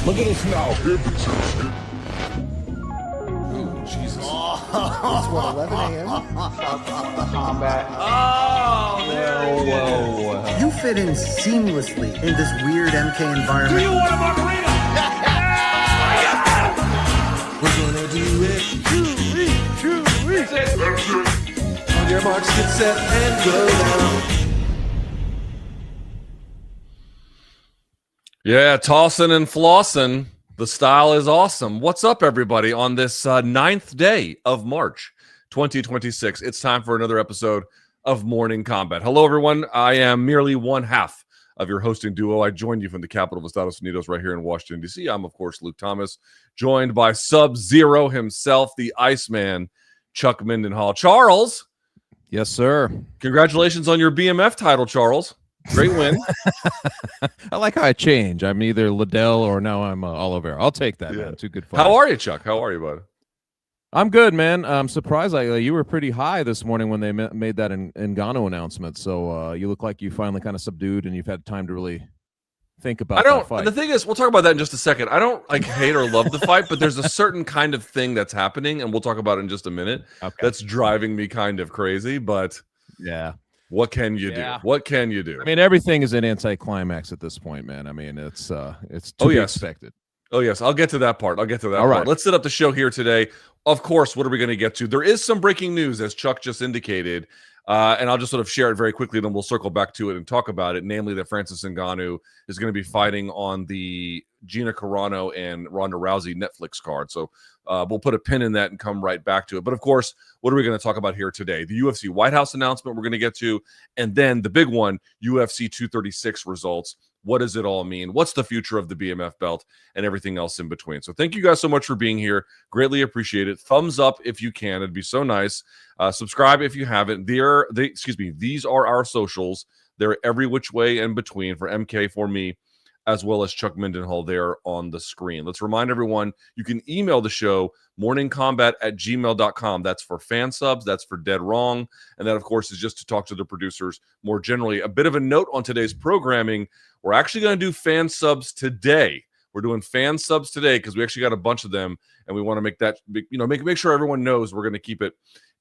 Look at us now. Ooh, Jesus. It's what, 11 a.m.? Combat. Oh, there it is. You fit in seamlessly in this weird MK environment. Do you want a margarita? We're gonna do it. That's it. On your marks, get set, and go now. Yeah, tossing and flossing. The style is awesome. What's up, everybody, on this ninth day of March 2026? It's time for another episode of Morning Combat. Hello, everyone. I am merely one half of your hosting duo. I joined you from the capital of Estados Unidos right here in Washington, D.C. I'm, of course, Luke Thomas, joined by Sub-Zero himself, the Iceman, Chuck Mindenhall. Charles. Yes, sir. Congratulations on your BMF title, Charles. Great win. I like how I change. I'm either Liddell or now I'm Oliveira. I'll take that, man. Two good fights. How are you, Chuck? How are you, bud? I'm good, man. I'm surprised. You were pretty high this morning when they made that Ngannou announcement. So you look like you finally kind of subdued and you've had time to really think about that fight. The thing is, we'll talk about that in just a second. I don't hate or love the fight, but there's a certain kind of thing that's happening, and we'll talk about it in just a minute. Okay. That's driving me kind of crazy, but yeah. What can you do? What can you do? I mean, everything is an anticlimax at this point, man. I mean, it's to be expected. Oh, yes. I'll get to that part. All part. Right. Let's set up the show here today. Of course, what are we going to get to? There is some breaking news, as Chuck just indicated, and I'll just sort of share it very quickly, then we'll circle back to it and talk about it, namely that Francis Ngannou is going to be fighting on the Gina Carano and Ronda Rousey Netflix card. So we'll put a pin in that and come right back to it. But, of course, what are we going to talk about here today? The UFC White House announcement we're going to get to, and then the big one, UFC 236 results. What does it all mean? What's the future of the BMF belt and everything else in between? So thank you guys so much for being here. Greatly appreciate it. Thumbs up if you can. It'd be so nice. Subscribe if you haven't. These are our socials. They're every which way in between for MK, for me, as well as Chuck Mindenhall there on the screen. Let's remind everyone, you can email the show, morningcombat@gmail.com. That's for fan subs. That's for dead wrong. And that, of course, is just to talk to the producers more generally. A bit of a note on today's programming. We're actually going to do fan subs today. We're doing fan subs today because we actually got a bunch of them, and we want to make that, make sure everyone knows we're going to keep it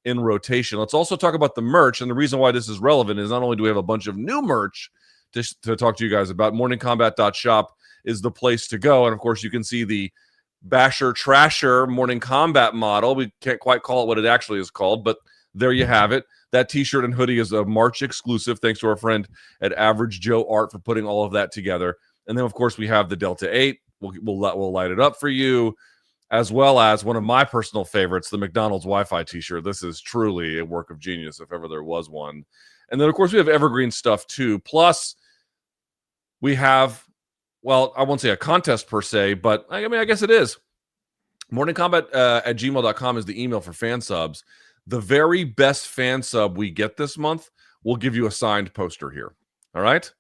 in rotation. Let's also talk about the merch, and the reason why this is relevant is not only do we have a bunch of new merch to talk to you guys about, morningcombat.shop is the place to go, and of course you can see the Basher Trasher Morning Combat model. We can't quite call it what it actually is called, but there you have it. That t-shirt and hoodie is a March exclusive. Thanks to our friend at Average Joe Art for putting all of that together. And then, of course, we have the Delta 8. We'll light it up for you, as well as one of my personal favorites, the McDonald's Wi-Fi t-shirt. This is truly a work of genius, if ever there was one. And then, of course, we have evergreen stuff, too. Plus, we have, well, I won't say a contest per se, but I guess it is. morningcombat@gmail.com is the email for fan subs. The very best fan sub we get this month will give you a signed poster here. All right?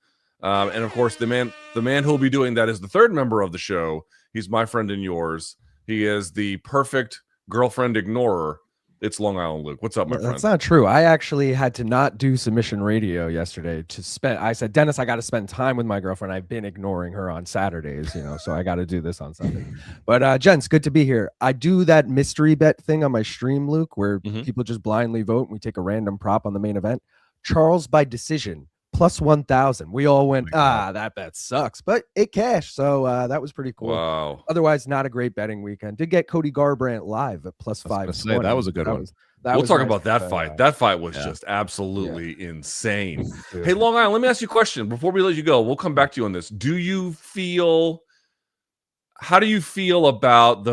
And, of course, the man who will be doing that is the third member of the show. He's my friend and yours. He is the perfect girlfriend ignorer. It's Long Island Luke. What's up, my friend? That's not true. I actually had to not do submission radio yesterday I said, Dennis, I got to spend time with my girlfriend. I've been ignoring her on Saturdays, so I got to do this on Sunday. But gents, good to be here. I do that mystery bet thing on my stream, Luke, where people just blindly vote and we take a random prop on the main event. Charles by decision, plus 1,000. We all went, that bet sucks, but it cashed. So that was pretty cool. Wow. Otherwise, not a great betting weekend. Did get Cody Garbrandt live at plus 520. That was a good one. We'll talk about that fight. That fight was just absolutely insane. Hey, Long Island, let me ask you a question before we let you go. We'll come back to you on this. How do you feel about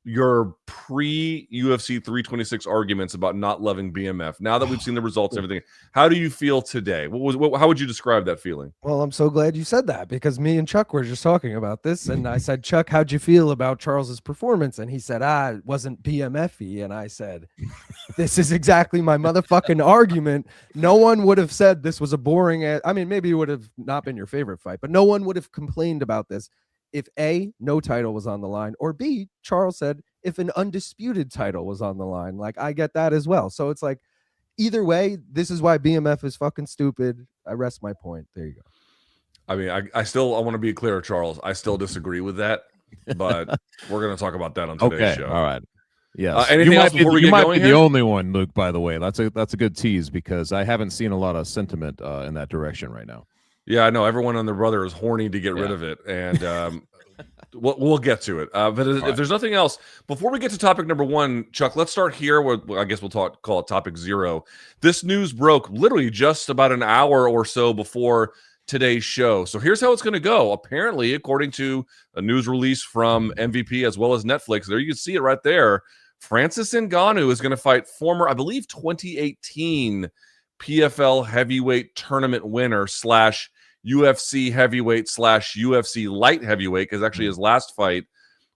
your pre-UFC 326 arguments about not loving BMF? Now that we've seen the results and everything, how do you feel today? How would you describe that feeling? Well, I'm so glad you said that, because me and Chuck were just talking about this, and I said, Chuck, how'd you feel about Charles's performance? And he said, it wasn't BMF-y. And I said, this is exactly my motherfucking argument. No one would have said this was a boring, maybe it would have not been your favorite fight, but no one would have complained about this if A, no title was on the line, or B, Charles said, if an undisputed title was on the line. Like, I get that as well. So it's like, either way, this is why BMF is fucking stupid. I rest my point. There you go. I mean, I want to be clear, Charles. I still disagree with that. but we're going to talk about that on today's Okay, show. all right. Yes, anything else before we get going be here? the only one, Luke. By the way, that's a good tease because I haven't seen a lot of sentiment in that direction right now. Yeah, I know everyone and their brother is horny to get rid of it, and we'll get to it. But if there's nothing else, before we get to topic number one, Chuck, let's start here. I guess we'll call it topic 0. This news broke literally just about an hour or so before today's show. So here's how it's going to go. Apparently, according to a news release from MVP as well as Netflix, there you can see it right there. Francis Ngannou is going to fight former, I believe, 2018 PFL heavyweight tournament winner / UFC heavyweight / UFC light heavyweight, because actually his last fight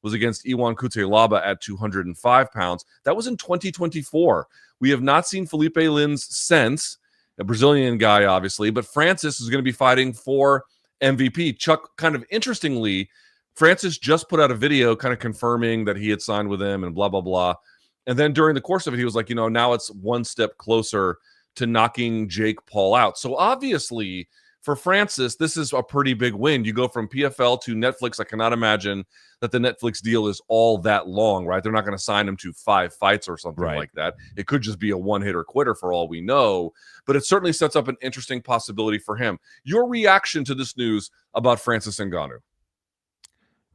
was against Iwan Cutelaba at 205 pounds. That was in 2024. We have not seen Felipe Lins since, a Brazilian guy, obviously, but Francis is going to be fighting for MVP. Chuck, kind of interestingly, Francis just put out a video kind of confirming that he had signed with him and blah, blah, blah. And then during the course of it, he was like, now it's one step closer to knocking Jake Paul out. So obviously, for Francis, this is a pretty big win. You go from PFL to Netflix. I cannot imagine that the Netflix deal is all that long, right? They're not going to sign him to 5 fights or something like that. It could just be a one-hitter quitter for all we know, but it certainly sets up an interesting possibility for him. Your reaction to this news about Francis Ngannou?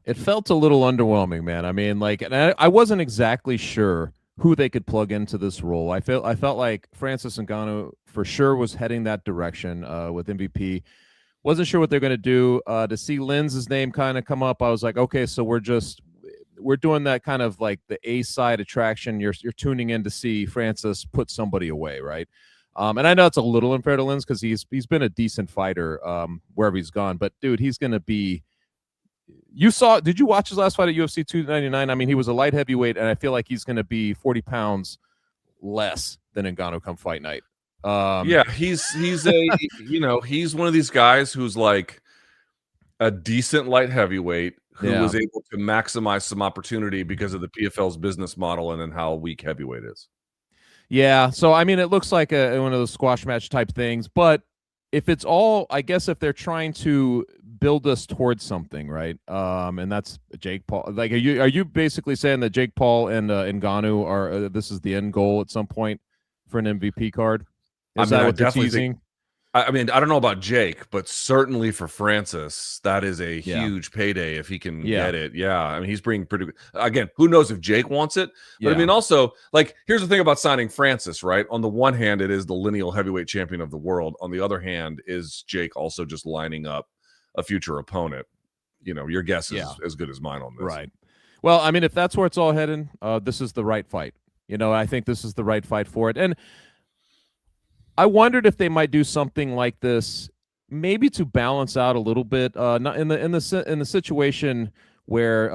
It felt a little underwhelming, man. I mean, and I wasn't exactly sure who they could plug into this role. I felt like Francis Ngannou for sure was heading that direction with MVP. Wasn't sure what they're going to do. To see Linz's name kind of come up, I was like, okay, so we're doing that kind of like the A-side attraction. You're tuning in to see Francis put somebody away, right? And I know it's a little unfair to Linz because he's been a decent fighter wherever he's gone, but dude, he's going to be. Did you watch his last fight at UFC 299? I mean, he was a light heavyweight, and I feel like he's going to be 40 pounds less than Ngannou come fight night. Yeah, he's he's one of these guys who's like a decent light heavyweight who was able to maximize some opportunity because of the PFL's business model and then how weak heavyweight is. Yeah, so I mean, it looks like one of those squash match type things, but if it's all, I guess if they're trying to build us towards something, right? And that's Jake Paul. Like, are you basically saying that Jake Paul and Ngannou are this is the end goal at some point for an MVP card? Is that what they're teasing? I mean, I don't know about Jake, but certainly for Francis, that is a huge payday if he can get it. Yeah, I mean, he's bringing pretty good. Again, who knows if Jake wants it? But I mean, also, like, here's the thing about signing Francis, right? On the one hand, it is the lineal heavyweight champion of the world. On the other hand, is Jake also just lining up a future opponent? Your guess is as good as mine on this. Right. Well, I mean, if that's where it's all heading, this is the right fight. I think this is the right fight for it. And I wondered if they might do something like this, maybe to balance out a little bit. Not in the situation where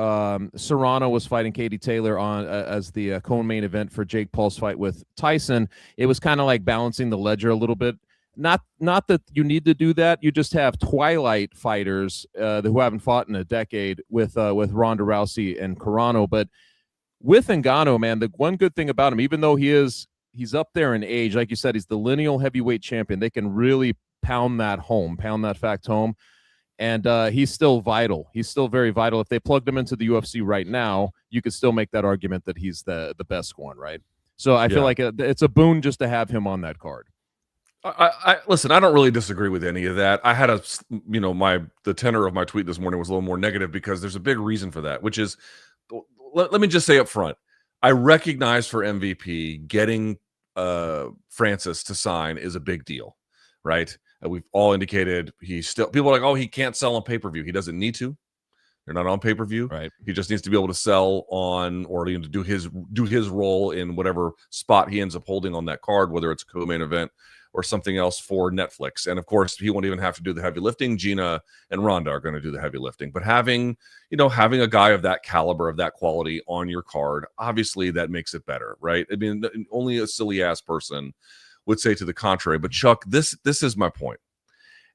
Serrano was fighting Katie Taylor on as the co-main event for Jake Paul's fight with Tyson. It was kind of like balancing the ledger a little bit. Not that you need to do that. You just have twilight fighters who haven't fought in a decade with Ronda Rousey and Carano. But with Ngannou, man, the one good thing about him, even though he's up there in age, like you said, he's the lineal heavyweight champion. They can really pound that fact home. And he's still vital. He's still very vital. If they plugged him into the UFC right now, you could still make that argument that he's the best one, right? So I feel like it's a boon just to have him on that card. I listen, I don't really disagree with any of that. I had the tenor of my tweet this morning was a little more negative because there's a big reason for that, which is, let me just say up front, I recognize for MVP getting Francis to sign is a big deal, right? We've all indicated people are like, oh, he can't sell on pay-per-view. He doesn't need to. They're not on pay-per-view. Right. He just needs to be able to sell on or to do his role in whatever spot he ends up holding on that card, whether it's a co-main event or something else for Netflix. And of course, he won't even have to do the heavy lifting. Gina and Ronda are going to do the heavy lifting. But having a guy of that caliber, of that quality on your card, obviously that makes it better, right? I mean, only a silly ass person would say to the contrary. But Chuck, this is my point.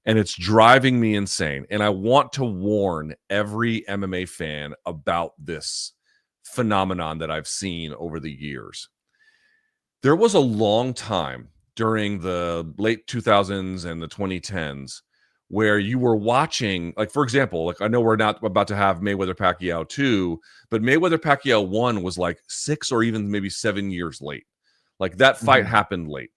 And it's driving me insane. And I want to warn every MMA fan about this phenomenon that I've seen over the years. There was a long time during the late 2000s and the 2010s where you were watching, like, for example, like I know we're not about to have Mayweather Pacquiao 2, but Mayweather Pacquiao 1 was like 6 or even maybe 7 years late. Like that fight happened late.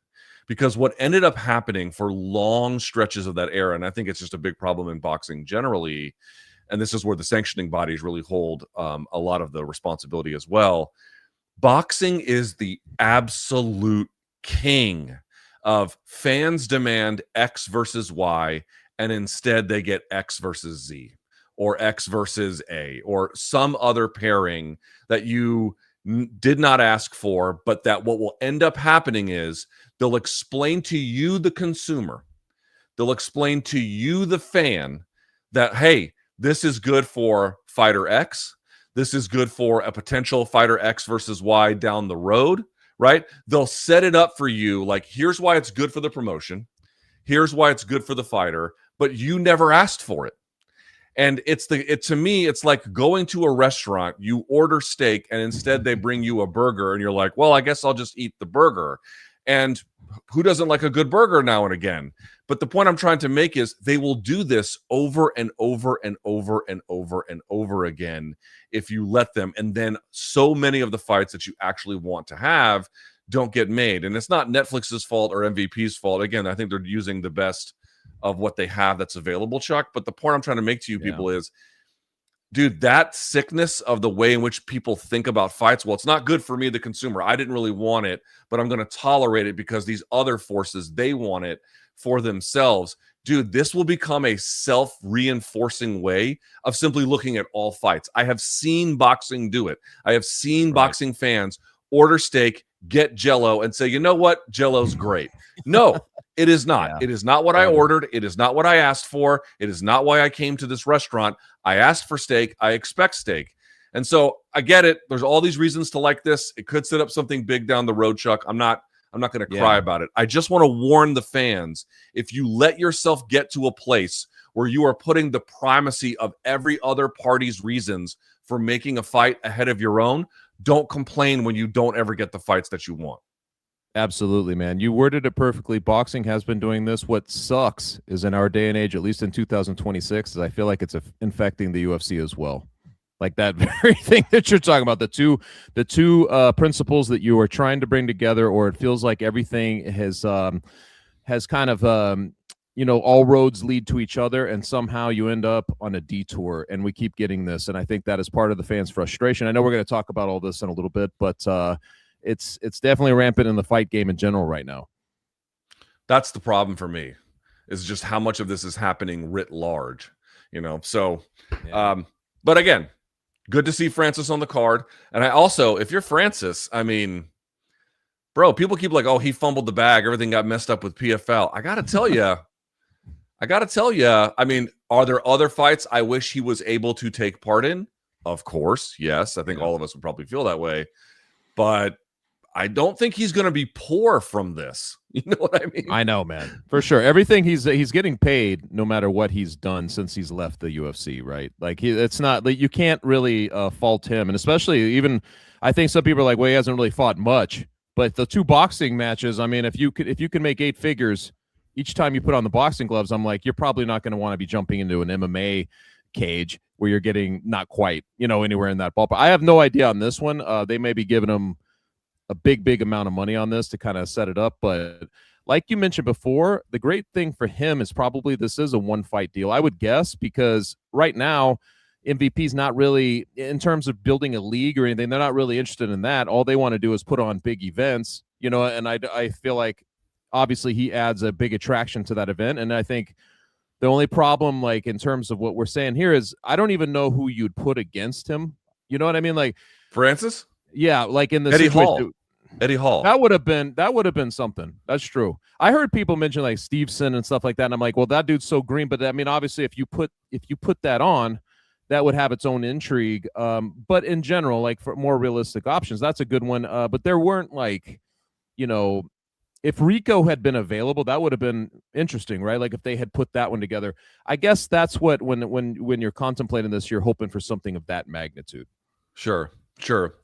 Because what ended up happening for long stretches of that era, and I think it's just a big problem in boxing generally, and this is where the sanctioning bodies really hold a lot of the responsibility as well. Boxing is the absolute king of fans demand X versus Y, and instead they get X versus Z, or X versus A, or some other pairing that you did not ask for, but that what will end up happening is they'll explain to you, the consumer, they'll explain to you, the fan, that, hey, this is good for fighter X. This is good for a potential fighter X versus Y down the road, right? They'll set it up for you. Like, here's why it's good for the promotion. Here's why it's good for the fighter, but you never asked for it. And to me, it's like going to a restaurant, you order steak, and instead they bring you a burger, and you're like, well, I guess I'll just eat the burger. And who doesn't like a good burger now and again? But the point I'm trying to make is they will do this over and over and over and over and over again if you let them. And then so many of the fights that you actually want to have don't get made. And it's not Netflix's fault or MVP's fault. Again, I think they're using the best of what they have that's available, Chuck. But the point I'm trying to make to you people is, dude, that sickness of the way in which people think about fights, well, it's not good for me, the consumer. I didn't really want it, but I'm going to tolerate it because these other forces, they want it for themselves. Dude, this will become a self-reinforcing way of simply looking at all fights. I have seen boxing do it. I have seen boxing fans order steak, get Jell-O, and say, you know what? Jell-O's great. No, it is not. Yeah. It is not what I ordered. It is not what I asked for. It is not why I came to this restaurant. I asked for steak. I expect steak. And so I get it. There's all these reasons to like this. It could set up something big down the road, Chuck. I'm not going to cry about it. I just want to warn the fans, if you let yourself get to a place where you are putting the primacy of every other party's reasons for making a fight ahead of your own, don't complain when you don't ever get the fights that you want. Absolutely, man. You worded it perfectly. Boxing has been doing this. What sucks is in our day and age, at least in 2026, is I feel like it's infecting the UFC as well. Like that very thing that you're talking about, the two principles that you are trying to bring together, or it feels like everything has kind of all roads lead to each other, and somehow you end up on a detour, and we keep getting this. And I think that is part of the fans' frustration. I know we're going to talk about all this in a little bit, but it's definitely rampant in the fight game in general right now. That's the problem for me, is just how much of this is happening writ large, So, but again, good to see Francis on the card. And I also, if you're Francis, I mean, bro, people keep like, oh, he fumbled the bag. Everything got messed up with PFL. I got to tell you, I mean, are there other fights I wish he was able to take part in? Of course. Yes. I think all of us would probably feel that way, but I don't think he's going to be poor from this. You know what I mean? I know, man, for sure. Everything he's getting paid no matter what he's done since he's left the UFC, right? Like it's not like you can't really fault him, and especially even I think some people are like, well, he hasn't really fought much, but the two boxing matches, I mean, if you can make 8 figures each time you put on the boxing gloves, I'm like, you're probably not going to want to be jumping into an MMA cage where you're getting not quite, anywhere in that ballpark. I have no idea on this one. They may be giving him a big amount of money on this to kind of set it up. But like you mentioned before, the great thing for him is probably this is a one-fight deal, I would guess, because right now MVP's not really, in terms of building a league or anything, they're not really interested in that. All they want to do is put on big events, and I feel like obviously he adds a big attraction to that event. And I think the only problem, like in terms of what we're saying here, is I don't even know who you'd put against him. You know what I mean? Like Francis? Yeah, like in the Eddie Hall. That would have been something. That's true. I heard people mention like Stevenson and stuff like that, and I'm like, well, that dude's so green. But I mean, obviously, if you put that on, that would have its own intrigue. But in general, like for more realistic options, that's a good one. But there weren't like, if Rico had been available, that would have been interesting, right? Like if they had put that one together. I guess that's what when you're contemplating this, you're hoping for something of that magnitude. Sure.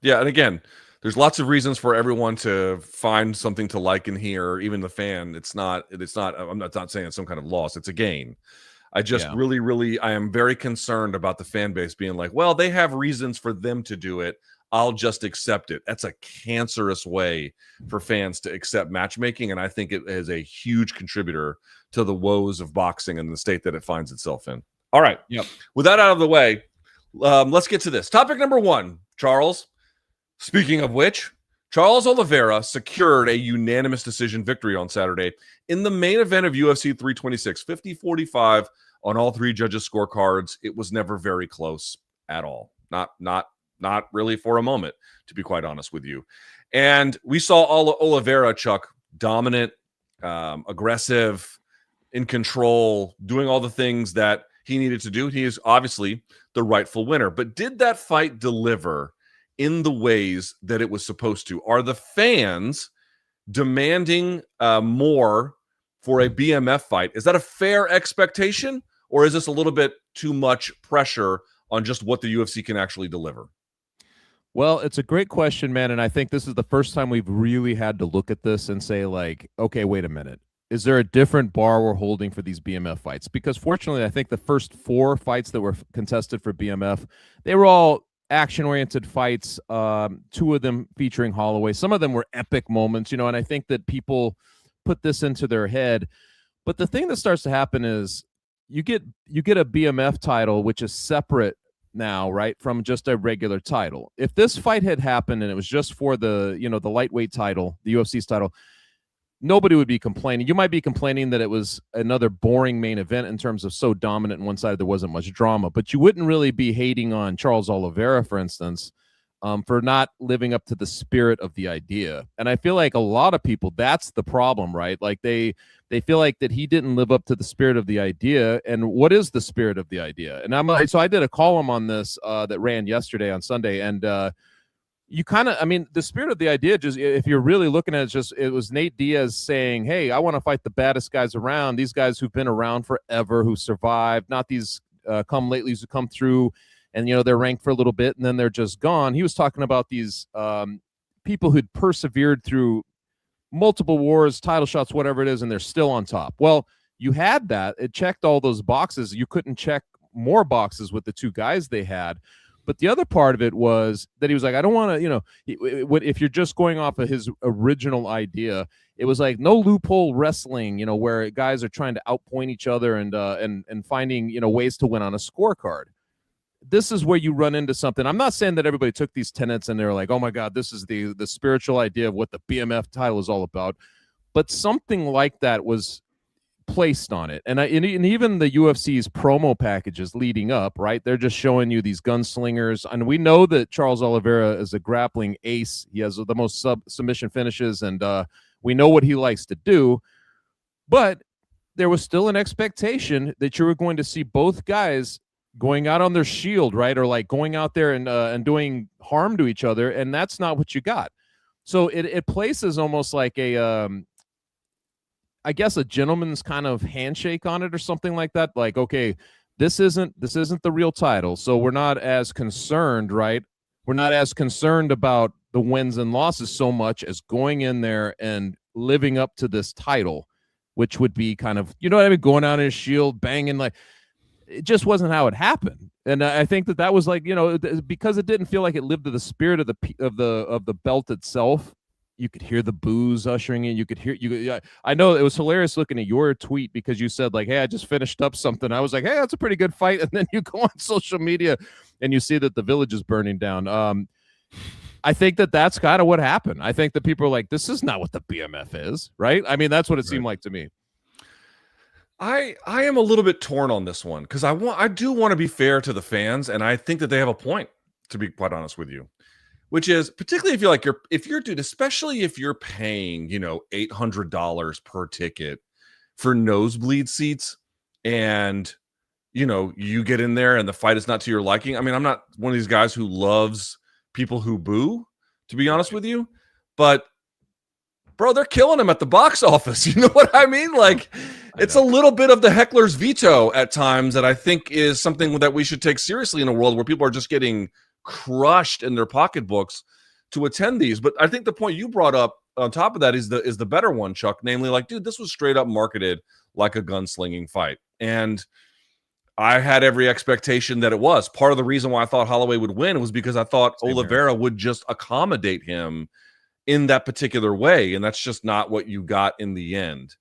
Yeah, and again, there's lots of reasons for everyone to find something to like in here, even the fan. I'm not saying it's some kind of loss. It's a gain. I just really, I am very concerned about the fan base being like, well, they have reasons for them to do it. I'll just accept it. That's a cancerous way for fans to accept matchmaking. And I think it is a huge contributor to the woes of boxing and the state that it finds itself in. All right. Yep. With that out of the way, let's get to this. Topic number 1, Charles. Speaking of which, Charles Oliveira secured a unanimous decision victory on Saturday in the main event of UFC 326, 50-45 on all 3 judges' scorecards. It was never very close at all. Not really for a moment, to be quite honest with you. And we saw Oliveira, Chuck, dominant, aggressive, in control, doing all the things that he needed to do. He is obviously the rightful winner. But did that fight deliver in the ways that it was supposed to? Are the fans demanding more for a BMF fight? Is that a fair expectation, or is this a little bit too much pressure on just what the UFC can actually deliver? Well, it's a great question, man. And I think this is the first time we've really had to look at this and say, like, okay, wait a minute. Is there a different bar we're holding for these BMF fights? Because fortunately, I think the first 4 fights that were contested for BMF, they were all action-oriented fights, 2 of them featuring Holloway. Some of them were epic moments, and I think that people put this into their head. But the thing that starts to happen is you get a BMF title, which is separate now, right, from just a regular title. If this fight had happened and it was just for the lightweight title, the UFC's title, nobody would be complaining. You might be complaining that it was another boring main event in terms of so dominant on one side there wasn't much drama, but you wouldn't really be hating on Charles Oliveira, for instance, for not living up to the spirit of the idea. And I feel like a lot of people, that's the problem, right? Like they feel like that he didn't live up to the spirit of the idea. And what is the spirit of the idea? And so I did a column on this that ran yesterday on Sunday, and you kind of, the spirit of the idea, just if you're really looking at it, it was Nate Diaz saying, hey, I want to fight the baddest guys around, these guys who've been around forever, who survived, not these come latelys who come through and, they're ranked for a little bit and then they're just gone. He was talking about these people who'd persevered through multiple wars, title shots, whatever it is, and they're still on top. Well, you had that. It checked all those boxes. You couldn't check more boxes with the 2 guys they had. But the other part of it was that he was like, I don't want to, if you're just going off of his original idea, it was like no loophole wrestling, where guys are trying to outpoint each other and finding, ways to win on a scorecard. This is where you run into something. I'm not saying that everybody took these tenets and they're like, oh my God, this is the spiritual idea of what the BMF title is all about. But something like that was placed on it, and even the UFC's promo packages leading up, right? They're just showing you these gunslingers, and we know that Charles Oliveira is a grappling ace. He has the most submission finishes, and we know what he likes to do. But there was still an expectation that you were going to see both guys going out on their shield, right, or like going out there and doing harm to each other, and that's not what you got. So it places almost like a I guess a gentleman's kind of handshake on it or something like that. Like, okay, this isn't the real title, so we're not as concerned, right? We're not as concerned about the wins and losses so much as going in there and living up to this title, which would be kind of, going out in his shield, banging, like it just wasn't how it happened. And I think that was like, because it didn't feel like it lived to the spirit of the belt itself. You could hear the boos ushering in. I know it was hilarious looking at your tweet because you said like, hey, I just finished up something. I was like, hey, that's a pretty good fight. And then you go on social media and you see that the village is burning down. I think that's kind of what happened. I think that people are like, this is not what the BMF is, right? That's what it seemed like to me. I am a little bit torn on this one because I do want to be fair to the fans, and I think that they have a point, to be quite honest with you. Which is particularly if you're dude, especially if you're paying, $800 per ticket for nosebleed seats, and you get in there and the fight is not to your liking. I'm not one of these guys who loves people who boo, to be honest with you, but bro, they're killing him at the box office. You know what I mean? Like, it's a little bit of the heckler's veto at times that I think is something that we should take seriously in a world where people are just getting crushed in their pocketbooks to attend these. But I think the point you brought up on top of that is the better one, Chuck, namely like, dude, this was straight up marketed like a gunslinging fight. And I had every expectation that it was. Part of the reason why I thought Holloway would win was because I thought Oliveira would just accommodate him in that particular way, and that's just not what you got in the end.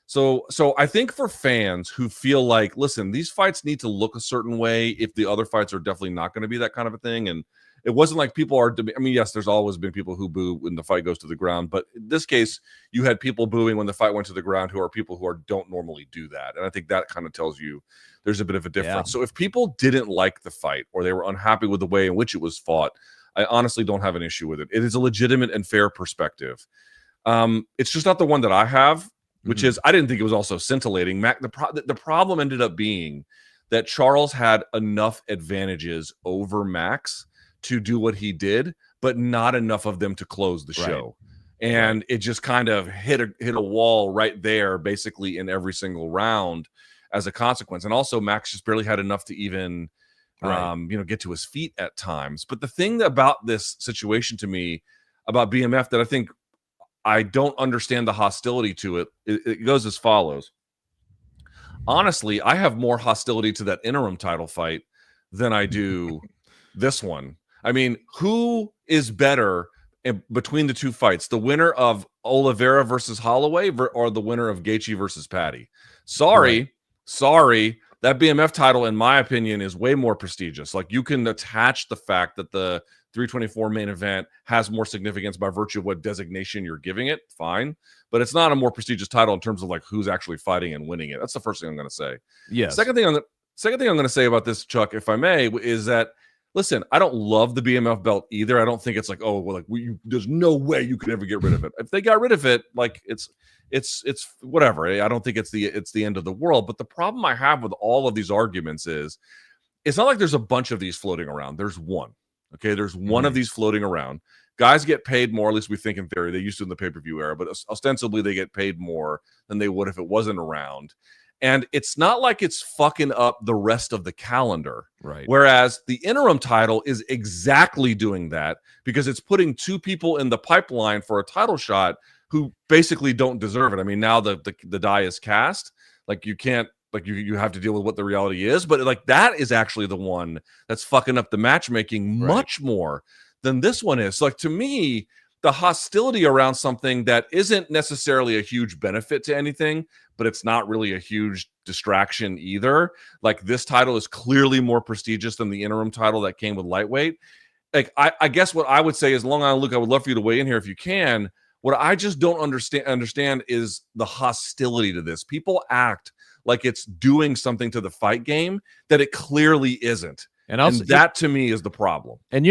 So I think for fans who feel like, listen, these fights need to look a certain way if the other fights are definitely not going to be that kind of a thing. And it wasn't like people are, I mean, yes, there's always been people who boo when the fight goes to the ground, but in this case, you had people booing when the fight went to the ground who are people who don't normally do that. And I think that kind of tells you there's a bit of a difference. So if people didn't like the fight or they were unhappy with the way in which it was fought, I honestly don't have an issue with it. It is a legitimate and fair perspective. It's just not the one that I have, which is, I didn't think it was also scintillating. The problem ended up being that Charles had enough advantages over Max to do what he did, but not enough of them to close the show. And it just kind of hit a wall right there, basically in every single round as a consequence. And also Max just barely had enough to even, get to his feet at times. But the thing about this situation to me about BMF that I think I don't understand the hostility to it, it goes as follows. Honestly, I have more hostility to that interim title fight than I do this one. I mean, who is better between the two fights? The winner of Oliveira versus Holloway or the winner of Gaethje versus Patty? Sorry. That BMF title, in my opinion, is way more prestigious. Like, you can attach the fact that the 324 main event has more significance by virtue of what designation you're giving it. Fine. But it's not a more prestigious title in terms of like who's actually fighting and winning it. That's the first thing I'm going to say. Yes. Second thing I'm going to say about this, Chuck, if I may, is that, listen, I don't love the BMF belt either. I don't think it's like, oh, well, like there's no way you could ever get rid of it. If they got rid of it, like it's whatever. I don't think it's the end of the world. But the problem I have with all of these arguments is, it's not like there's a bunch of these floating around. There's one. Okay, there's one of these floating around. Guys get paid more, at least we think in theory. They used to in the pay-per-view era, but ostensibly they get paid more than they would if it wasn't around. And it's not like it's fucking up the rest of the calendar. Right. Whereas the interim title is exactly doing that, because it's putting two people in the pipeline for a title shot who basically don't deserve it. I mean, now the die is cast. Like, you can't, like, you have to deal with what the reality is, but like that is actually the one that's fucking up the matchmaking much more than this one is. So, like, to me, the hostility around something that isn't necessarily a huge benefit to anything, but it's not really a huge distraction either. Like, this title is clearly more prestigious than the interim title that came with lightweight. Like, I guess what I would say is, Long Island Luke, I would love for you to weigh in here if you can. What I just don't understand is the hostility to this. People act like it's doing something to the fight game that it clearly isn't. And that to me is the problem. And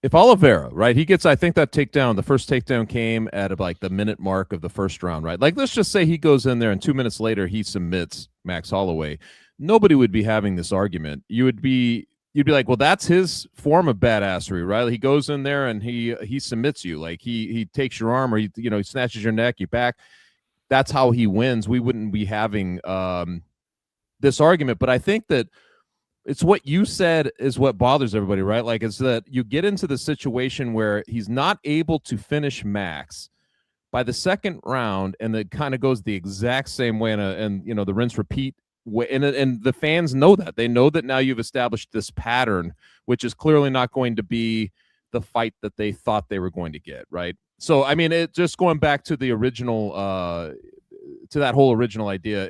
if Oliveira, right, he gets, I think that takedown, the first takedown came at like the minute mark of the first round, right? Like, let's just say he goes in there and 2 minutes later he submits Max Holloway. Nobody would be having this argument. You'd be like, well, that's his form of badassery, right? He goes in there and he submits you. Like, he takes your arm, or he snatches your neck, your back. That's how he wins. We wouldn't be having this argument. But I think that it's what you said is what bothers everybody, right? Like, it's that you get into the situation where he's not able to finish Max by the second round, and it kind of goes the exact same way, and the rinse repeat way. And the fans know that. They know that now you've established this pattern, which is clearly not going to be the fight that they thought they were going to get, right? So, I mean, it just going back to the original, to that whole original idea,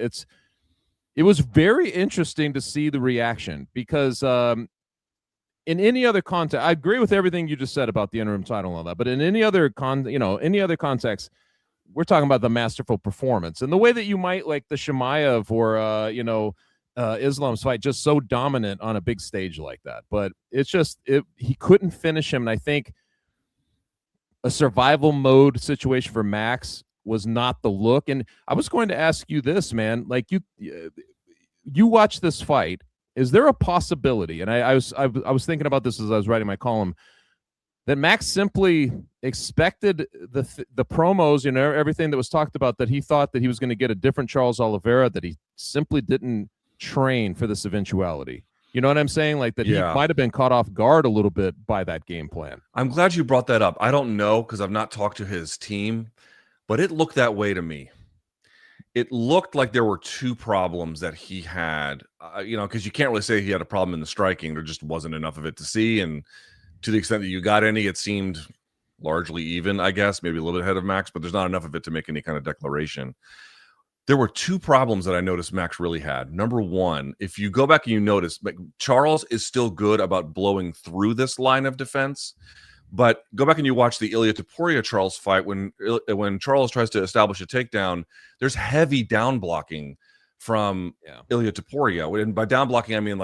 it was very interesting to see the reaction, because in any other context, I agree with everything you just said about the interim title and all that, but in any other context, we're talking about the masterful performance and the way that you might like the Chimaev or Islam's fight, just so dominant on a big stage like that. But it's just he couldn't finish him, and I think a survival mode situation for Max was not the look. And I was going to ask you this, man, like you watch this fight, is there a possibility, and I was thinking about this as I was writing my column, that Max simply expected the promos, everything that was talked about, that he thought that he was going to get a different Charles Oliveira, that he simply didn't train for this eventuality? You know what I'm saying? Like, that he might have been caught off guard a little bit by that game plan. I'm glad you brought that up. I don't know, because I've not talked to his team, but it looked that way to me. it looked like there were two problems that he had, because you can't really say he had a problem in the striking. There just wasn't enough of it to see. And to the extent that you got any, it seemed largely even, I guess, maybe a little bit ahead of Max, but there's not enough of it to make any kind of declaration. There were two problems that I noticed Max really had. Number one, if you go back and you notice, Charles is still good about blowing through this line of defense. But go back and you watch the Ilia Topuria Charles fight. When Charles tries to establish a takedown, there's heavy down blocking from Ilia Topuria. And by down blocking, I mean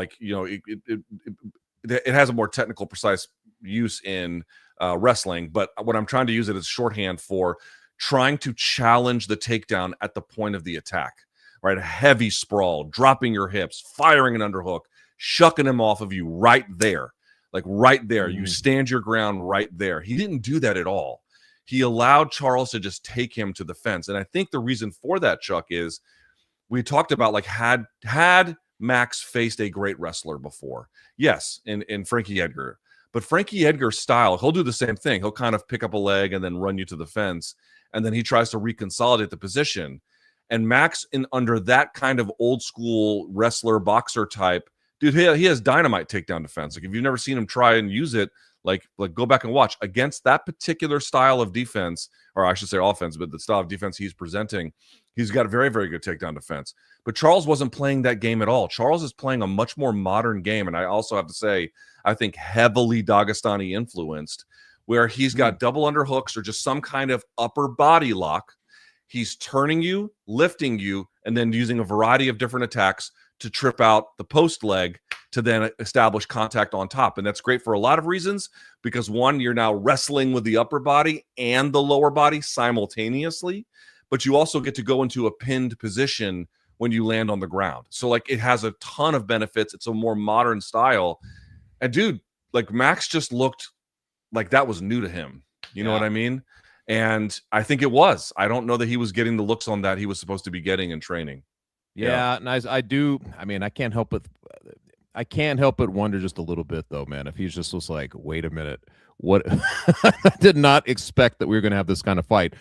it has a more technical, precise use in wrestling. But what I'm trying to use it as shorthand for trying to challenge the takedown at the point of the attack. Right, a heavy sprawl, dropping your hips, firing an underhook, shucking him off of you right there. Like right there, you stand your ground right there. He didn't do that at all. He allowed Charles to just take him to the fence. And I think the reason for that, Chuck, is we talked about like had Max faced a great wrestler before. Yes, in Frankie Edgar. But Frankie Edgar's style, he'll do the same thing. He'll kind of pick up a leg and then run you to the fence. And then he tries to reconsolidate the position. And Max, under that kind of old school wrestler, boxer type, dude, he has dynamite takedown defense. Like if you've never seen him try and use it, like go back and watch against that particular style of defense, or I should say offense, but the style of defense he's presenting, he's got a very, very good takedown defense. But Charles wasn't playing that game at all. Charles is playing a much more modern game. And I also have to say, I think heavily Dagestani influenced, where he's got double underhooks or just some kind of upper body lock. He's turning you, lifting you, and then using a variety of different attacks to trip out the post leg to then establish contact on top. And that's great for a lot of reasons, because one, you're now wrestling with the upper body and the lower body simultaneously, but you also get to go into a pinned position when you land on the ground. So like it has a ton of benefits. It's a more modern style. And dude, like Max just looked like that was new to him. You know what I mean? And I think it was. I don't know that he was getting the looks on that he was supposed to be getting in training. Yeah, nice. I mean, I can't help but wonder just a little bit though, man, if he's just was like, wait a minute, what? I did not expect that we were going to have this kind of fight.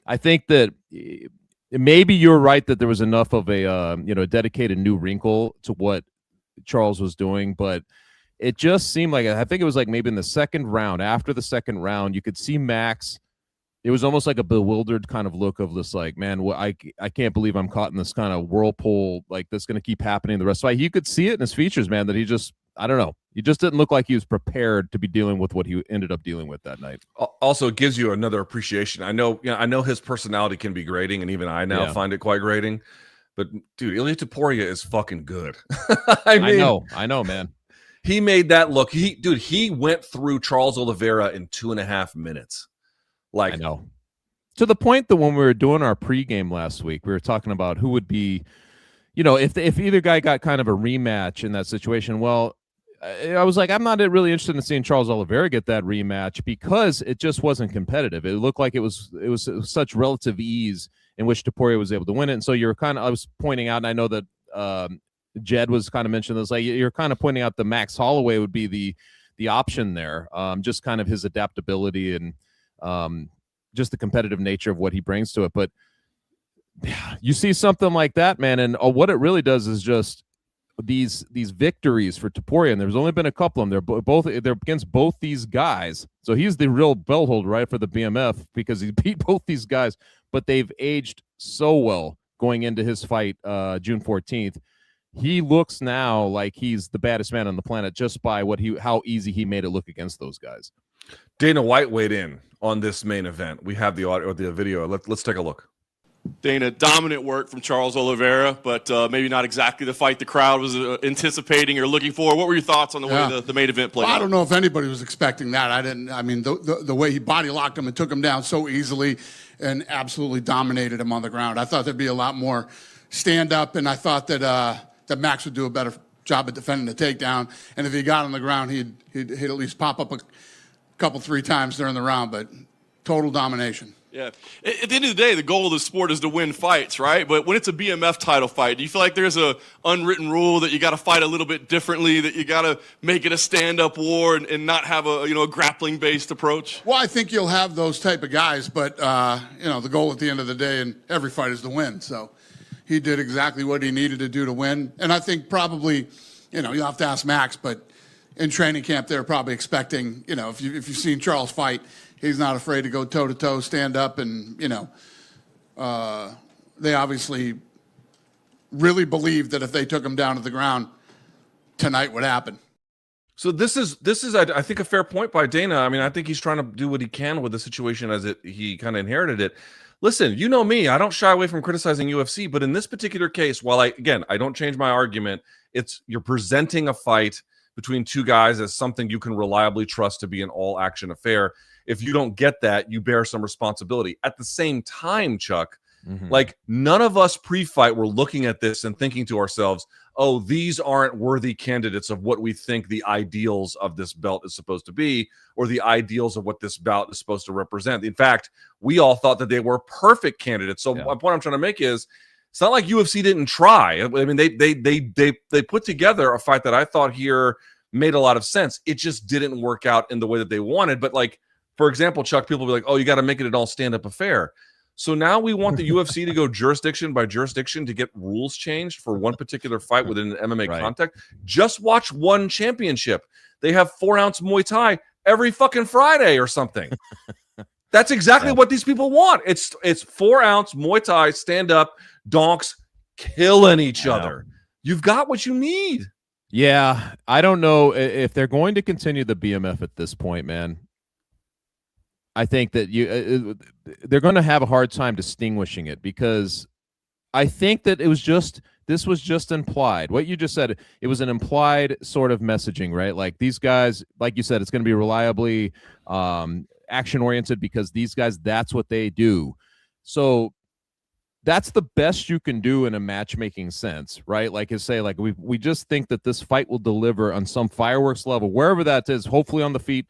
I think that maybe you're right that there was enough of a dedicated new wrinkle to what Charles was doing, but it just seemed like, I think it was like maybe in the second round, after the second round, you could see Max. It was almost like a bewildered kind of look of this, like, man, I can't believe I'm caught in this kind of whirlpool, like this going to keep happening the rest of the fight. You could see it in his features, man, that he just, I don't know. He just didn't look like he was prepared to be dealing with what he ended up dealing with that night. Also, it gives you another appreciation. I know his personality can be grating, and even I now find it quite grating. But dude, Ilia Topuria is fucking good. I know, man. He made that look. He went through Charles Oliveira in 2.5 minutes. Like, I know. To the point that when we were doing our pregame last week, we were talking about who would be, if either guy got kind of a rematch in that situation. Well, I was like, I'm not really interested in seeing Charles Oliveira get that rematch because it just wasn't competitive. It looked like it was such relative ease in which Topuria was able to win it. And so I was pointing out, and I know that Jed was kind of mentioning this, like you're kind of pointing out that Max Holloway would be the option there, just kind of his adaptability and just the competitive nature of what he brings to it. But you see something like that, man, and what it really does is just these victories for Topuria, and there's only been a couple of them. They're against both these guys, so he's the real belt holder, right, for the BMF because he beat both these guys. But they've aged so well going into his fight June 14th. He looks now like he's the baddest man on the planet just by how easy he made it look against those guys. Dana White weighed in on this main event. We have the audio or the video. Let's take a look. Dana, dominant work from Charles Oliveira, but maybe not exactly the fight the crowd was anticipating or looking for. What were your thoughts on the way the main event played? I don't know if anybody was expecting that. I mean, the way he body locked him and took him down so easily and absolutely dominated him on the ground. I thought there'd be a lot more stand up, and I thought that Max would do a better job at defending the takedown. And if he got on the ground, he'd at least pop up a couple, 3 times during the round, but total domination. Yeah. At the end of the day, the goal of the sport is to win fights, right? But when it's a BMF title fight, do you feel like there's a unwritten rule that you got to fight a little bit differently, that you got to make it a stand-up war and not have a grappling-based approach? Well, I think you'll have those type of guys, but the goal at the end of the day in every fight is to win. So he did exactly what he needed to do to win. And I think probably, you'll have to ask Max, but in training camp they're probably expecting, if you've seen Charles fight, he's not afraid to go toe-to-toe, stand up, and, they obviously really believed that if they took him down to the ground, tonight would happen. So this is I think a fair point by Dana. I mean, I think he's trying to do what he can with the situation as he kind of inherited it. Listen, you know me, I don't shy away from criticizing UFC, but in this particular case, while I don't change my argument, you're presenting a fight between two guys as something you can reliably trust to be an all-action affair. If you don't get that, you bear some responsibility. At the same time, Chuck, like none of us pre-fight were looking at this and thinking to ourselves, oh, these aren't worthy candidates of what we think the ideals of this belt is supposed to be, or the ideals of what this bout is supposed to represent. In fact, we all thought that they were perfect candidates. So my point I'm trying to make is, it's not like UFC didn't try. I mean, they put together a fight that I thought here made a lot of sense. It just didn't work out in the way that they wanted. But like, for example, Chuck, people will be like, oh, you got to make it an all stand-up affair. So now we want the UFC to go jurisdiction by jurisdiction to get rules changed for one particular fight within an MMA context. Just watch one championship. They have 4-ounce Muay Thai every fucking Friday or something. That's exactly what these people want. It's 4-ounce Muay Thai, stand up, donks, killing each other. You've got what you need. Yeah, I don't know if they're going to continue the BMF at this point, man. I think that they're going to have a hard time distinguishing it, because I think that this was just implied. What you just said, it was an implied sort of messaging, right? Like these guys, like you said, it's going to be reliably action oriented because these guys, that's what they do. So that's the best you can do in a matchmaking sense, right? Like you say, like we just think that this fight will deliver on some fireworks level, wherever that is, hopefully on the feet.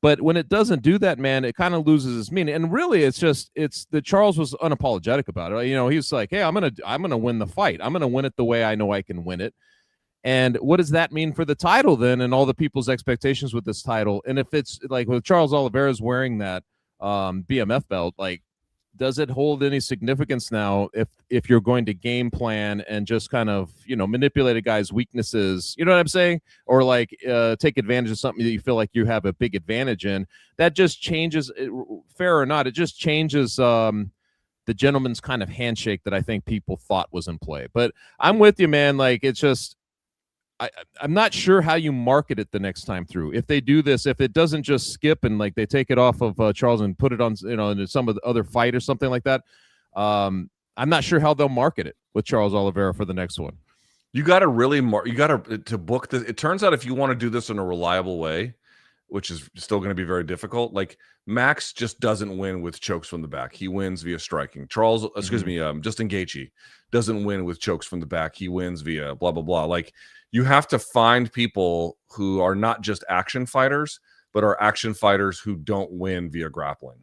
But when it doesn't do that, man, it kind of loses its meaning. And really, it's that Charles was unapologetic about it. He's like, hey, I'm gonna win the fight. I'm gonna win it the way I know I can win it. And what does that mean for the title then, and all the people's expectations with this title? And if it's like with Charles Oliveira's wearing that BMF belt, like, does it hold any significance now if you're going to game plan and just kind of, manipulate a guy's weaknesses, you know what I'm saying? Or like take advantage of something that you feel like you have a big advantage in? That just changes, fair or not, it just changes the gentleman's kind of handshake that I think people thought was in play. But I'm with you, man. Like, it's just, I'm not sure how you market it the next time through. If they do this, if it doesn't just skip and like they take it off of Charles and put it on, into some of the other fight or something like that, I'm not sure how they'll market it with Charles Oliveira for the next one. You got to really to book this. It turns out if you want to do this in a reliable way, which is still going to be very difficult, like Max just doesn't win with chokes from the back. He wins via striking. Justin Gaethje doesn't win with chokes from the back. He wins via blah, blah, blah. Like, you have to find people who are not just action fighters, but are action fighters who don't win via grappling.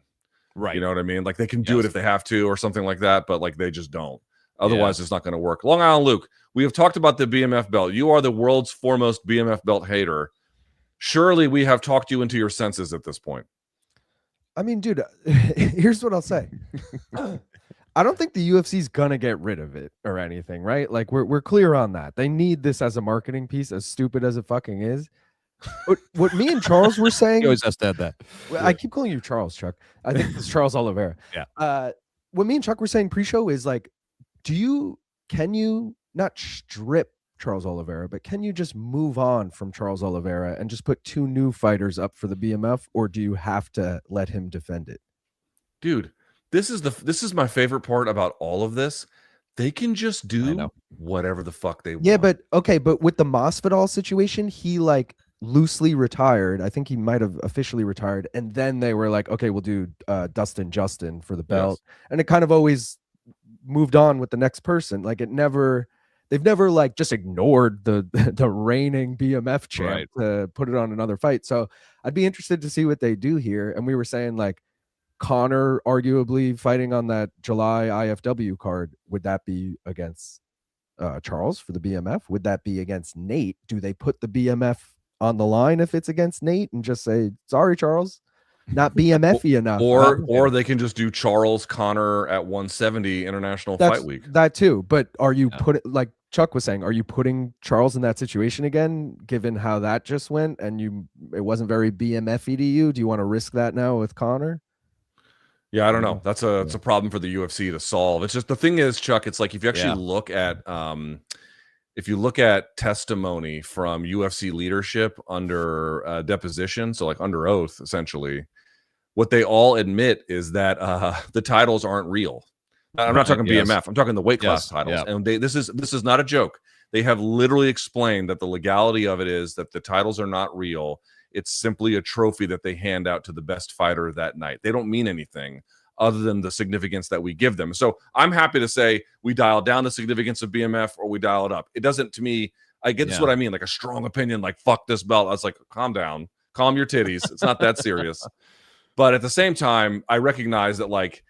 Right. You know what I mean? Like, they can do it if they have to or something like that, but like they just don't. Otherwise, it's not going to work. Long Island Luke, we have talked about the BMF belt. You are the world's foremost BMF belt hater. Surely we have talked you into your senses at this point. I mean, dude, here's what I'll say. I don't think the UFC's gonna get rid of it or anything, right? Like, we're clear on that. They need this as a marketing piece, as stupid as it fucking is. What me and Charles were saying, You always has to add that. I keep calling you Charles, Chuck. I think it's Charles Oliveira. Yeah. What me and Chuck were saying pre-show is like, can you not strip Charles Oliveira, but can you just move on from Charles Oliveira and just put 2 new fighters up for the BMF, or do you have to let him defend it? Dude, this is my favorite part about all of this. They can just do whatever the fuck they want. Yeah, but with the Masvidal situation, he like loosely retired. I think he might have officially retired, and then they were like, okay, we'll do Dustin Justin for the belt, and it kind of always moved on with the next person. Like, they've never like just ignored the reigning BMF champ to put it on another fight. So I'd be interested to see what they do here. And we were saying, like, Connor arguably fighting on that July IFW card, would that be against Charles for the BMF? Would that be against Nate? Do they put the BMF on the line if it's against Nate and just say, sorry, Charles, not BMF-y enough? Or they can just do Charles Connor at 170 International Fight Week. That too. But are you like Chuck was saying, are you putting Charles in that situation again, given how that just went and it wasn't very BMF-y to you? Do you want to risk that now with Connor? Yeah, I don't know. It's a problem for the UFC to solve. It's just the thing is, Chuck, it's like if you actually look at testimony from UFC leadership under deposition, so like under oath, essentially, what they all admit is that the titles aren't real. I'm not talking BMF. I'm talking the weight class titles. And this is not a joke. They have literally explained that the legality of it is that the titles are not real. It's simply a trophy that they hand out to the best fighter that night. They don't mean anything other than the significance that we give them. So I'm happy to say we dial down the significance of BMF or we dial it up. It doesn't, to me, I get this is what I mean, like a strong opinion, like fuck this belt. I was like, calm down, calm your titties. It's not that serious. But at the same time, I recognize that like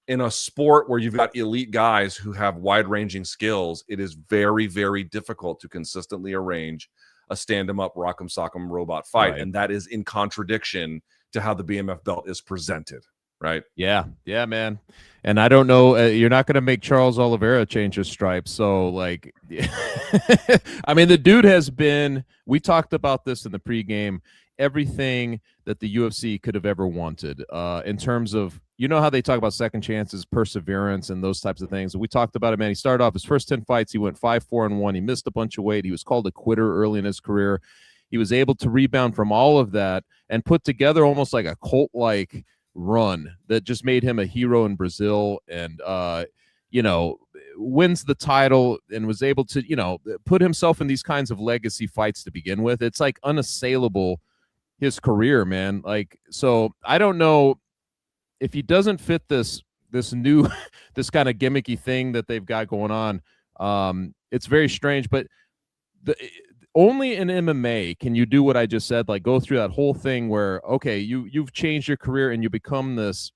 in a sport where you've got elite guys who have wide-ranging skills, it is very, very difficult to consistently arrange a stand-em-up, rock'em sock'em robot fight. Right. And that is in contradiction to how the BMF belt is presented, right? Yeah, man. And I don't know, you're not going to make Charles Oliveira change his stripes. So, like, I mean, the dude has been, we talked about this in the pregame, everything that the UFC could have ever wanted in terms of, you know how they talk about second chances, perseverance, and those types of things. We talked about it, man. He started off his first 10 fights. He went 5-4-1. He missed a bunch of weight. He was called a quitter early in his career. He was able to rebound from all of that and put together almost like a cult-like run that just made him a hero in Brazil and, wins the title and was able to, put himself in these kinds of legacy fights to begin with. It's like unassailable, his career, man. Like, so I don't know if he doesn't fit this new this kind of gimmicky thing that they've got going on. It's very strange, but only in MMA can you do what I just said, like go through that whole thing where, okay, you've changed your career and you become this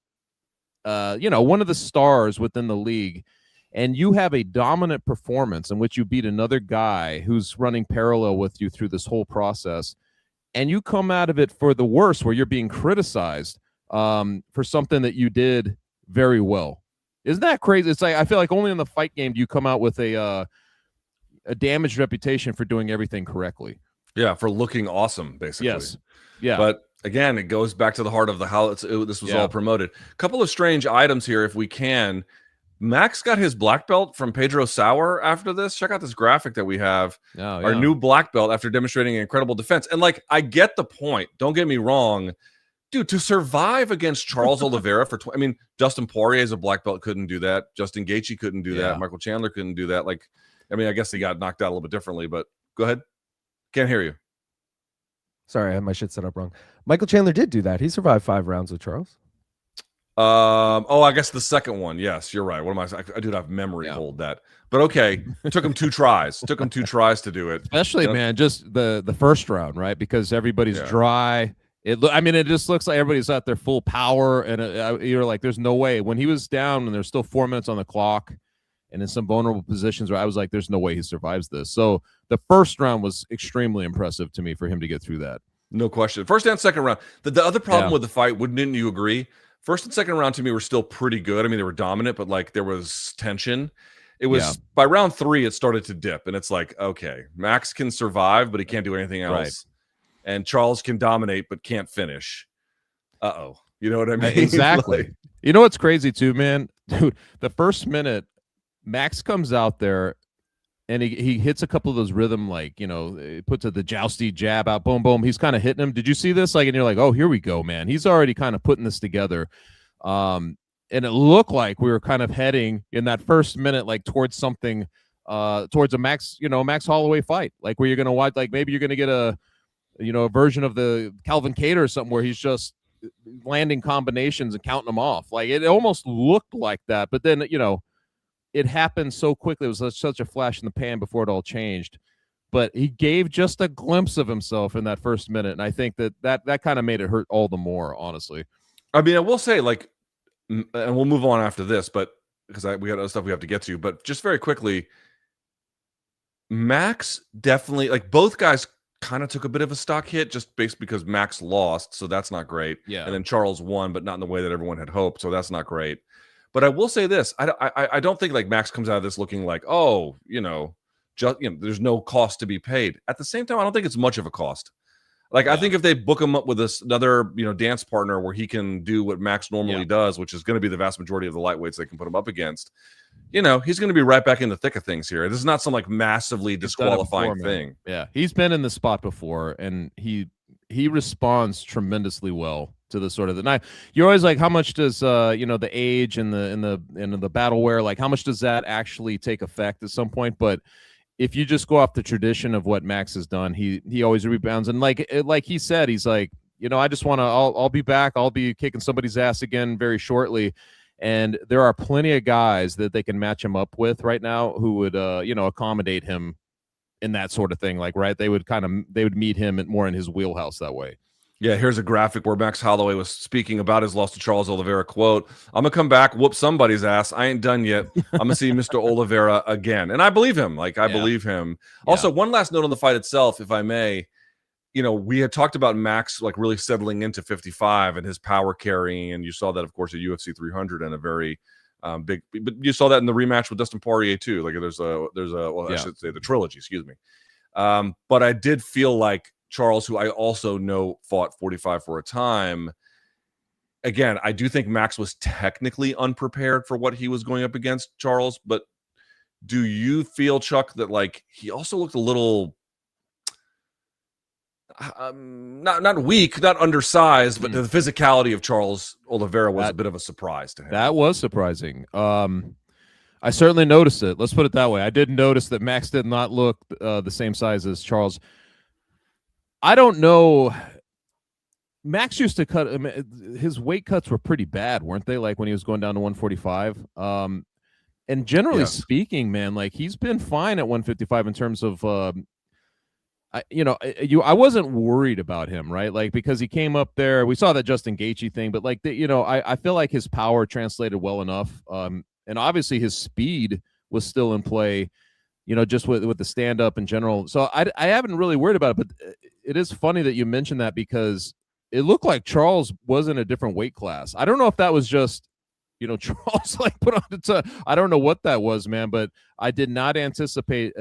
one of the stars within the league, and you have a dominant performance in which you beat another guy who's running parallel with you through this whole process, and you come out of it for the worse where you're being criticized for something that you did very well. Isn't that crazy? It's like, I feel like only in the fight game do you come out with a damaged reputation for doing everything correctly. Yeah, for looking awesome, basically. Yes. Yeah. But again, it goes back to the heart of how this was all promoted. A couple of strange items here, if we can. Max got his black belt from Pedro Sauer after this. Check out this graphic that we have. Our new black belt after demonstrating incredible defense. And like, I get the point. Don't get me wrong. Dude, to survive against Charles Oliveira Dustin Poirier as a black belt couldn't do that. Justin Gaethje couldn't do that. Michael Chandler couldn't do that. Like, I guess he got knocked out a little bit differently, but go ahead. Can't hear you. Sorry, I had my shit set up wrong. Michael Chandler did do that. He survived 5 rounds with Charles. I guess the second one. Yes, you're right. What am I do have memory hold that. But okay, it took him 2 tries. Took him 2 tries to do it. Especially, man, just the first round, right? Because everybody's dry. It just looks like everybody's at their full power, and you're like, there's no way. When he was down and there's still 4 minutes on the clock and in some vulnerable positions where I was like, there's no way he survives this. So the first round was extremely impressive to me for him to get through that. No question. First and second round. The other problem with the fight, wouldn't you agree? First and second round to me were still pretty good. They were dominant, but like there was tension. It was by round 3, it started to dip, and it's like, okay, Max can survive, but he can't do anything else. Right. And Charles can dominate, but can't finish. You know what I mean? Exactly. Like, you know what's crazy too, man? Dude, the first minute, Max comes out there and he hits a couple of those rhythm, like, he puts the jousty jab out, boom, boom. He's kind of hitting him. Did you see this? Like, and you're like, oh, here we go, man. He's already kind of putting this together. And it looked like we were kind of heading in that first minute, like towards something, towards a Max Holloway fight, like where you're going to watch, like maybe you're going to get a version of the Calvin Kattar or something where he's just landing combinations and counting them off. Like it almost looked like that, but then, it happened so quickly. It was such a flash in the pan before it all changed, but he gave just a glimpse of himself in that first minute. And I think that kind of made it hurt all the more, honestly. I will say, like, and we'll move on after this, but because we got other stuff we have to get to, but just very quickly, Max definitely, like, both guys kind of took a bit of a stock hit just based because Max lost, so that's not great. Yeah. And then Charles won, but not in the way that everyone had hoped, so that's not great. But I will say this: I don't think like Max comes out of this looking like, oh, there's no cost to be paid. At the same time, I don't think it's much of a cost. Like, I think if they book him up with another dance partner where he can do what Max normally does, which is going to be the vast majority of the lightweights they can put him up against, he's going to be right back in the thick of things here. This is not some like massively disqualifying thing. Yeah, he's been in the spot before, and he responds tremendously well to the sort of the knife. You're always like, how much does the age and the battle wear, like how much does that actually take effect at some point? But if you just go off the tradition of what Max has done, he always rebounds. And like he said, he's like, I just want to, I'll be back. I'll be kicking somebody's ass again very shortly. And there are plenty of guys that they can match him up with right now who would, accommodate him in that sort of thing. Like, right. They would meet him more in his wheelhouse that way. Yeah, here's a graphic where Max Holloway was speaking about his loss to Charles Oliveira. Quote, "I'm going to come back, whoop somebody's ass. I ain't done yet. I'm going to see Mr. Oliveira again." And I believe him. Like, I believe him. Yeah. Also, one last note on the fight itself, if I may. We had talked about Max like really settling into 55 and his power carrying. And you saw that, of course, at UFC 300 and a very big. But you saw that in the rematch with Dustin Poirier, too. Like, I should say the trilogy, excuse me. But I did feel like Charles, who I also know fought 45 for a time. Again, I do think Max was technically unprepared for what he was going up against, Charles. But do you feel, Chuck, that like he also looked a little not weak, not undersized, but the physicality of Charles Oliveira was a bit of a surprise to him. That was surprising. I certainly noticed it. Let's put it that way. I did notice that Max did not look the same size as Charles. I don't know. Max used to cut his weight cuts were pretty bad, weren't they? Like when he was going down to 145. And generally speaking, man, like he's been fine at 155 in terms of, I wasn't worried about him, right? Like because he came up there, we saw that Justin Gaethje thing, but like I feel like his power translated well enough, and obviously his speed was still in play. Just with the stand up in general. So I haven't really worried about it, but it is funny that you mentioned that because it looked like Charles was in a different weight class. I don't know if that was just, Charles like put on the I don't know what that was, man, but I did not anticipate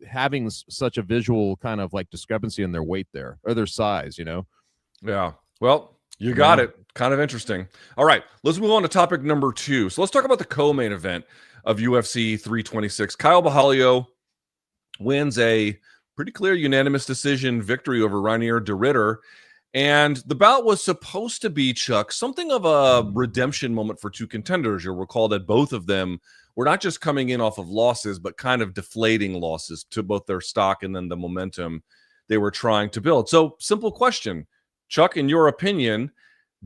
having such a visual kind of like discrepancy in their weight there or their size, Yeah. Well, you got it. Kind of interesting. All right, let's move on to topic number 2. So let's talk about the co-main event of UFC 326. Caio Borralho wins a pretty clear unanimous decision victory over Reinier de Ridder. And the bout was supposed to be, Chuck, something of a redemption moment for two contenders. You'll recall that both of them were not just coming in off of losses, but kind of deflating losses to both their stock and then the momentum they were trying to build. So, simple question. Chuck, in your opinion,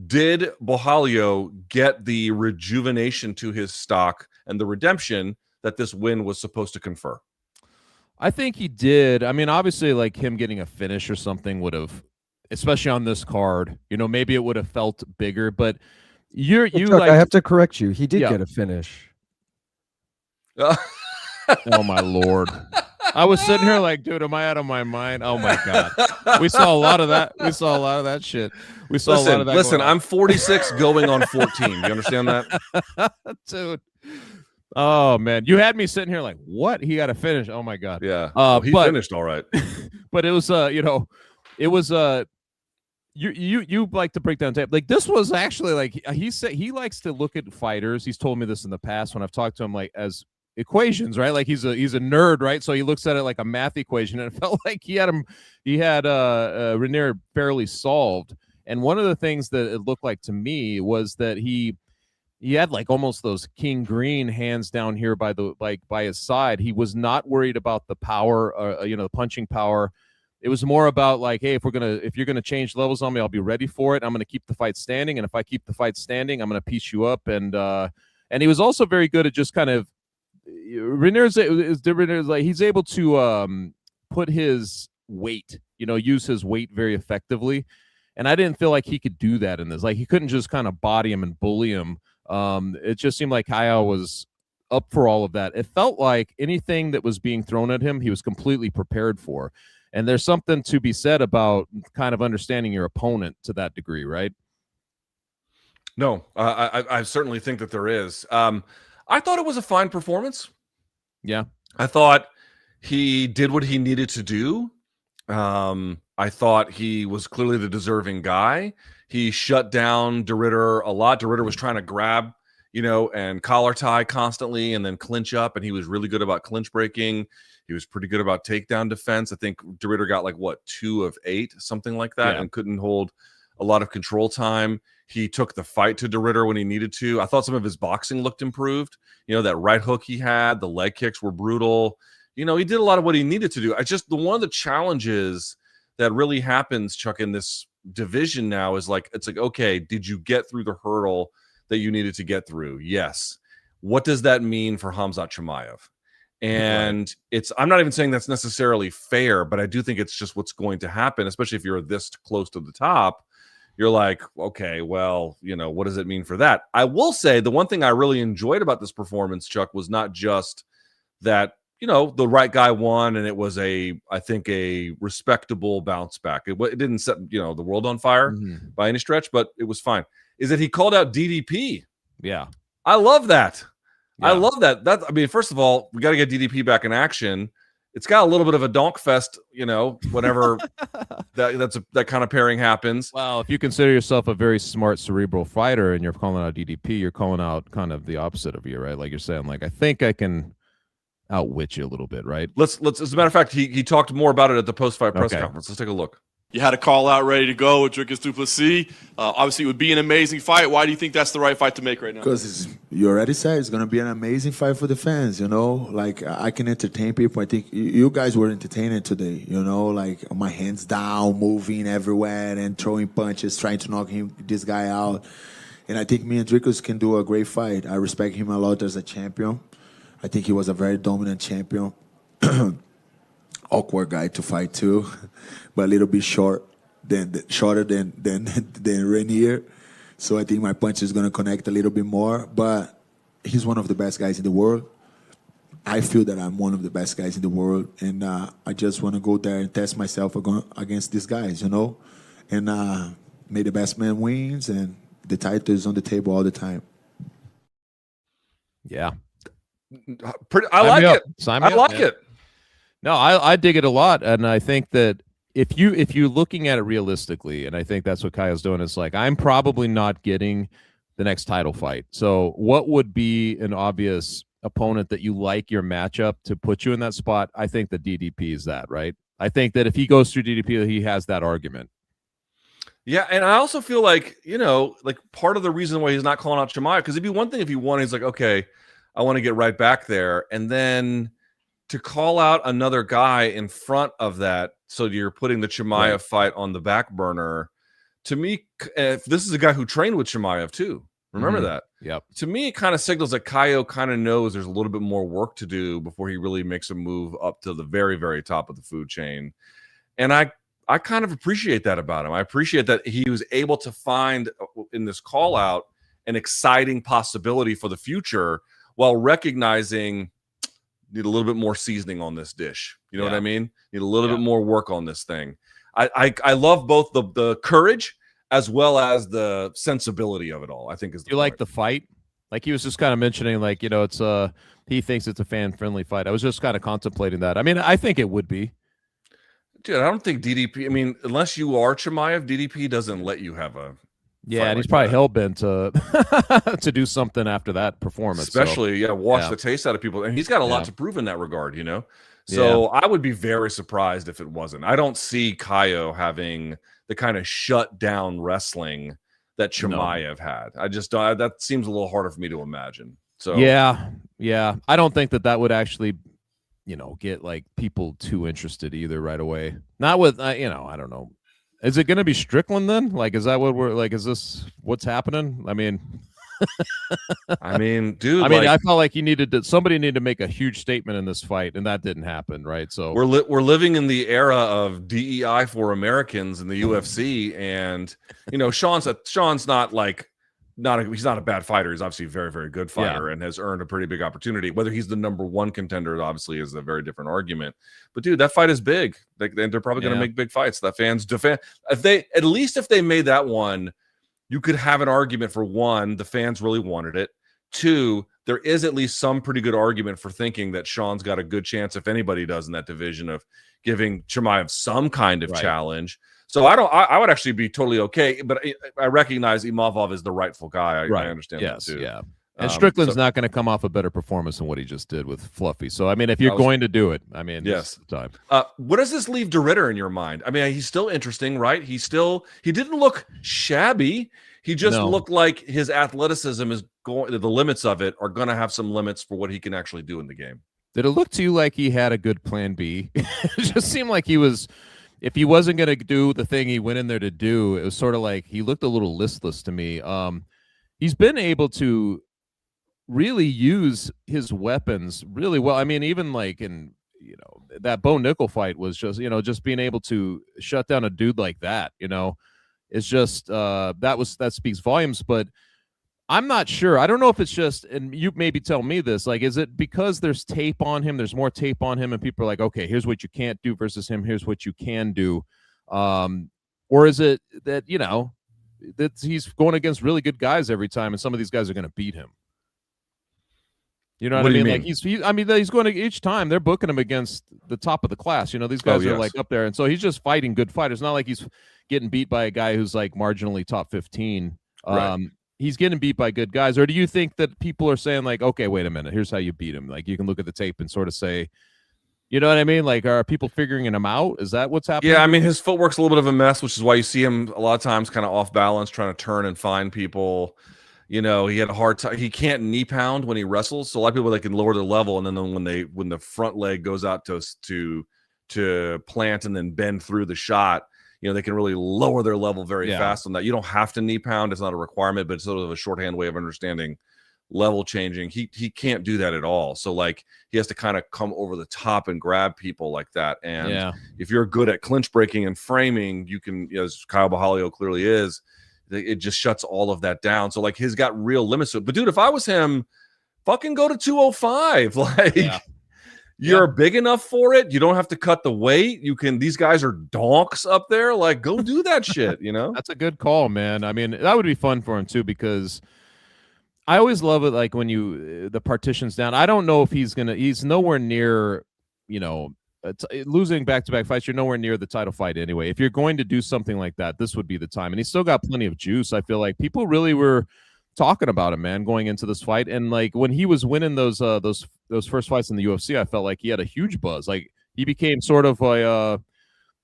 did Borralho get the rejuvenation to his stock and the redemption that this win was supposed to confer? I think he did. I mean, obviously, like him getting a finish or something would have, especially on this card, maybe it would have felt bigger. But Chuck, like, I have to correct you. He did get a finish. Oh my Lord. I was sitting here like, dude, am I out of my mind? Oh my God. We saw a lot of that. We saw a lot of that shit. We saw a lot of that. Listen, I'm 46 going on 14. You understand that? Dude. Oh man. You had me sitting here like, what? He got to finish. Oh my God. Yeah. He finished all right. But it was it was you like to break down tape. Like this was actually like he said he likes to look at fighters. He's told me this in the past when I've talked to him like as equations, right? Like he's a nerd, right? So he looks at it like a math equation, and it felt like he had Reinier fairly solved. And one of the things that it looked like to me was that he had like almost those king green hands down here by his side. He was not worried about the power, the punching power. It was more about like, hey, if you're gonna change levels on me, I'll be ready for it. I'm gonna keep the fight standing, and if I keep the fight standing, I'm gonna piece you up. And he was also very good at just kind of Reinier like he's able to put his weight, use his weight very effectively. And I didn't feel like he could do that in this. Like he couldn't just kind of body him and bully him It just seemed like Caio was up for all of that. It felt like anything that was being thrown at him, he was completely prepared for. And there's something to be said about kind of understanding your opponent to that degree, right? No, I certainly think that there is. I thought it was a fine performance. Yeah. I thought he did what he needed to do. I thought he was clearly the deserving guy. He shut down De Ridder a lot. De Ridder was trying to grab, and collar tie constantly and then clinch up, and he was really good about clinch breaking. He was pretty good about takedown defense. I think De Ridder got 2 of 8, something like that, and couldn't hold a lot of control time. He took the fight to De Ridder when he needed to. I thought some of his boxing looked improved. That right hook he had, the leg kicks were brutal. He did a lot of what he needed to do. One of the challenges that really happens, Chuck, in this division now is okay, did you get through the hurdle that you needed to get through? Yes. What does that mean for Khamzat Chimaev? And I'm not even saying that's necessarily fair, but I do think it's just what's going to happen, especially if you're this close to the top. You're like, okay, well, what does it mean for that? I will say the one thing I really enjoyed about this performance, Chuck, was not just that, the right guy won and it was I think a respectable bounce back. It didn't set, the world on fire by any stretch, but it was fine. Is that he called out DDP. Yeah. I love that. Yeah. I love that. First of all, we got to get DDP back in action. It's got a little bit of a donk fest, whenever that kind of pairing happens. Well, if you consider yourself a very smart cerebral fighter and you're calling out DDP, you're calling out kind of the opposite of you, right? Like you're saying, I think I can outwit you a little bit, right? Let's as a matter of fact, he talked more about it at the post-fight press conference. Let's take a look. You had a call out ready to go with Dricus du Plessis. Obviously, it would be an amazing fight. Why do you think that's the right fight to make right now? Because you already said it's going to be an amazing fight for the fans, I can entertain people. I think you guys were entertaining today, my hands down, moving everywhere and throwing punches, trying to knock this guy out. And I think me and Dricus can do a great fight. I respect him a lot as a champion. I think he was a very dominant champion. Awkward guy to fight too, but a little bit shorter than Reinier. So I think my punch is going to connect a little bit more. But he's one of the best guys in the world. I feel that I'm one of the best guys in the world, and I just want to go there and test myself against these guys, And may the best man wins, and the title is on the table all the time. Yeah, I like it. I like it. No, I dig it a lot, and I think that if you're looking at it realistically, and I think that's what Caio's doing, it's I'm probably not getting the next title fight. So what would be an obvious opponent that you like your matchup to put you in that spot? I think the DDP is that, right? I think that if he goes through DDP, he has that argument. Yeah, and I also feel part of the reason why he's not calling out Chimaev, because it'd be one thing if he won, he's like, okay, I want to get right back there, and then to call out another guy in front of that, so you're putting the Chimaev fight on the back burner. To me, if this is a guy who trained with Chimaev too, remember that. Yep. To me, it kind of signals that Caio kind of knows there's a little bit more work to do before he really makes a move up to the very, very top of the food chain. And I kind of appreciate that about him. I appreciate that he was able to find in this call out an exciting possibility for the future while recognizing need a little bit more seasoning on this dish. You know what I mean? Need a little bit more work on this thing. I love both the courage as well as the sensibility of it all. I think is. You like the fight? Like he was just kind of mentioning, it's he thinks it's a fan-friendly fight. I was just kind of contemplating that. I mean, I think it would be. Dude, I don't think DDP. I mean, unless you are Chimaev, DDP doesn't let you have a. Yeah, and he's probably hell-bent to to do something after that performance. Especially, wash the taste out of people. And he's got a lot to prove in that regard, So I would be very surprised if it wasn't. I don't see Caio having the kind of shut-down wrestling that Chimaev had. I just don't. That seems a little harder for me to imagine. So yeah. I don't think that would actually, get people too interested either right away. Not with, I don't know. Is it going to be Strickland then? Is that what we're is this what's happening? I mean, dude. I felt like somebody needed to make a huge statement in this fight, and that didn't happen, right? So we're living in the era of DEI for Americans in the UFC, and Sean's not he's not a bad fighter. He's obviously a very, very good fighter and has earned a pretty big opportunity. Whether he's the number one contender, obviously, is a very different argument. But dude, that fight is big. They're probably going to make big fights. That fans defend. If they made that one, you could have an argument for one, the fans really wanted it. Two, there is at least some pretty good argument for thinking that Sean's got a good chance, if anybody does in that division, of giving Chimaev some kind of challenge. So I would actually be totally okay, but I recognize Imavov is the rightful guy. I understand that too. Yeah. And Strickland's not going to come off a better performance than what he just did with Fluffy. So, I mean, if you're going to do it, I mean, yes. Time. What does this leave de Ridder in your mind? I mean, he's still interesting, right? He didn't look shabby. He just looked like his athleticism is going, the limits of it are going to have some limits for what he can actually do in the game. Did it look to you like he had a good plan B? It just seemed like he was, if he wasn't going to do the thing he went in there to do, it was sort of like he looked a little listless to me. He's been able to really use his weapons really well. I mean, even like in, that Bo Nickel fight was just, just being able to shut down a dude like that, it's just that speaks volumes. But I'm not sure. I don't know if it's just, and you maybe tell me this, like, is it because there's tape on him, there's more tape on him, and people are like, okay, here's what you can't do versus him, here's what you can do, or is it that that he's going against really good guys every time, and some of these guys are going to beat him? You know what I mean? Like he's going to, each time they're booking him against the top of the class. These guys are like up there, and so he's just fighting good fighters. Not like he's getting beat by a guy who's like marginally top 15. Right. He's getting beat by good guys. Or do you think that people are saying like, okay, wait a minute, here's how you beat him? Like you can look at the tape and sort of say, you know what I mean? Like, are people figuring him out? Is that what's happening? Yeah, I mean, his footwork's a little bit of a mess, which is why you see him a lot of times kind of off balance, trying to turn and find people. He had a hard time. He can't knee pound when he wrestles. So a lot of people, they can lower their level, and then when the front leg goes out to plant and then bend through the shot, they can really lower their level very fast on that. You don't have to knee pound; it's not a requirement, but it's sort of a shorthand way of understanding level changing. He can't do that at all. So like he has to kind of come over the top and grab people like that. And if you're good at clinch breaking and framing, you can, as Caio Borralho clearly is. It just shuts all of that down. So like he's got real limits to it. But dude, if I was him, fucking go to 205. Like you're big enough for it. You don't have to cut the weight. These guys are donks up there. Like go do that shit, That's a good call, man. I mean, that would be fun for him too, because I always love it. Like when the partition's down, I don't know if he's nowhere near, losing back-to-back fights. You're nowhere near the title fight anyway. If you're going to do something like that, this would be the time. And he's still got plenty of juice. I feel like people really were talking about him, man, going into this fight. And like when he was winning those first fights in the UFC, I felt like he had a huge buzz. Like he became sort of a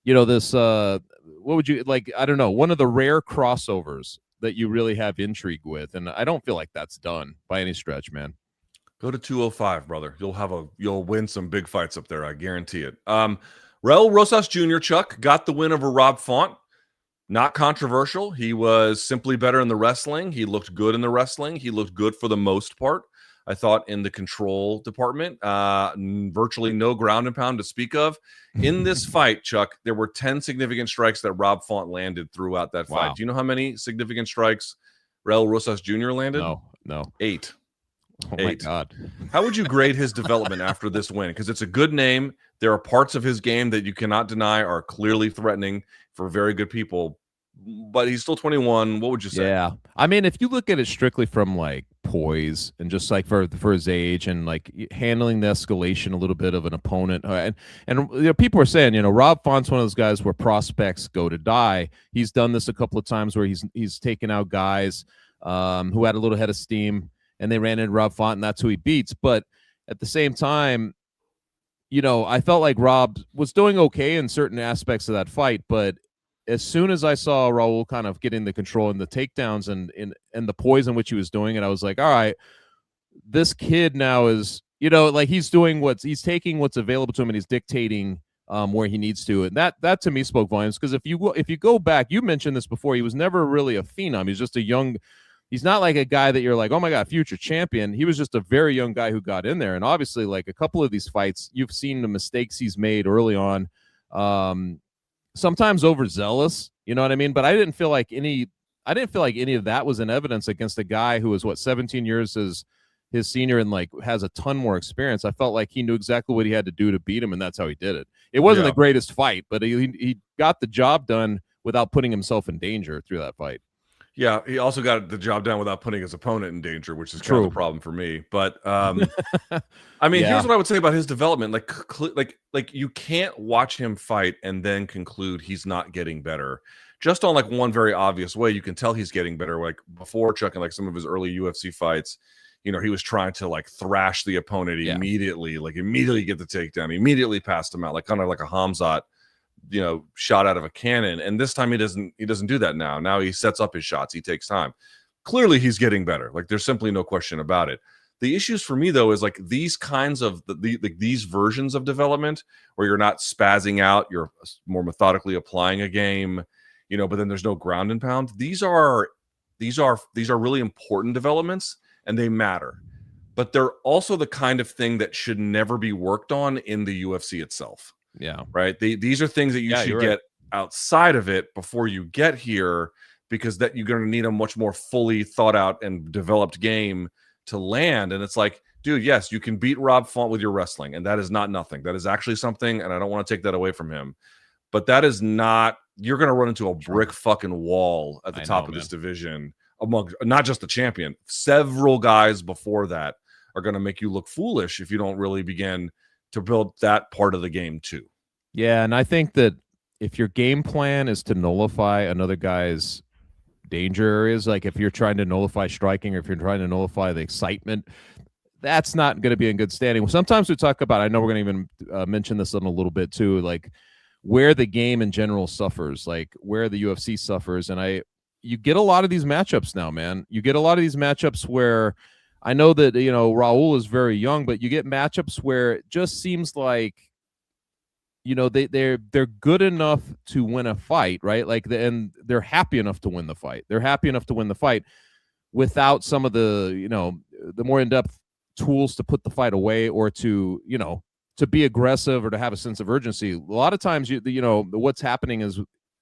this what would you like? I don't know, one of the rare crossovers that you really have intrigue with. And I don't feel like that's done by any stretch, man. Go to 205, brother. You'll win some big fights up there. I guarantee it. Raul Rosas Jr., Chuck, got the win over Rob Font. Not controversial. He was simply better in the wrestling. He looked good in the wrestling. He looked good for the most part. I thought in the control department, virtually no ground and pound to speak of. In this fight, Chuck, there were 10 significant strikes that Rob Font landed throughout that fight. Do you know how many significant strikes Raul Rosas Jr. landed? No. 8. Oh my God. How would you grade his development after this win? Because it's a good name. There are parts of his game that you cannot deny are clearly threatening for very good people, but he's still 21. What would you say? Yeah. I mean, if you look at it strictly from like poise and just like for his age and like handling the escalation a little bit of an opponent, and people are saying, Rob Font's one of those guys where prospects go to die. He's done this a couple of times where he's taken out guys who had a little head of steam, and they ran into Rob Font, and that's who he beats. But at the same time, I felt like Rob was doing okay in certain aspects of that fight. But as soon as I saw Raul kind of getting the control and the takedowns and the poise in which he was doing it, I was like, all right, this kid now is, like he's taking what's available to him and he's dictating where he needs to. And that to me spoke volumes. Because if you go back, you mentioned this before, he was never really a phenom. He's just he's not like a guy that you're like, oh my God, future champion. He was just a very young guy who got in there. And obviously, like a couple of these fights, you've seen the mistakes he's made early on. Sometimes overzealous, you know what I mean? But I didn't feel like I didn't feel like any of that was in evidence against a guy who was 17 years his senior and like has a ton more experience. I felt like he knew exactly what he had to do to beat him, and that's how he did it. It wasn't the greatest fight, but he got the job done without putting himself in danger through that fight. Yeah, he also got the job done without putting his opponent in danger, which is kind of the problem for me. But I mean, here's what I would say about his development: like you can't watch him fight and then conclude he's not getting better. Just on like one very obvious way, you can tell he's getting better. Like before Chuck and like some of his early UFC fights, you know, he was trying to like thrash the opponent immediately, like immediately get the takedown, immediately passed him out, like kind of like a Hamzat, you know, shot out of a cannon. And this time he doesn't do that now. Now he sets up his shots. He takes time. Clearly he's getting better. Like there's simply no question about it. The issues for me though is like these kinds of these versions of development where you're not spazzing out, you're more methodically applying a game, you know, but then there's no ground and pound. These are really important developments and they matter. But they're also the kind of thing that should never be worked on in the UFC itself. Yeah. Right. These are things that you should get outside of it before you get here, because that you're going to need a much more fully thought out and developed game to land. And it's like, dude, yes, you can beat Rob Font with your wrestling, and that is not nothing. That is actually something, and I don't want to take that away from him. But that is not, you're going to run into a brick fucking wall at the top of this division among not just the champion. Several guys before that are going to make you look foolish if you don't really begin to build that part of the game too. Yeah, and I think that if your game plan is to nullify another guy's danger areas, like if you're trying to nullify striking or if you're trying to nullify the excitement, that's not going to be in good standing. Sometimes we talk about, I know we're going to even mention this in a little bit too, like where the game in general suffers, like where the UFC suffers. And you get a lot of these matchups now, man. You get a lot of these matchups where I know that, you know, Raul is very young, but you get matchups where it just seems like, you know, they're good enough to win a fight, right? Like, and they're happy enough to win the fight. They're happy enough to win the fight without some of the, you know, the more in-depth tools to put the fight away or to, you know, to be aggressive or to have a sense of urgency. A lot of times, you know, what's happening is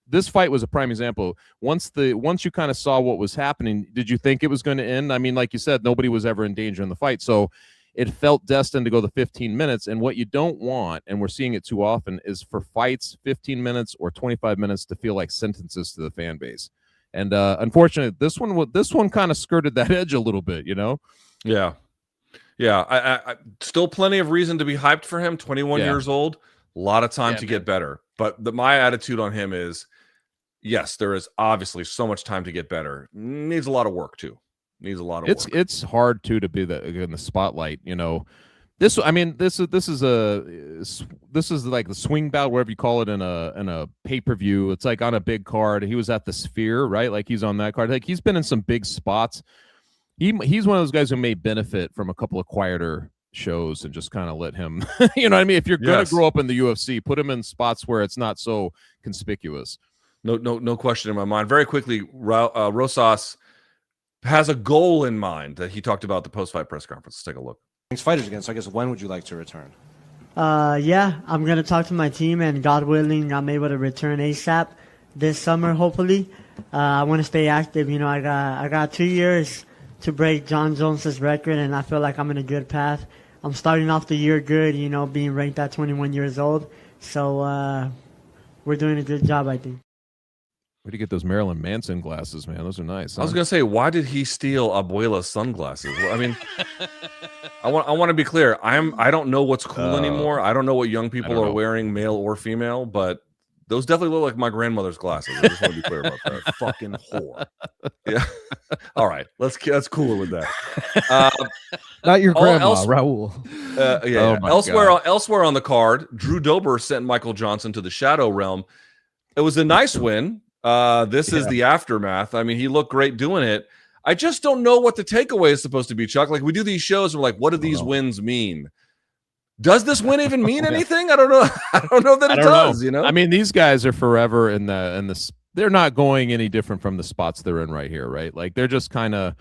this fight was a prime example. Once you kind of saw what was happening, did you think it was going to end? I mean, like you said, nobody was ever in danger in the fight. So it felt destined to go the 15 minutes. And what you don't want, and we're seeing it too often, is for fights 15 minutes or 25 minutes to feel like sentences to the fan base. And unfortunately, this one kind of skirted that edge a little bit, you know? Yeah. Yeah. I still plenty of reason to be hyped for him. 21 years old, a lot of time to get better. But my attitude on him is, yes, there is obviously so much time to get better. Needs a lot of work too. Needs a lot of work. It's hard too to be in the spotlight. You know, this is like the swing bout, whatever you call it, in a pay-per-view. It's like on a big card. He was at the Sphere, right? Like he's on that card. Like he's been in some big spots. He's one of those guys who may benefit from a couple of quieter shows and just kind of let him. You know what I mean? If you're gonna grow up in the UFC, put him in spots where it's not so conspicuous. No question in my mind. Very quickly, Rosas has a goal in mind that he talked about at the post-fight press conference. Let's take a look. Fighters again, so I guess when would you like to return? Yeah, I'm going to talk to my team, and God willing, I'm able to return ASAP this summer, hopefully. I want to stay active. You know, I got 2 years to break John Jones's record, and I feel like I'm in a good path. I'm starting off the year good, you know, being ranked at 21 years old. So we're doing a good job, I think. Where'd you get those Marilyn Manson glasses, man? Those are nice. Huh? I was gonna say, why did he steal Abuela's sunglasses? Well, I mean, I want to be clear. I don't know what's cool anymore. I don't know what young people are wearing, male or female, but those definitely look like my grandmother's glasses. I just want to be clear about that. Fucking whore. Yeah. All right. Let's cool with that. Not your grandma, Raul. Yeah. Elsewhere on the card, Drew Dober sent Michael Johnson to the shadow realm. It was a nice win. This is the aftermath. I mean, he looked great doing it. I just don't know what the takeaway is supposed to be, Chuck. Like, we do these shows, and we're like, what do these wins mean? Does this win even mean anything? I don't know. I don't know that it does. You know, I mean, these guys are forever in the. They're not going any different from the spots they're in right here, right? Like they're just kind of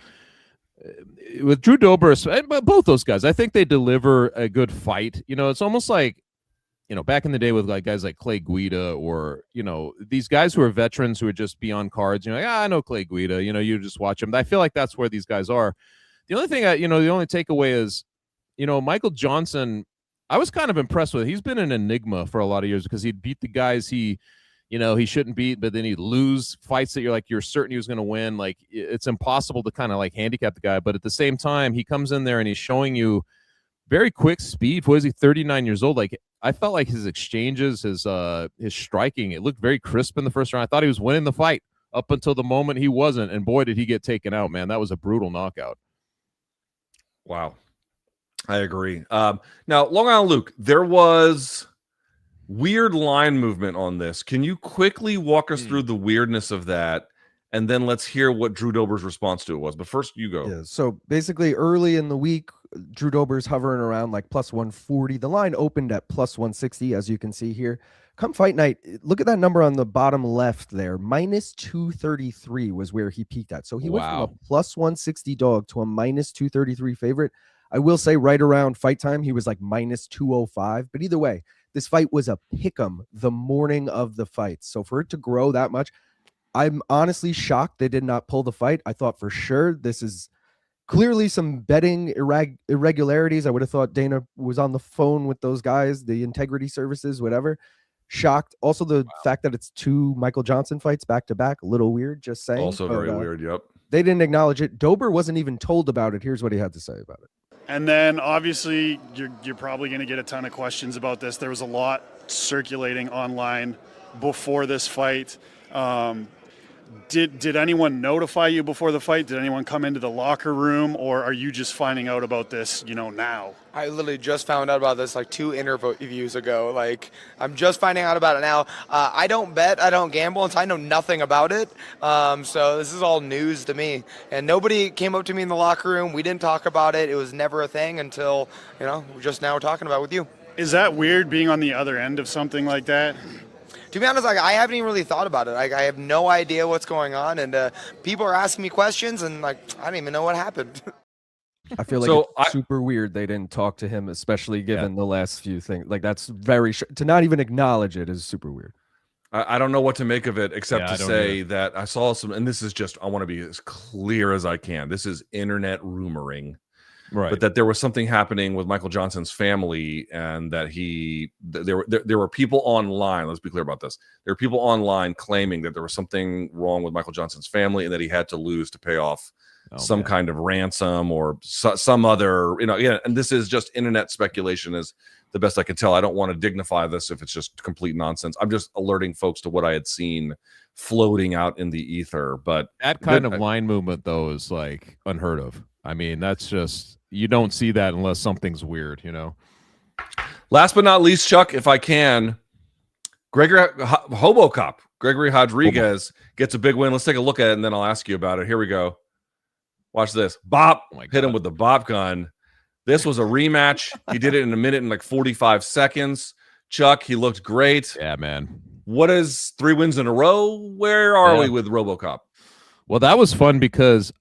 with Drew Dober, but both those guys. I think they deliver a good fight. You know, it's almost like back in the day with like guys like Clay Guida or, these guys who are veterans who would just be on cards, like, I know Clay Guida, you just watch him. I feel like that's where these guys are. The only thing, the only takeaway is, Michael Johnson, I was kind of impressed with. He's been an enigma for a lot of years because he'd beat the guys he shouldn't beat, but then he'd lose fights that you're certain he was going to win. Like, it's impossible to kind of like handicap the guy. But at the same time, he comes in there and he's showing you very quick speed. What is he, 39 years old? Like, I felt like his exchanges, his striking, it looked very crisp in the first round. I thought he was winning the fight up until the moment he wasn't. And boy, did he get taken out, man. That was a brutal knockout. Wow. I agree. Now, Long Island Luke, there was weird line movement on this. Can you quickly walk us through the weirdness of that? And then let's hear what Drew Dober's response to it was. But first, you go. Yeah, so basically, early in the week, Drew Dober's hovering around like plus 140. The line opened at plus 160, as you can see here. Come fight night, look at that number on the bottom left there. Minus 233 was where he peaked at. So he went from a plus 160 dog to a minus 233 favorite. I will say right around fight time, he was like minus 205. But either way, this fight was a pick'em the morning of the fight. So for it to grow that much, I'm honestly shocked they did not pull the fight. I thought for sure this is clearly some betting irregularities. I would have thought Dana was on the phone with those guys, the integrity services, whatever. Shocked. Also, the fact that it's 2 Michael Johnson fights back to back, a little weird, just saying. Also very weird, yep. They didn't acknowledge it. Dober wasn't even told about it. Here's what he had to say about it. And then obviously you're probably going to get a ton of questions about this. There was a lot circulating online before this fight. Did anyone notify you before the fight? Did anyone come into the locker room, or are you just finding out about this, now? I literally just found out about this like 2 interviews ago. Like, I'm just finding out about it now. I don't bet, I don't gamble, and so I know nothing about it. So this is all news to me. And nobody came up to me in the locker room. We didn't talk about it. It was never a thing until, just now we're talking about it with you. Is that weird being on the other end of something like that? To be honest, I haven't even really thought about it. I have no idea what's going on, and people are asking me questions, and I don't even know what happened. I feel like it's super weird they didn't talk to him, especially given the last few things. Like, that's very to not even acknowledge it is super weird. I don't know what to make of it, except to say that I saw some, and this is just, I want to be as clear as I can. This is internet rumoring. Right. But that there was something happening with Michael Johnson's family, and that there were people online. Let's be clear about this. There were people online claiming that there was something wrong with Michael Johnson's family, and that he had to lose to pay off some kind of ransom or some other, and this is just internet speculation, is the best I can tell. I don't want to dignify this if it's just complete nonsense. I'm just alerting folks to what I had seen floating out in the ether. But that kind of line movement, though, is like unheard of. I mean, that's just, you don't see that unless something's weird, Last but not least, Chuck, if I can, Gregory Rodriguez gets a big win. Let's take a look at it, and then I'll ask you about it. Here we go. Watch this. Bop. Hit him with the bop gun. This was a rematch. He did it in a minute and like 45 seconds. Chuck, he looked great. Yeah, man. What is 3 wins in a row? Where are we with RoboCop? Well, that was fun because,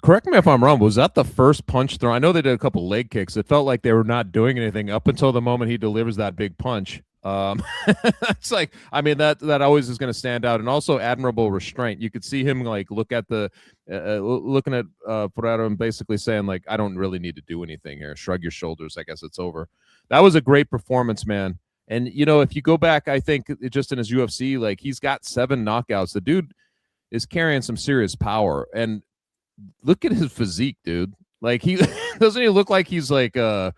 correct me if I'm wrong, was that the first punch throw? I know they did a couple leg kicks. It felt like they were not doing anything up until the moment he delivers that big punch. It's like, I mean, that always is going to stand out. And also admirable restraint. You could see him like look at looking at Porrero and basically saying like, I don't really need to do anything here. Shrug your shoulders. I guess it's over. That was a great performance, man. And, if you go back, I think just in his UFC, like, he's got 7 knockouts. The dude is carrying some serious power. And look at his physique, dude. Like, he doesn't he look like he's like I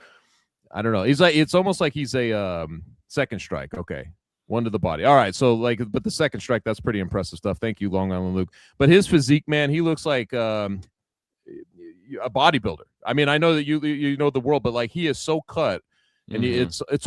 don't know. He's like, it's almost like he's a second strike. Okay. 1 to the body. All right. So like, but the second strike, that's pretty impressive stuff. Thank you, Long Island Luke. But his physique, man, he looks like a bodybuilder. I mean, I know that you know the world, but like, he is so cut, and it's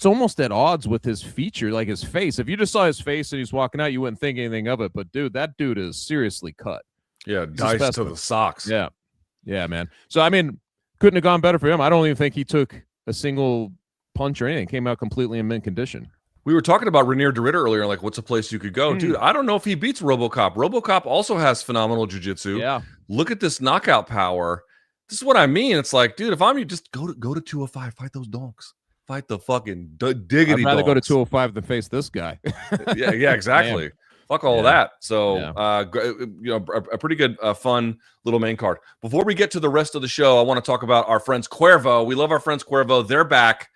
almost at odds with his feature, like his face. If you just saw his face and he's walking out, you wouldn't think anything of it. But dude, that dude is seriously cut. Yeah, diced to the socks. Yeah, man. So I mean, couldn't have gone better for him. I don't even think he took a single punch or anything. Came out completely in mint condition. We were talking about Reinier de Ridder earlier, like, what's a place you could go? Dude, I don't know if he beats RoboCop. RoboCop also has phenomenal jiu-jitsu. Yeah. Look at this knockout power. This is what I mean. It's like, dude, if I'm you, just go to 205, fight those donks. Fight the fucking diggity I'd rather go to dogs. 205 than face this guy. yeah, exactly. Damn. Fuck all of Yeah. that. So, a pretty good, fun little main card. Before we get to the rest of the show, I want to talk about our friends Cuervo. We love our friends Cuervo. They're back.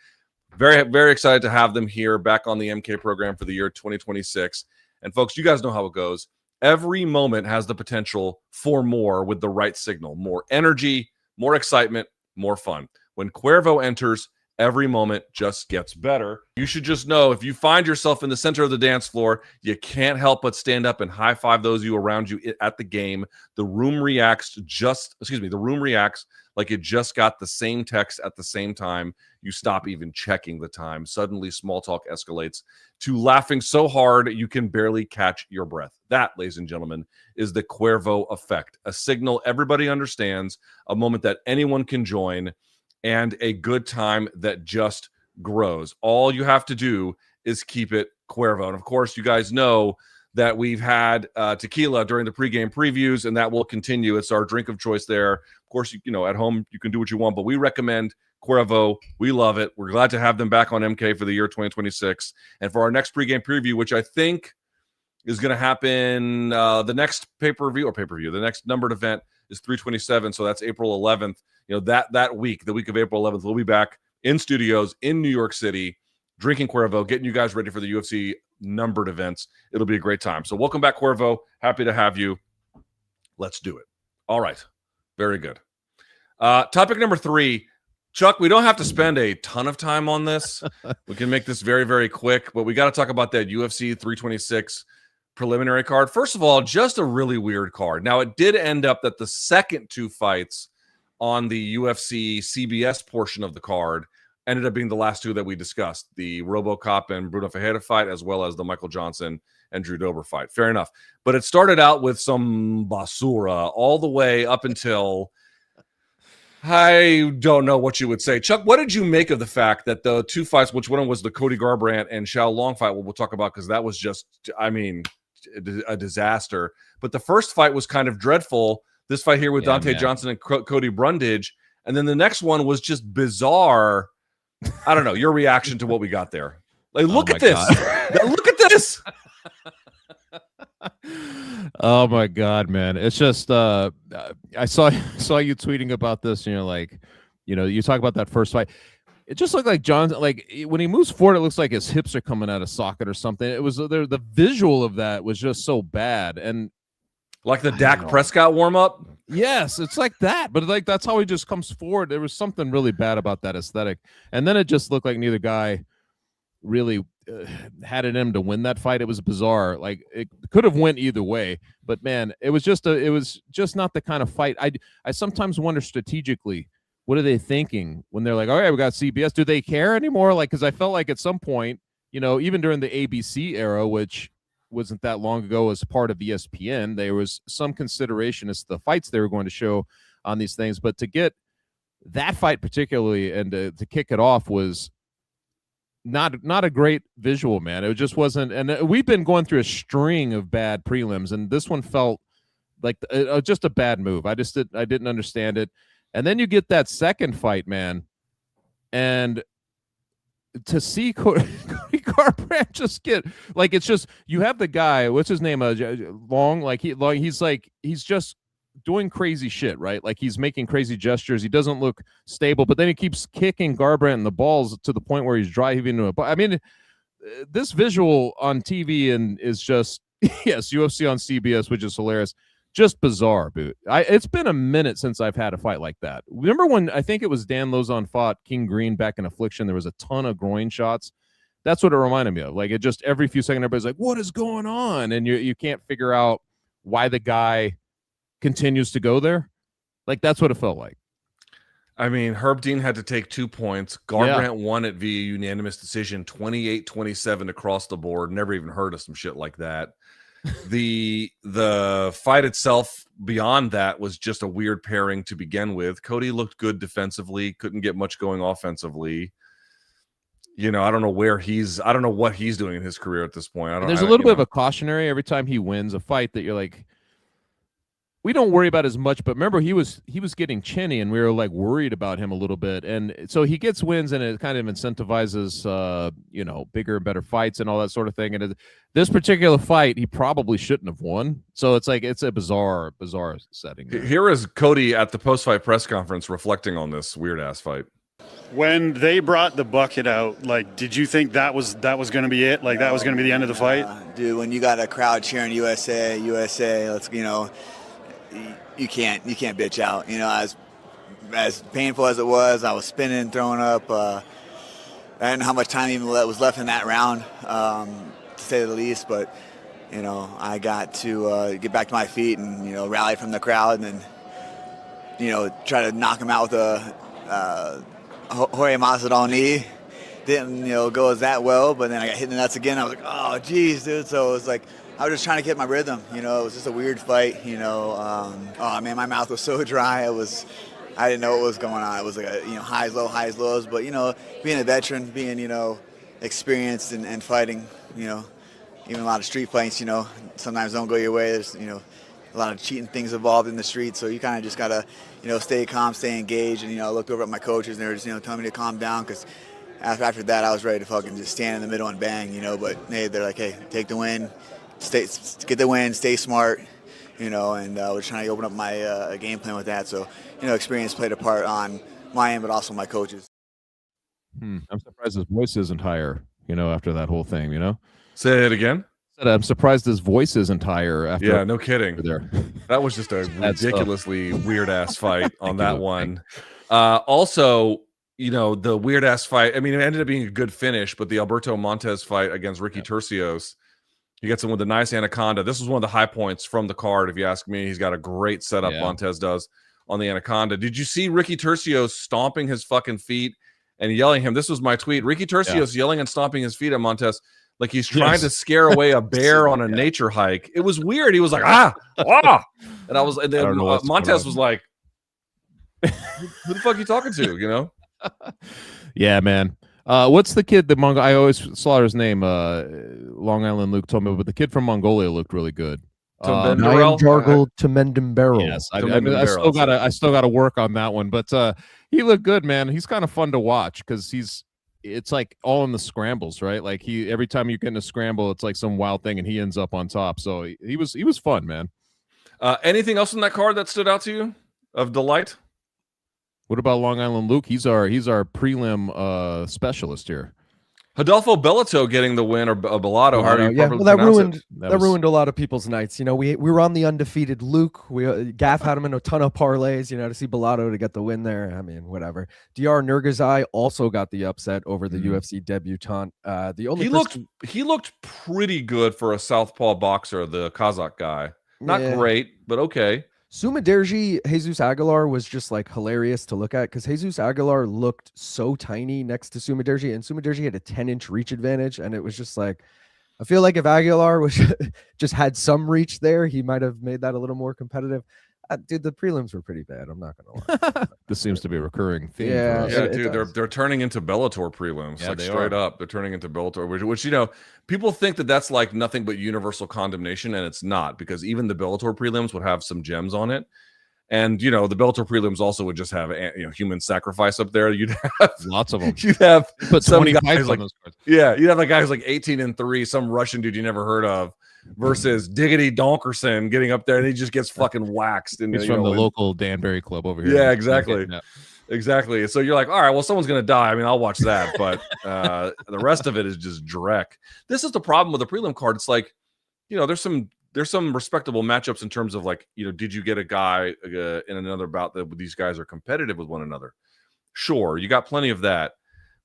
Very, very excited to have them here back on the MK program for the year 2026. And folks, you guys know how it goes. Every moment has the potential for more with the right signal. More energy, more excitement, more fun. When Cuervo enters, every moment just gets better. You should just know if you find yourself in the center of the dance floor, you can't help but stand up and high five those of you around you at the game. The room reacts like it just got the same text at the same time. You stop even checking the time. Suddenly, small talk escalates to laughing so hard you can barely catch your breath. That, ladies and gentlemen, is the Cuervo effect, a signal everybody understands, a moment that anyone can join, and a good time that just grows. All you have to do is keep it Cuervo. And of course, you guys know that we've had tequila during the pregame previews, and that will continue. It's our drink of choice there. Of course, you know, at home, you can do what you want, but we recommend Cuervo. We love it. We're glad to have them back on MK for the year 2026. And for our next pregame preview, which I think is going to happen the next the next numbered event is 327. So that's April 11th. You know, that week, the week of April 11th, we'll be back in studios in New York City, drinking Cuervo, getting you guys ready for the UFC numbered events. It'll be a great time. So welcome back, Cuervo. Happy to have you. Let's do it. All right. Very good. Topic number 3. Chuck, we don't have to spend a ton of time on this. We can make this very, very quick, but we got to talk about that UFC 326 preliminary card. First of all, just a really weird card. Now, it did end up that the second 2 fights on the UFC CBS portion of the card ended up being the last 2 that we discussed, the RoboCop and Bruno Ferreira fight, as well as the Michael Johnson and Drew Dober fight. Fair enough. But it started out with some basura all the way up until, I don't know what you would say. Chuck, what did you make of the fact that the 2 fights, which one was the Cody Garbrandt and Xiao Long fight, we'll talk about because that was just, I mean, a disaster. But the first fight was kind of dreadful. This fight here with Dante Johnson and Cody Brundage. And then the next one was just bizarre. I don't know. Your reaction to what we got there. Like, look at this. Look at this. Oh my God, man. It's just I saw you tweeting about this, and you're like, you know, you talk about that first fight. It just looked like John, like when he moves forward, it looks like his hips are coming out of socket or something. It was the visual of that was just so bad. And like the Dak Prescott warm up. Yes, it's like that, but like that's how he just comes forward. There was something really bad about that aesthetic, and then it just looked like neither guy really had it in him to win that fight. It was bizarre. Like it could have went either way, but man, it was just not the kind of fight. I sometimes wonder strategically, what are they thinking when they're like, all right, we got CBS. Do they care anymore? Like, because I felt like at some point, you know, even during the ABC era, which wasn't that long ago as part of ESPN, there was some consideration as to the fights they were going to show on these things. But to get that fight particularly and to kick it off was not a great visual, man. It just wasn't. And we've been going through a string of bad prelims, and this one felt like just a bad move. I didn't understand it. And then you get that second fight, man, and to see Cody Garbrandt just get like, it's just, you have the guy, what's his name, Long, he's just doing crazy shit, right? Like he's making crazy gestures. He doesn't look stable, but then he keeps kicking Garbrandt in the balls to the point where he's driving into a. I mean, this visual on TV and is just yes, UFC on CBS, which is hilarious. Just bizarre, dude. It's been a minute since I've had a fight like that. Remember when I think it was Dan Lozon fought King Green back in Affliction? There was a ton of groin shots. That's what it reminded me of. Like it just every few seconds, everybody's like, "What is going on?" And you can't figure out why the guy continues to go there. Like that's what it felt like. I mean, Herb Dean had to take 2 points. Garbrandt won it via unanimous decision, 28-27 across the board. Never even heard of some shit like that. The fight itself beyond that was just a weird pairing to begin with. Cody looked good defensively, couldn't get much going offensively. You know, I don't know what he's doing in his career at this point. There's a little bit of a cautionary every time he wins a fight that you're like, we don't worry about as much, but remember he was getting chinny, and we were like worried about him a little bit. And so he gets wins, and it kind of incentivizes, bigger and better fights and all that sort of thing. And this particular fight, he probably shouldn't have won. So it's like it's a bizarre setting there. Here is Cody at the post-fight press conference reflecting on this weird ass fight. When they brought the bucket out, like, did you think that was going to be it? Like, that was going to be the end of the fight? Dude, when you got a crowd cheering USA, let's you can't bitch out. As painful as it was, I was spinning, throwing up. I didn't know how much time even was left in that round, to say the least. But I got to get back to my feet and rally from the crowd, and then try to knock him out with a Jorge Masvidal knee. Didn't go as that well, but then I got hit in the nuts again. I was like, oh geez, dude. So it was like I was just trying to get my rhythm. It was just a weird fight. Oh man, my mouth was so dry. I didn't know what was going on. It was like highs, lows. But being a veteran, being experienced and fighting, even a lot of street fights, sometimes don't go your way. There's a lot of cheating things involved in the street. So you kind of just gotta stay calm, stay engaged. And I looked over at my coaches, and they were just telling me to calm down, because after that I was ready to fucking just stand in the middle and bang. But hey, they're like, hey, take the win. Get the win, stay smart, and we're trying to open up my game plan with that. So, experience played a part on my end, but also my coaches. I'm surprised his voice isn't higher, after that whole thing, Say it again. I'm surprised his voice isn't higher after. Yeah, no kidding. There. That was just a ridiculously weird ass fight on that one. Also, the weird ass fight. I mean, it ended up being a good finish, but the Alberto Montes fight against Ricky Tercios. He gets him with a nice anaconda. This was one of the high points from the card, if you ask me. He's got a great setup, Montes does, on the anaconda. Did you see Ricky Tercios stomping his fucking feet and yelling him? This was my tweet. Ricky Tercios yelling and stomping his feet at Montes like he's trying to scare away a bear on a nature hike. It was weird. He was like, ah. And then Montes was like, who the fuck are you talking to, Yeah, man. What's the kid? The Mongol. I always slaughter his name. Long Island Luke told me, but the kid from Mongolia looked really good. Jargle Temendembarrel. Yes, I still got to work on that one, but he looked good, man. He's kind of fun to watch because it's like all in the scrambles, right? Like every time you get in a scramble, it's like some wild thing, and he ends up on top. So he was fun, man. Anything else in that card that stood out to you of delight? What about Long Island Luke? He's our prelim specialist here. Adolfo Bellato getting the win, or Bellato. How do you that ruined a lot of people's nights. We were on the undefeated Luke. Gaff had him in a ton of parlays. To see Bellato to get the win there. I mean, whatever. Dr. Nurgazai also got the upset over the UFC debutant. He looked pretty good for a southpaw boxer, the Kazakh guy. Not great, but okay. Sumaderji, Jesus Aguilar was just like hilarious to look at because Jesus Aguilar looked so tiny next to Sumaderji, and Sumaderji had a 10-inch reach advantage, and it was just like, I feel like if Aguilar was just had some reach there, he might have made that a little more competitive. Dude, the prelims were pretty bad. I'm not gonna lie. This seems to be a recurring theme. Yeah, dude, they're turning into Bellator prelims. Yeah, like straight up, they're turning into Bellator, which people think that's like nothing but universal condemnation, and it's not, because even the Bellator prelims would have some gems on it, and the Bellator prelims also would just have human sacrifice up there. You'd have lots of them. You'd have put some 20 guys like those cards. you'd have like guys like 18-3, some Russian dude you never heard of, versus Diggity Donkerson getting up there and he just gets fucking waxed. And he's from the local Danbury club over here. Yeah, exactly. Exactly. So you're like, all right, well, someone's going to die. I mean, I'll watch that. But the rest of it is just dreck. This is the problem with the prelim card. It's like, there's some respectable matchups in terms of like, did you get a guy in another bout that these guys are competitive with one another? Sure, you got plenty of that.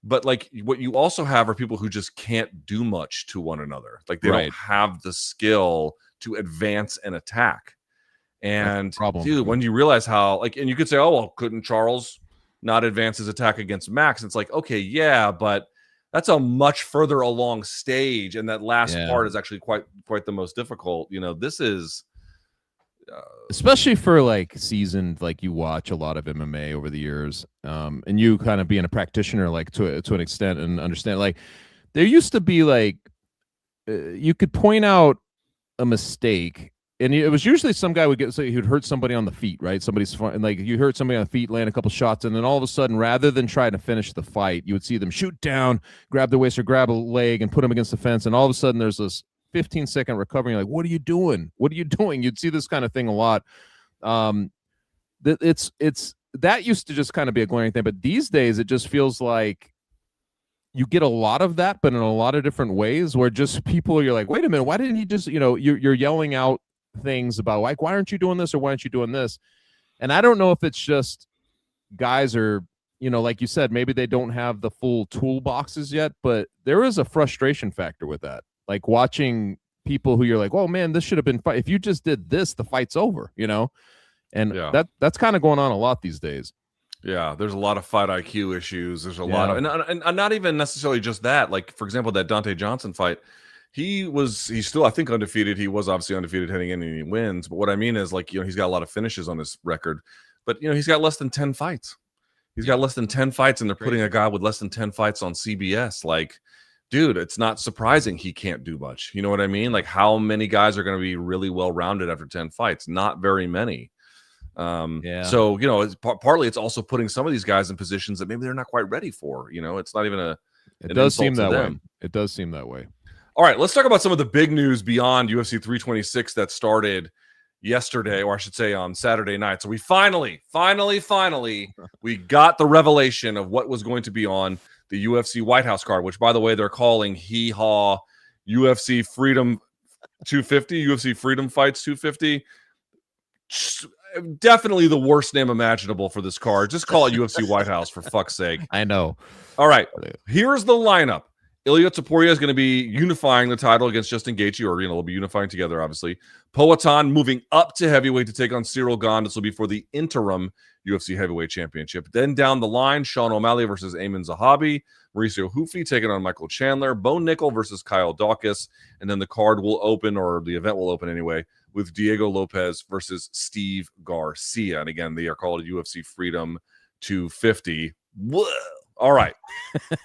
But like what you also have are people who just can't do much to one another. Like they don't have the skill to advance and attack. And dude, when you realize how and you could say, oh, well, couldn't Charles not advance his attack against Max? It's like, okay, yeah, but that's a much further along stage. And that last part is actually quite the most difficult. This is especially for like seasoned, like you watch a lot of MMA over the years, and you kind of being a practitioner, like to an extent, and understand, like there used to be like you could point out a mistake and it was usually some guy would get, so he'd hurt somebody on the feet, right? And like you hurt somebody on the feet, land a couple shots, and then all of a sudden, rather than trying to finish the fight, you would see them shoot down, grab the waist or grab a leg and put him against the fence, and all of a sudden there's this 15-second recovery. You're like, what are you doing? What are you doing? You'd see this kind of thing a lot. It's that used to just kind of be a glaring thing, but these days it just feels like you get a lot of that, but in a lot of different ways, where just people, you're like, wait a minute, why didn't he just, you're yelling out things about like, why aren't you doing this or why aren't you doing this? And I don't know if it's just guys are, like you said, maybe they don't have the full toolboxes yet, but there is a frustration factor with that. Like watching people who you're like, oh man, this should have been if you just did this, the fight's over, and that's kind of going on a lot these days. Yeah, there's a lot of fight IQ issues. There's a lot of, and not even necessarily just that. Like, for example, that Dante Johnson fight, he's still, I think, undefeated. He was obviously undefeated heading in, and he wins. But what I mean is, like, he's got a lot of finishes on his record, but he's got less than 10 fights. He's got less than 10 fights, and they're putting a guy with less than 10 fights on CBS. Like, dude, it's not surprising he can't do much. You know what I mean? Like, how many guys are going to be really well rounded after 10 fights? Not very many. So it's partly it's also putting some of these guys in positions that maybe they're not quite ready for. It's not even it does seem that way. It does seem that way. All right, let's talk about some of the big news beyond UFC 326 that started yesterday, or I should say on Saturday night. So we finally we got the revelation of what was going to be on the UFC White House card, which, by the way, they're calling Hee-Haw UFC Freedom 250, UFC Freedom Fights 250. Definitely the worst name imaginable for this card. Just call it UFC White House, for fuck's sake. I know. All right, here's the lineup. Ilya Topuria is going to be unifying the title against Justin Gaethje, or they'll be unifying together, obviously. Poatan moving up to heavyweight to take on Cyril Gane. This will be for the interim UFC Heavyweight Championship. Then down the line, Sean O'Malley versus Ayman Zahabi. Mauricio Hufi taking on Michael Chandler. Bo Nickel versus Kyle Dawkins. And then the card will open, or the event will open anyway, with Diego Lopez versus Steve Garcia. And again, they are called UFC Freedom 250. Whoa. All right.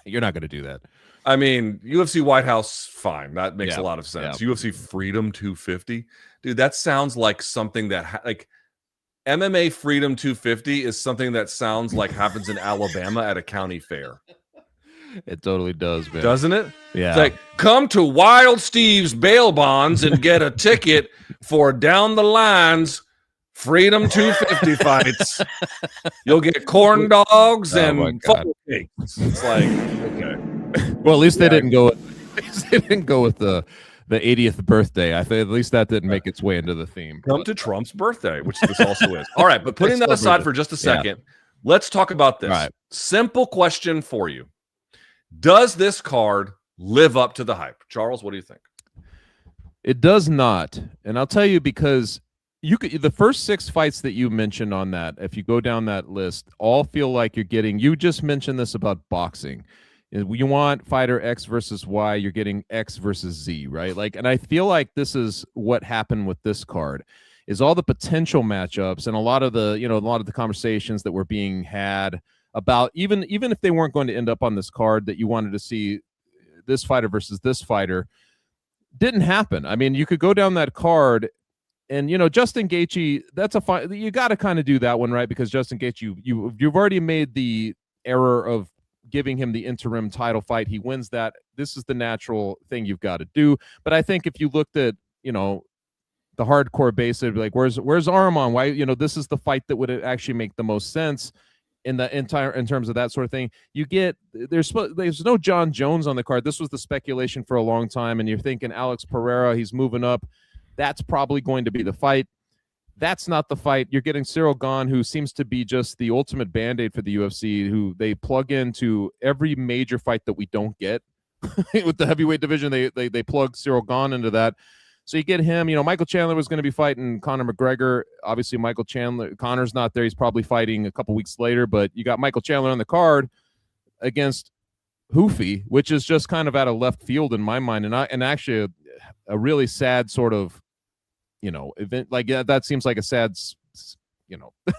You're not going to do that. I mean, UFC White House, fine. That makes a lot of sense. UFC Freedom 250. Dude, that sounds like something that, like, MMA Freedom 250 is something that sounds like happens in Alabama at a county fair. It totally does, man. Doesn't it? Yeah. It's like, come to Wild Steve's bail bonds and get a ticket for down the lines Freedom 250 fights. You'll get corn dogs and funnel cakes. It's like, okay. Well, at least they didn't go. At least they didn't go with the 80th birthday. I think at least that didn't make its way into the theme. Come to Trump's birthday, which this also is. All right, but putting that aside for just a second, let's talk about this. Right. Simple question for you. Does this card live up to the hype? Charles, what do you think? It does not. And I'll tell you, because the first 6 fights that you mentioned on that, if you go down that list, all feel like you're getting, you just mentioned this about boxing. You want fighter X versus Y, you're getting X versus Z, right? Like, and I feel like this is what happened with this card, is all the potential matchups and a lot of the conversations that were being had about, even if they weren't going to end up on this card, that you wanted to see this fighter versus this fighter, didn't happen. I mean, you could go down that card and, Justin Gaethje, that's a fight. You got to kind of do that one, right? Because Justin Gaethje, you've already made the error of giving him the interim title fight. He wins that. This is the natural thing you've got to do. But I think if you looked at, the hardcore base, it'd be like, where's Arman? Why, this is the fight that would actually make the most sense in terms of that sort of thing. You get, there's no John Jones on the card. This was the speculation for a long time. And you're thinking Alex Pereira, he's moving up. That's probably going to be the fight. That's not the fight. You're getting Cyril Gane, who seems to be just the ultimate Band-Aid for the UFC, who they plug into every major fight that we don't get. With the heavyweight division, they plug Cyril Gane into that. So you get him. Michael Chandler was going to be fighting Conor McGregor. Obviously, Conor's not there. He's probably fighting a couple weeks later. But you got Michael Chandler on the card against Hufi, which is just kind of out of left field in my mind. And actually a really sad sort of, event. Like, that seems like a sad,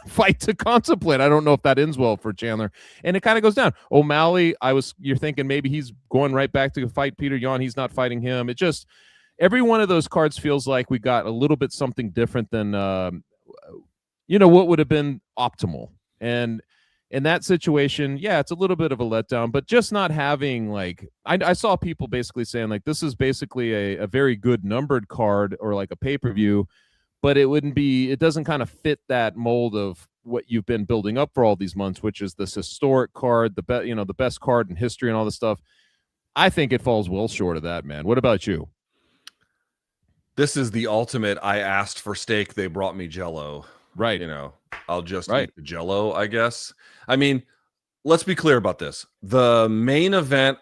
fight to contemplate. I don't know if that ends well for Chandler. And it kind of goes down. O'Malley, you're thinking maybe he's going right back to fight Peter Yan. He's not fighting him. every one of those cards feels like we got a little bit something different than what would have been optimal. And in that situation, yeah, it's a little bit of a letdown, but just not having like I saw people basically saying like this is basically a very good numbered card or like a pay-per-view, but it doesn't kind of fit that mold of what you've been building up for all these months, which is this historic card, the best card in history and all this stuff. I think it falls well short of that, man. What about you? This is the ultimate. I asked for steak, they brought me Jello. Right. I'll just eat the Jello, I guess. I mean, let's be clear about this. The main event,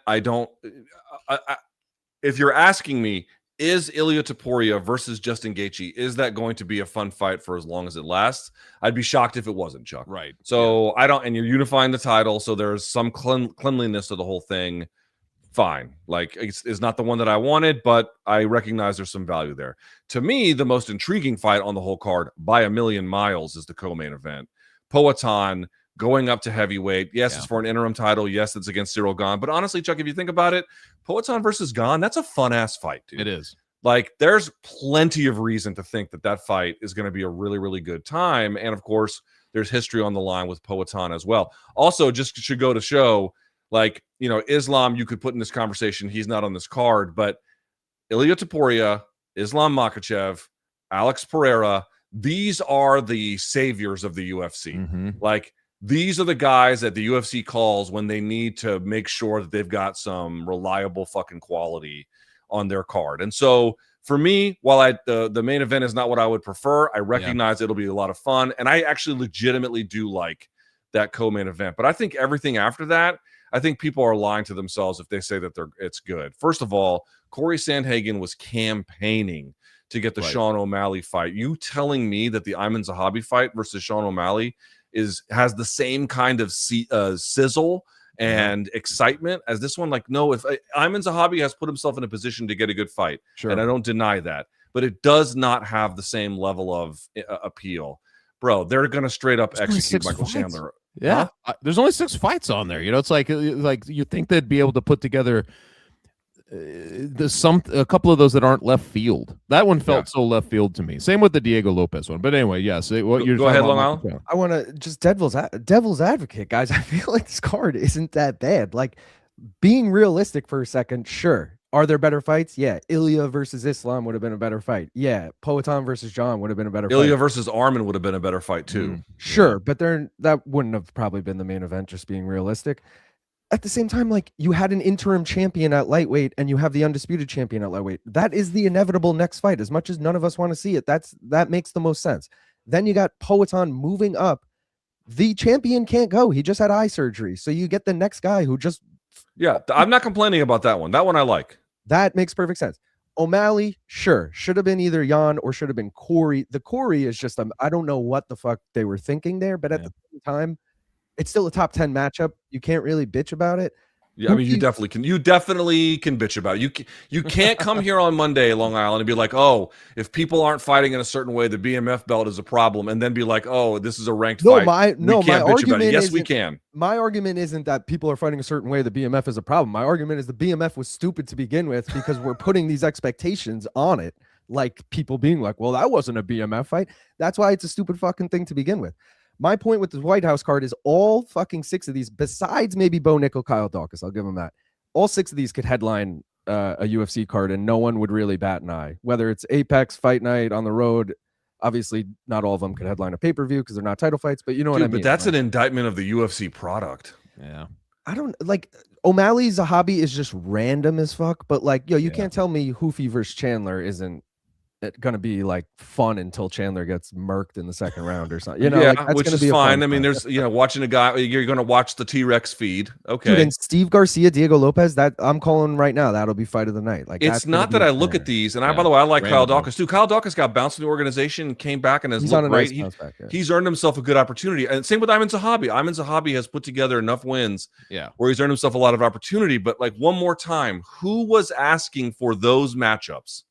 if you're asking me, is Ilia Topuria versus Justin Gaethje, is that going to be a fun fight for as long as it lasts? I'd be shocked if it wasn't, Chuck. Right. So and you're unifying the title, so there's some cleanliness to the whole thing. Fine. Like, it's not the one that I wanted, but I recognize there's some value there. To me, the most intriguing fight on the whole card by a million miles is the co-main event. Poatan going up to heavyweight. Yes, it's for an interim title. Yes, it's against Cyril Gane. But honestly, Chuck, if you think about it, Poatan versus Gane, that's a fun-ass fight, dude. It is. Like, there's plenty of reason to think that fight is going to be a really, really good time. And, of course, there's history on the line with Poatan as well. Also, just should go to show, like, Islam, you could put in this conversation. He's not on this card, but Ilia Topuria, Islam Makhachev, Alex Pereira, these are the saviors of the UFC. Mm-hmm. Like, these are the guys that the UFC calls when they need to make sure that they've got some reliable fucking quality on their card. And so for me, while the main event is not what I would prefer, I recognize it'll be a lot of fun. And I actually legitimately do like that co-main event. But I think everything after that, I think people are lying to themselves if they say that it's good. First of all, Corey Sandhagen was campaigning to get the Sean O'Malley fight. You telling me that the Ayman Zahabi fight versus Sean O'Malley has the same kind of sizzle and excitement as this one? Like, no, if Ayman Zahabi has put himself in a position to get a good fight, and I don't deny that, but it does not have the same level of appeal. Bro, they're going to straight up execute Michael Chandler. Yeah, there's only 6 fights on there. It's like you think they'd be able to put together a couple of those that aren't left field. That one felt so left field to me. Same with the Diego Lopez one. But anyway, yes. What you're go ahead, Long Island. I want to just devil's advocate, guys. I feel like this card isn't that bad. Like, being realistic for a second, sure. Are there better fights? Yeah. Ilia versus Islam would have been a better fight. Yeah. Poatan versus John would have been a better fight. Ilia versus Arman would have been a better fight too. Sure, but that wouldn't have probably been the main event, just being realistic. At the same time, like, you had an interim champion at lightweight and you have the undisputed champion at lightweight. That is the inevitable next fight. As much as none of us want to see it, that makes the most sense. Then you got Poatan moving up. The champion can't go. He just had eye surgery. So you get the next guy who just... Yeah, I'm not complaining about that one. That one I like. That makes perfect sense. O'Malley, sure, should have been either Jan or should have been Corey. The Corey is just, I don't know what the fuck they were thinking there, but at the same time, it's still a top 10 matchup. You can't really bitch about it. Yeah, I mean, you definitely can. You definitely can bitch about it. You can't come here on Monday, Long Island, and be like, oh, if people aren't fighting in a certain way, the BMF belt is a problem, and then be like, oh, this is a ranked fight. We can't bitch about it. Yes, we can. My argument isn't that people are fighting a certain way, the BMF is a problem. My argument is the BMF was stupid to begin with because we're putting these expectations on it, like people being like, well, that wasn't a BMF fight. That's why it's a stupid fucking thing to begin with. My point with the White House card is all fucking 6 of these, besides maybe Bo Nickel, Kyle Dawkins, I'll give him that. All 6 of these could headline a UFC card and no one would really bat an eye. Whether it's Apex, Fight Night, on the road, obviously not all of them could headline a pay-per-view because they're not title fights, but you know what I mean. But that's an indictment of the UFC product. Yeah. I don't, like, O'Malley Zahabi is just random as fuck, but like, yo, you can't tell me Hoofy versus Chandler isn't going to be like fun until Chandler gets murked in the second round or something, like, that's which gonna is be fine. I mean, there's watching a guy, you're going to watch the T-Rex feed. Okay. Dude, and Steve Garcia, Diego Lopez, that I'm calling right now, that'll be fight of the night. Like, it's not that I look at these, and by the way, I like Kyle Dawkins too. Kyle Dawkins got bounced in the organization, came back, and has looked great. He's earned himself a good opportunity, and same with Ayman Zahabi. Ayman Zahabi has put together enough wins, where he's earned himself a lot of opportunity. But like, one more time, who was asking for those matchups?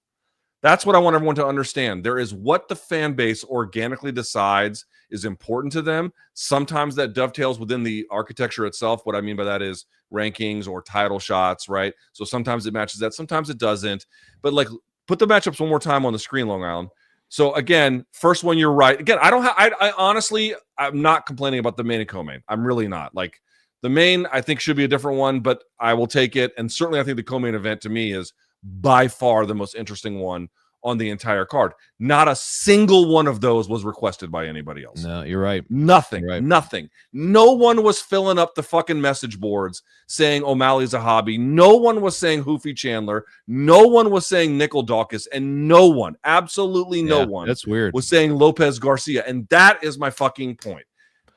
That's what I want everyone to understand. There is what the fan base organically decides is important to them. Sometimes that dovetails within the architecture itself. What I mean by that is rankings or title shots, right? So sometimes it matches that, sometimes it doesn't. But like, put the matchups one more time on the screen, Long Island. So again, first one, you're right. Again, I honestly, I'm not complaining about the main and co-main. I'm really not. Like the main, I think should be a different one, but I will take it. And certainly I think the co-main event to me is by far the most interesting one on the entire card. Not a single one of those was requested by anybody else. No, you're right. Nothing. You're right. Nothing. No one was filling up the fucking message boards saying O'Malley's a hobby. No one was saying Hoofy Chandler. No one was saying Nickel Dawkins. And no one, absolutely no one, that's weird, was saying Lopez Garcia. And that is my fucking point.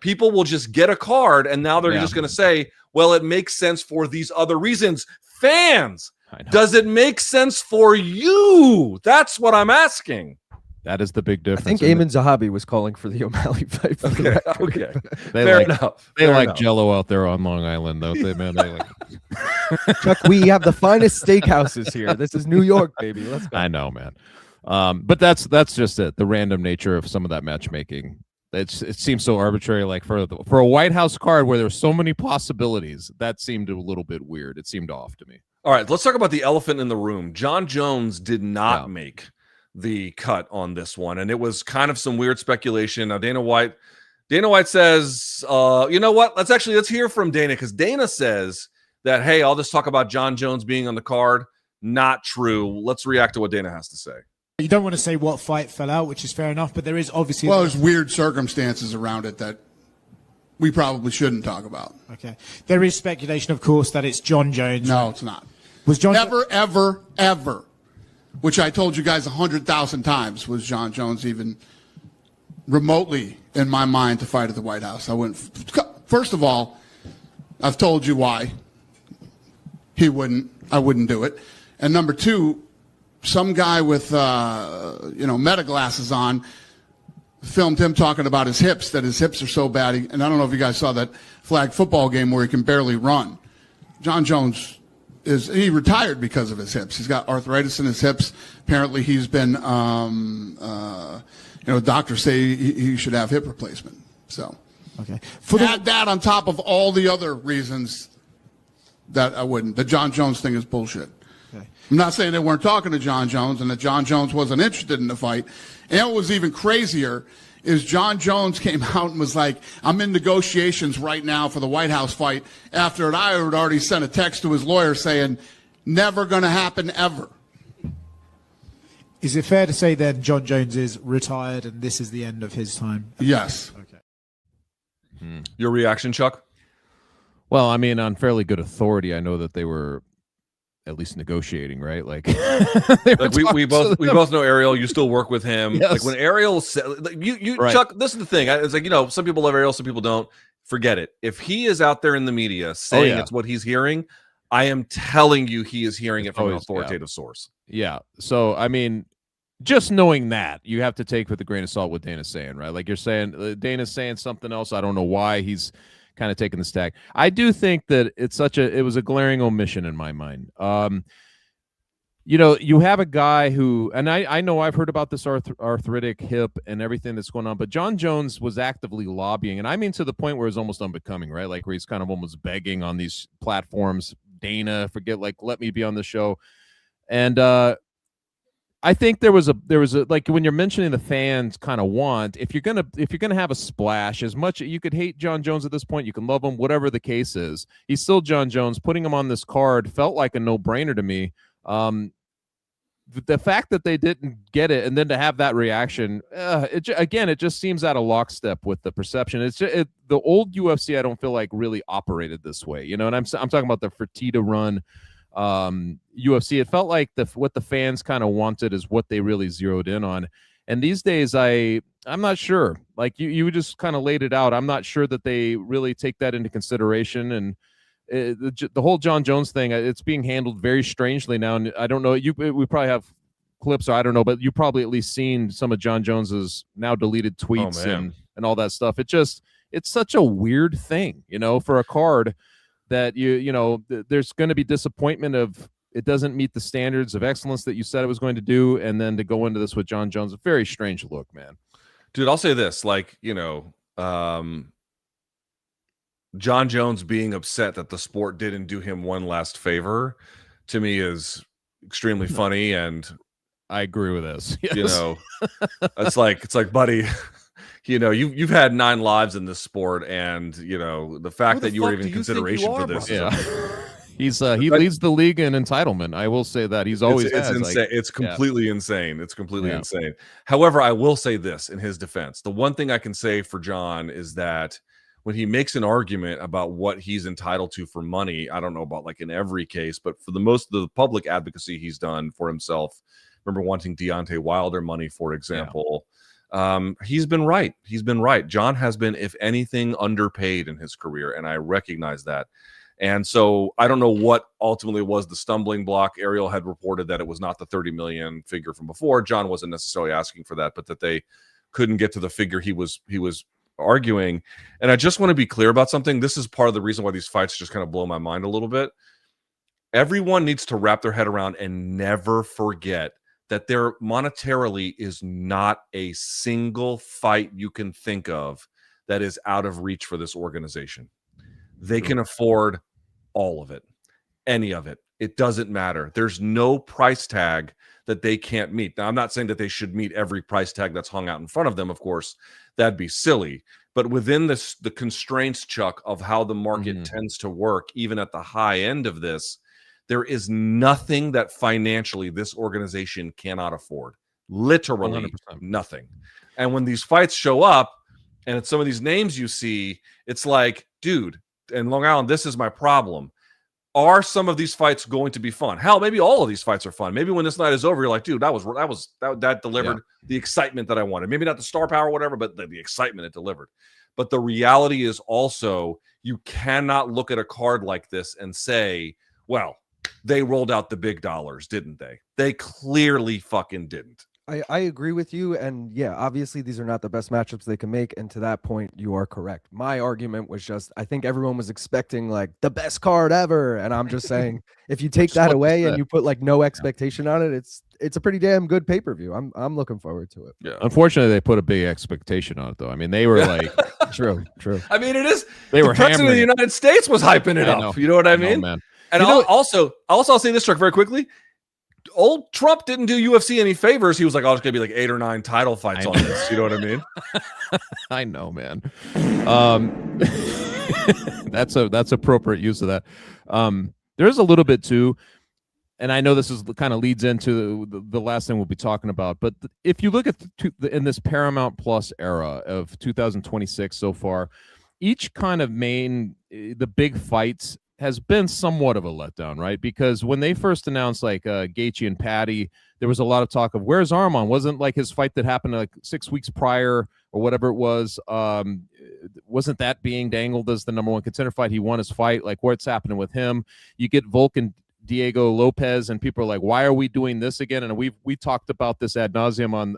People will just get a card and now they're just going to say, well, it makes sense for these other reasons. Fans, does it make sense for you? That's what I'm asking. That is the big difference. I think Eamon Zahabi was calling for the O'Malley fight. For the record. Okay. They Fair like, enough. They Fair like enough. Jello out there on Long Island, don't they, man? They like... Chuck, we have the finest steakhouses here. This is New York, baby. Let's go. I know, man. But that's just it. The random nature of some of that matchmaking. It seems so arbitrary. Like for a White House card where there's so many possibilities, that seemed a little bit weird. It seemed off to me. All right, let's talk about the elephant in the room. John Jones did not make the cut on this one, and it was kind of some weird speculation. Now, Dana White says, you know what? Let's hear from Dana, because Dana says that, hey, I'll just talk about John Jones being on the card. Not true. Let's react to what Dana has to say. You don't want to say what fight fell out, which is fair enough, but there is obviously... Well, there's weird circumstances around it that we probably shouldn't talk about. Okay. There is speculation, of course, that it's John Jones. No, it's not. Was John ever, which I told you guys 100,000 times, was John Jones even remotely in my mind to fight at the White House? I wouldn't. First of all, I've told you why I wouldn't do it. And number two, some guy with meta glasses on filmed him talking about his hips, that his hips are so bad. And I don't know if you guys saw that flag football game where he can barely run. John Jones he retired because of his hips. He's got arthritis in his hips. Apparently he's been, doctors say he should have hip replacement. So okay. Add that on top of all the other reasons that I wouldn't. The John Jones thing is bullshit. Okay. I'm not saying they weren't talking to John Jones and that John Jones wasn't interested in the fight. And what was even crazier is John Jones came out and was like, I'm in negotiations right now for the White House fight, after I had already sent a text to his lawyer saying, never going to happen ever. Is it fair to say then John Jones is retired and this is the end of his time? Yes. Okay. Your reaction, Chuck? Well, I mean, on fairly good authority, I know that they were at least negotiating, right? Like, we both know Ariel. You still work with him. Yes. Like when Ariel said, you Right. Chuck. This is the thing. It's like, some people love Ariel, some people don't. Forget it. If he is out there in the media saying it's what he's hearing, I am telling you, he is hearing it from an authoritative source. Yeah. So, I mean, just knowing that, you have to take with a grain of salt what Dana's saying, right? Like you're saying, Dana's saying something else. I don't know why he's kind of taking the stack. I do think that it was a glaring omission in my mind. You have a guy who, and I know I've heard about this arthritic hip and everything that's going on, but John Jones was actively lobbying, and I mean to the point where it's almost unbecoming, right? Like where he's kind of almost begging on these platforms, Dana, let me be on the show. And I think there was a like when you're mentioning the fans kind of want, if you're gonna have a splash, as much you could hate John Jones at this point, you can love him, whatever the case is, he's still John Jones. Putting him on this card felt like a no-brainer to me. The fact that they didn't get it and then to have that reaction, it just seems out of lockstep with the perception. It's just, the old UFC, I don't feel like really operated this way, and I'm talking about the Fertitta run. UFC, it felt like what the fans kind of wanted is what they really zeroed in on. And these days, I'm not sure. Like you just kind of laid it out. I'm not sure that they really take that into consideration. And the whole John Jones thing, it's being handled very strangely now. And I don't know. We probably have clips, or I don't know, but you probably at least seen some of John Jones's now deleted tweets and all that stuff. It's such a weird thing, for a card that there's going to be disappointment of it doesn't meet the standards of excellence that you said it was going to do, and then to go into this with John Jones, a very strange look, man. Dude, I'll say this, John Jones being upset that the sport didn't do him one last favor, to me is extremely funny, and I agree with this. You Yes. know, it's like, buddy, you know, you've had 9 lives in this sport, and you know the fact that you were even in consideration for this. He's he leads the league in entitlement. I will say that he's always it's has, insane. like, It's completely insane. It's completely Yeah. insane. However, I will say this in his defense: the one thing I can say for John is that when he makes an argument about what he's entitled to for money, I don't know about like in every case, but for the most of the public advocacy he's done for himself, remember wanting Deontay Wilder money, for example. He's been right. He's been right. John has been, if anything, underpaid in his career, and I recognize that. And so I don't know what ultimately was the stumbling block. Ariel had reported that it was not the 30 million figure from before. John wasn't necessarily asking for that, but that they couldn't get to the figure he was arguing. And I just want to be clear about something. This is part of the reason why these fights just kind of blow my mind a little bit. Everyone needs to wrap their head around and never forget that there monetarily is not a single fight you can think of that is out of reach for this organization. They can afford all of it, any of it. It doesn't matter. There's no price tag that they can't meet. Now, I'm not saying that they should meet every price tag that's hung out in front of them. Of course, that'd be silly. But within this, the constraints, Chuck, of how the market tends to work, even at the high end of this, there is nothing that financially this organization cannot afford. Literally 100%. nothing. And when these fights show up, and it's some of these names you see, it's like, dude, in Long Island, this is my problem. Are some of these fights going to be fun? Hell, maybe all of these fights are fun. Maybe when this night is over, you're like, dude, that delivered the excitement that I wanted. Maybe not the star power or whatever, but the excitement it delivered. But the reality is also, you cannot look at a card like this and say, well, they rolled out the big dollars, didn't they? They clearly fucking didn't. I agree with you. And yeah, obviously these are not the best matchups they can make. And to that point, you are correct. My argument was just, I think everyone was expecting like the best card ever. And I'm just saying, if you take that away and you put like no expectation on it, it's a pretty damn good pay-per-view. I'm looking forward to it. Yeah. Unfortunately, they put a big expectation on it, though. I mean, they were like, true. I mean, it is. They the were president of the hammering. United States was hyping it up. You know what I mean? Man. And I'll say this, Chuck, very quickly. Old Trump didn't do UFC any favors. He was like, "Oh, it's gonna be like 8 or 9 title fights on this." You know what I mean? I know, man. That's appropriate use of that. There's a little bit too, and I know this is kind of leads into the last thing we'll be talking about. But if you look at in this Paramount Plus era of 2026 so far, each kind of the big fights has been somewhat of a letdown, right? Because when they first announced like Gaethje and Patty, there was a lot of talk of where's Arman? Wasn't like his fight that happened like 6 weeks prior or whatever it was. Wasn't that being dangled as the #1 contender fight? He won his fight. Like what's happening with him? You get Volk and Diego Lopez, and people are like, why are we doing this again? And we talked about this ad nauseum on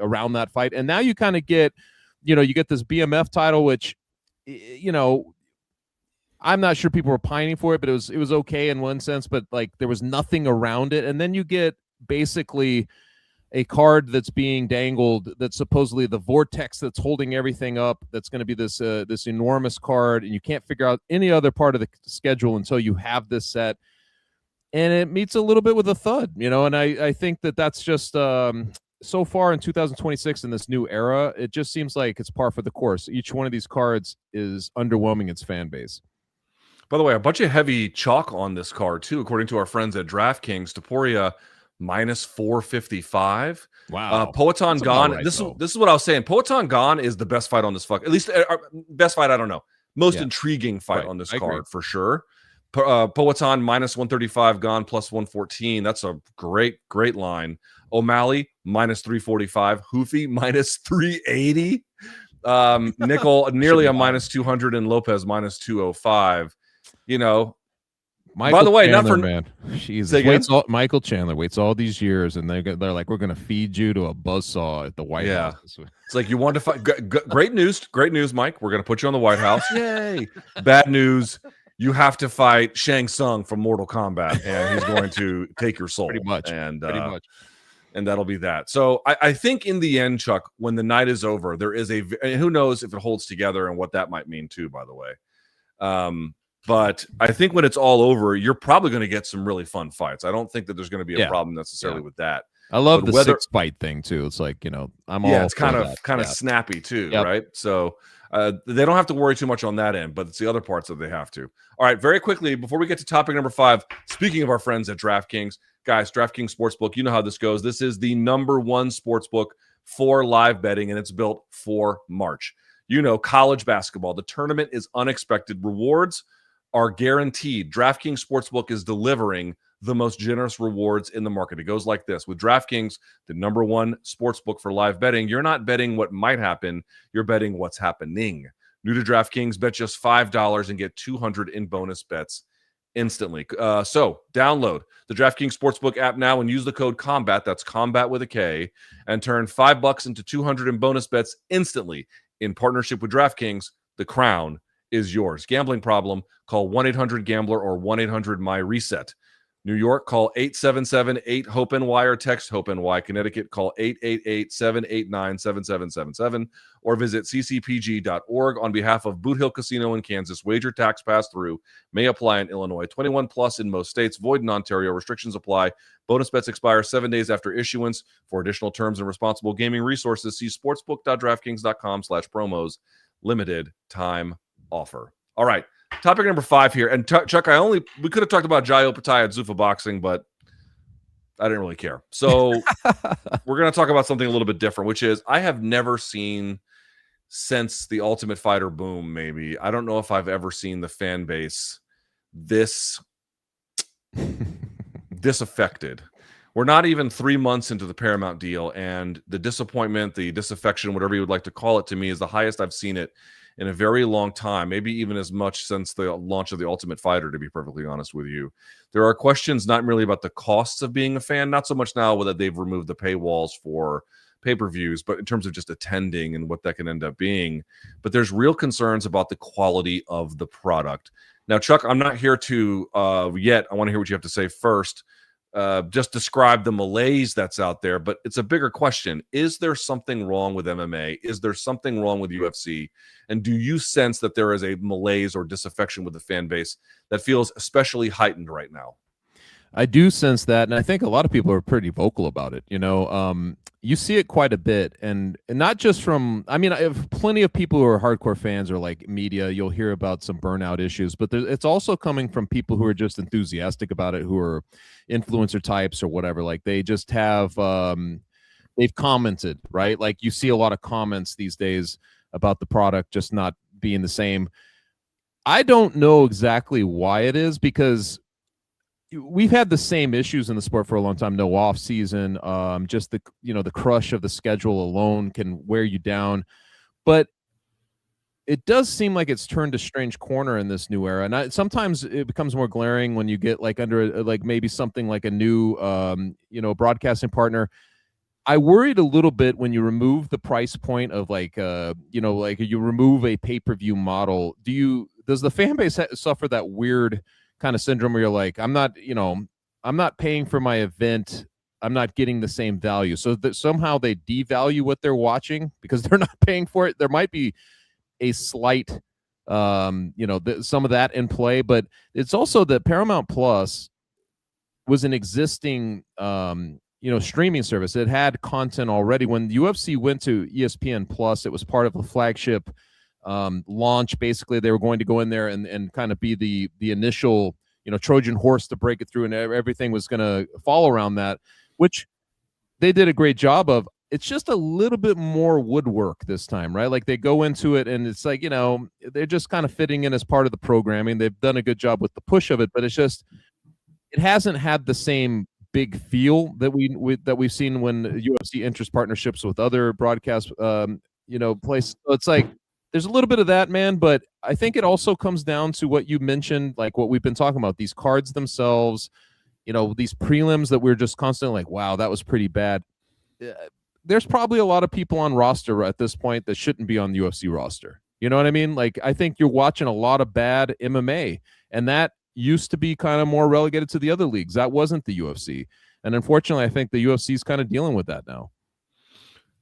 around that fight. And now you kind of get, you get this BMF title, which, I'm not sure people were pining for it, but it was okay in one sense, but like there was nothing around it. And then you get basically a card that's being dangled that's supposedly the vortex that's holding everything up. That's going to be this enormous card, and you can't figure out any other part of the schedule until you have this set. And it meets a little bit with a thud, and I think that's just so far in 2026 in this new era, it just seems like it's par for the course. Each one of these cards is underwhelming its fan base. By the way, a bunch of heavy chalk on this card too, according to our friends at DraftKings. Topuria -455. Wow. Poatan Gan. Right, this is what I was saying. Poatan Gan is the best fight on this at least best fight. I don't know. Most intriguing fight on this card for sure. Poatan -135, Gan +114. That's a great line. O'Malley -345, Hoofy -380. Nickel nearly a -200, and Lopez -205. Michael by the way, Chandler, not for man. Jesus. Michael Chandler waits all these years, and they're like, we're going to feed you to a buzzsaw at the White House. It's like you want to fight. Great news, Mike. We're going to put you on the White House. Yay! Bad news. You have to fight Shang Tsung from Mortal Kombat, and he's going to take your soul. Pretty much. And that'll be that. So I think in the end, Chuck, when the night is over, there is and who knows if it holds together and what that might mean too, by the way. But I think when it's all over, you're probably going to get some really fun fights. I don't think that there's going to be a problem necessarily with that. I love But the 6-fight thing too. It's like, I'm all it's kind for of that. snappy too, Yep. right? So they don't have to worry too much on that end, but it's the other parts that they have to. All right, very quickly before we get to topic number 5, speaking of our friends at DraftKings, guys, DraftKings Sportsbook, you know how this goes. This is the number 1 sportsbook for live betting, and it's built for March. College basketball. The tournament is unexpected. Rewards are guaranteed. DraftKings Sportsbook is delivering the most generous rewards in the market. It goes like this. With DraftKings, the number 1 sportsbook for live betting, you're not betting what might happen, you're betting what's happening. New to DraftKings, bet just $5 and get $200 in bonus bets instantly. So download the DraftKings Sportsbook app now and use the code COMBAT, that's combat with a K, and turn $5 into $200 in bonus bets instantly. In partnership with DraftKings, the crown is yours. Gambling problem? Call 1-800-GAMBLER or 1-800-MY-RESET. New York, call 877-8-HOPE-NY or text HOPE-NY. Connecticut, call 888-789-7777 or visit ccpg.org. On behalf of Boot Hill Casino in Kansas, wager tax pass-through may apply in Illinois. 21 plus in most states, void in Ontario. Restrictions apply. Bonus bets expire 7 days after issuance. For additional terms and responsible gaming resources, see sportsbook.draftkings.com/promos. Limited time offer. All right. Topic number 5 here. And Chuck, we could have talked about Jai Opetaia at Zuffa Boxing, but I didn't really care. So we're going to talk about something a little bit different, which is I have never seen, since the Ultimate Fighter boom, maybe, I don't know if I've ever seen the fan base this disaffected. We're not even 3 months into the Paramount deal, and the disappointment, the disaffection, whatever you would like to call it, to me is the highest I've seen it in a very long time, maybe even as much since the launch of The Ultimate Fighter, to be perfectly honest with you. There are questions not merely about the costs of being a fan, not so much now that they've removed the paywalls for pay-per-views, but in terms of just attending and what that can end up being. But there's real concerns about the quality of the product. Now, Chuck, I'm not here to yet. I want to hear what you have to say first. Just describe the malaise that's out there, but it's a bigger question. Is there something wrong with MMA? Is there something wrong with UFC? And do you sense that there is a malaise or disaffection with the fan base that feels especially heightened right now? I do sense that, and I think a lot of people are pretty vocal about it. You see it quite a bit, and not just from, I have plenty of people who are hardcore fans or like media. You'll hear about some burnout issues, but it's also coming from people who are just enthusiastic about it, who are influencer types or whatever. Like they just have, they've commented, right? Like you see a lot of comments these days about the product just not being the same. I don't know exactly why it is, because we've had the same issues in the sport for a long time. No off season, just the crush of the schedule alone can wear you down. But it does seem like it's turned a strange corner in this new era, and sometimes it becomes more glaring when you get like under like maybe something like a new broadcasting partner. I worried a little bit when you remove the price point of like you remove a pay-per-view model. Does the fan base suffer that weird kind of syndrome where you're like, I'm not paying for my event, I'm not getting the same value, so that somehow they devalue what they're watching because they're not paying for it? There might be a slight some of that in play, but it's also that Paramount Plus was an existing streaming service. It had content already. When UFC went to ESPN Plus, it was part of a flagship launch. Basically, they were going to go in there and kind of be the initial Trojan horse to break it through, and everything was going to fall around that, which they did a great job of. It's just a little bit more woodwork this time, right? Like they go into it and it's like, they're just kind of fitting in as part of the programming. They've done a good job with the push of it, but it hasn't had the same big feel that we've seen when UFC enters partnerships with other broadcast places. So it's like there's a little bit of that, man, but I think it also comes down to what you mentioned, like what we've been talking about, these cards themselves, these prelims that we're just constantly like, wow, that was pretty bad. There's probably a lot of people on roster at this point that shouldn't be on the UFC roster. You know what I mean? Like, I think you're watching a lot of bad MMA, and that used to be kind of more relegated to the other leagues. That wasn't the UFC. And unfortunately, I think the UFC is kind of dealing with that now.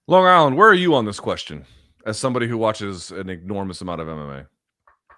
Long Island, where are you on this question as somebody who watches an enormous amount of MMA?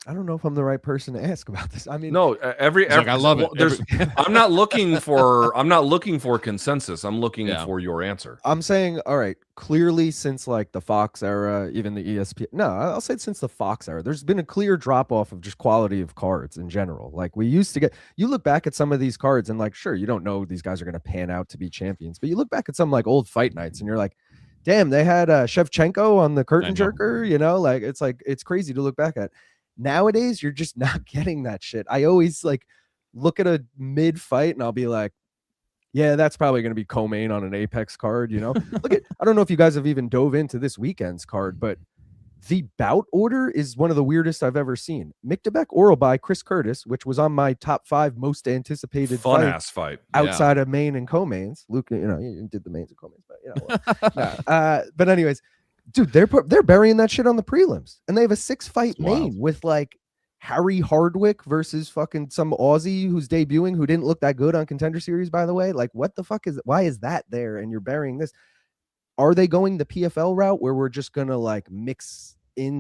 I don't know if I'm the right person to ask about this. I mean, No, every I love it. There's, I'm not looking for consensus. I'm looking for your answer. I'm saying, all right, clearly since like the Fox era, even the ESPN. No, I'll say since the Fox era, there's been a clear drop off of just quality of cards in general. Like we used to get, you look back at some of these cards and like, sure, you don't know these guys are going to pan out to be champions, but you look back at some like old fight nights and you're like, damn, they had Shevchenko on the curtain jerker, you know, like it's crazy to look back at. Nowadays, you're just not getting that shit. I always like look at a mid fight and I'll be like, yeah, that's probably going to be co-main on an Apex card, you know? Look at, I don't know if you guys have even dove into this weekend's card, but the bout order is one of the weirdest I've ever seen. Mikdebek Oral by Chris Curtis, which was on my top 5 most anticipated fun ass fight outside of main and co-mains. Luke, you know, you did the mains and co-mains, but you know, but anyways, dude, they're burying that shit on the prelims, and they have a 6-fight main with like Harry Hardwick versus fucking some Aussie who's debuting who didn't look that good on Contender Series, by the way. Like, what the fuck is? Why is that there? And you're burying this. Are they going the PFL route where we're just gonna like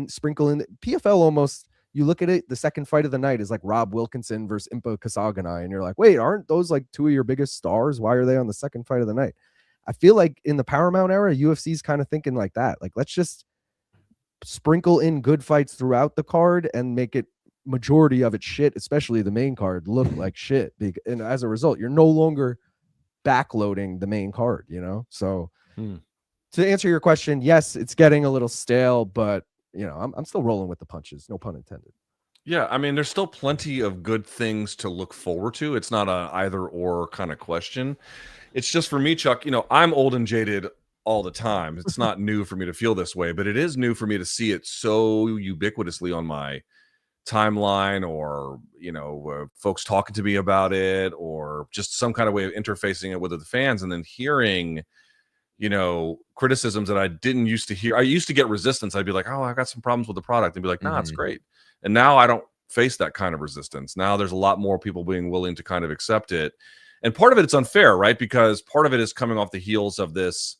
sprinkle in PFL almost? You look at it, the second fight of the night is like Rob Wilkinson versus Impa Kasaganai, and you're like, wait, aren't those like 2 of your biggest stars? Why are they on the second fight of the night? I feel like in the Paramount era, UFC's kind of thinking like that. Like, let's just sprinkle in good fights throughout the card and make it majority of it shit, especially the main card, look like shit. And as a result, you're no longer backloading the main card, you know? So to answer your question, yes, it's getting a little stale, but you know, I'm still rolling with the punches. No pun intended. Yeah, I mean, there's still plenty of good things to look forward to. It's not a either or kind of question. It's just for me, Chuck, you know, I'm old and jaded all the time. It's not new for me to feel this way, but it is new for me to see it so ubiquitously on my timeline, or, you know, folks talking to me about it, or just some kind of way of interfacing it with the fans, and then hearing, you know, criticisms that I didn't used to hear. I used to get resistance. I'd be like, oh, I got some problems with the product, and be like, nah, it's great. And now I don't face that kind of resistance. Now there's a lot more people being willing to kind of accept it. And part of it's unfair, right? Because part of it is coming off the heels of this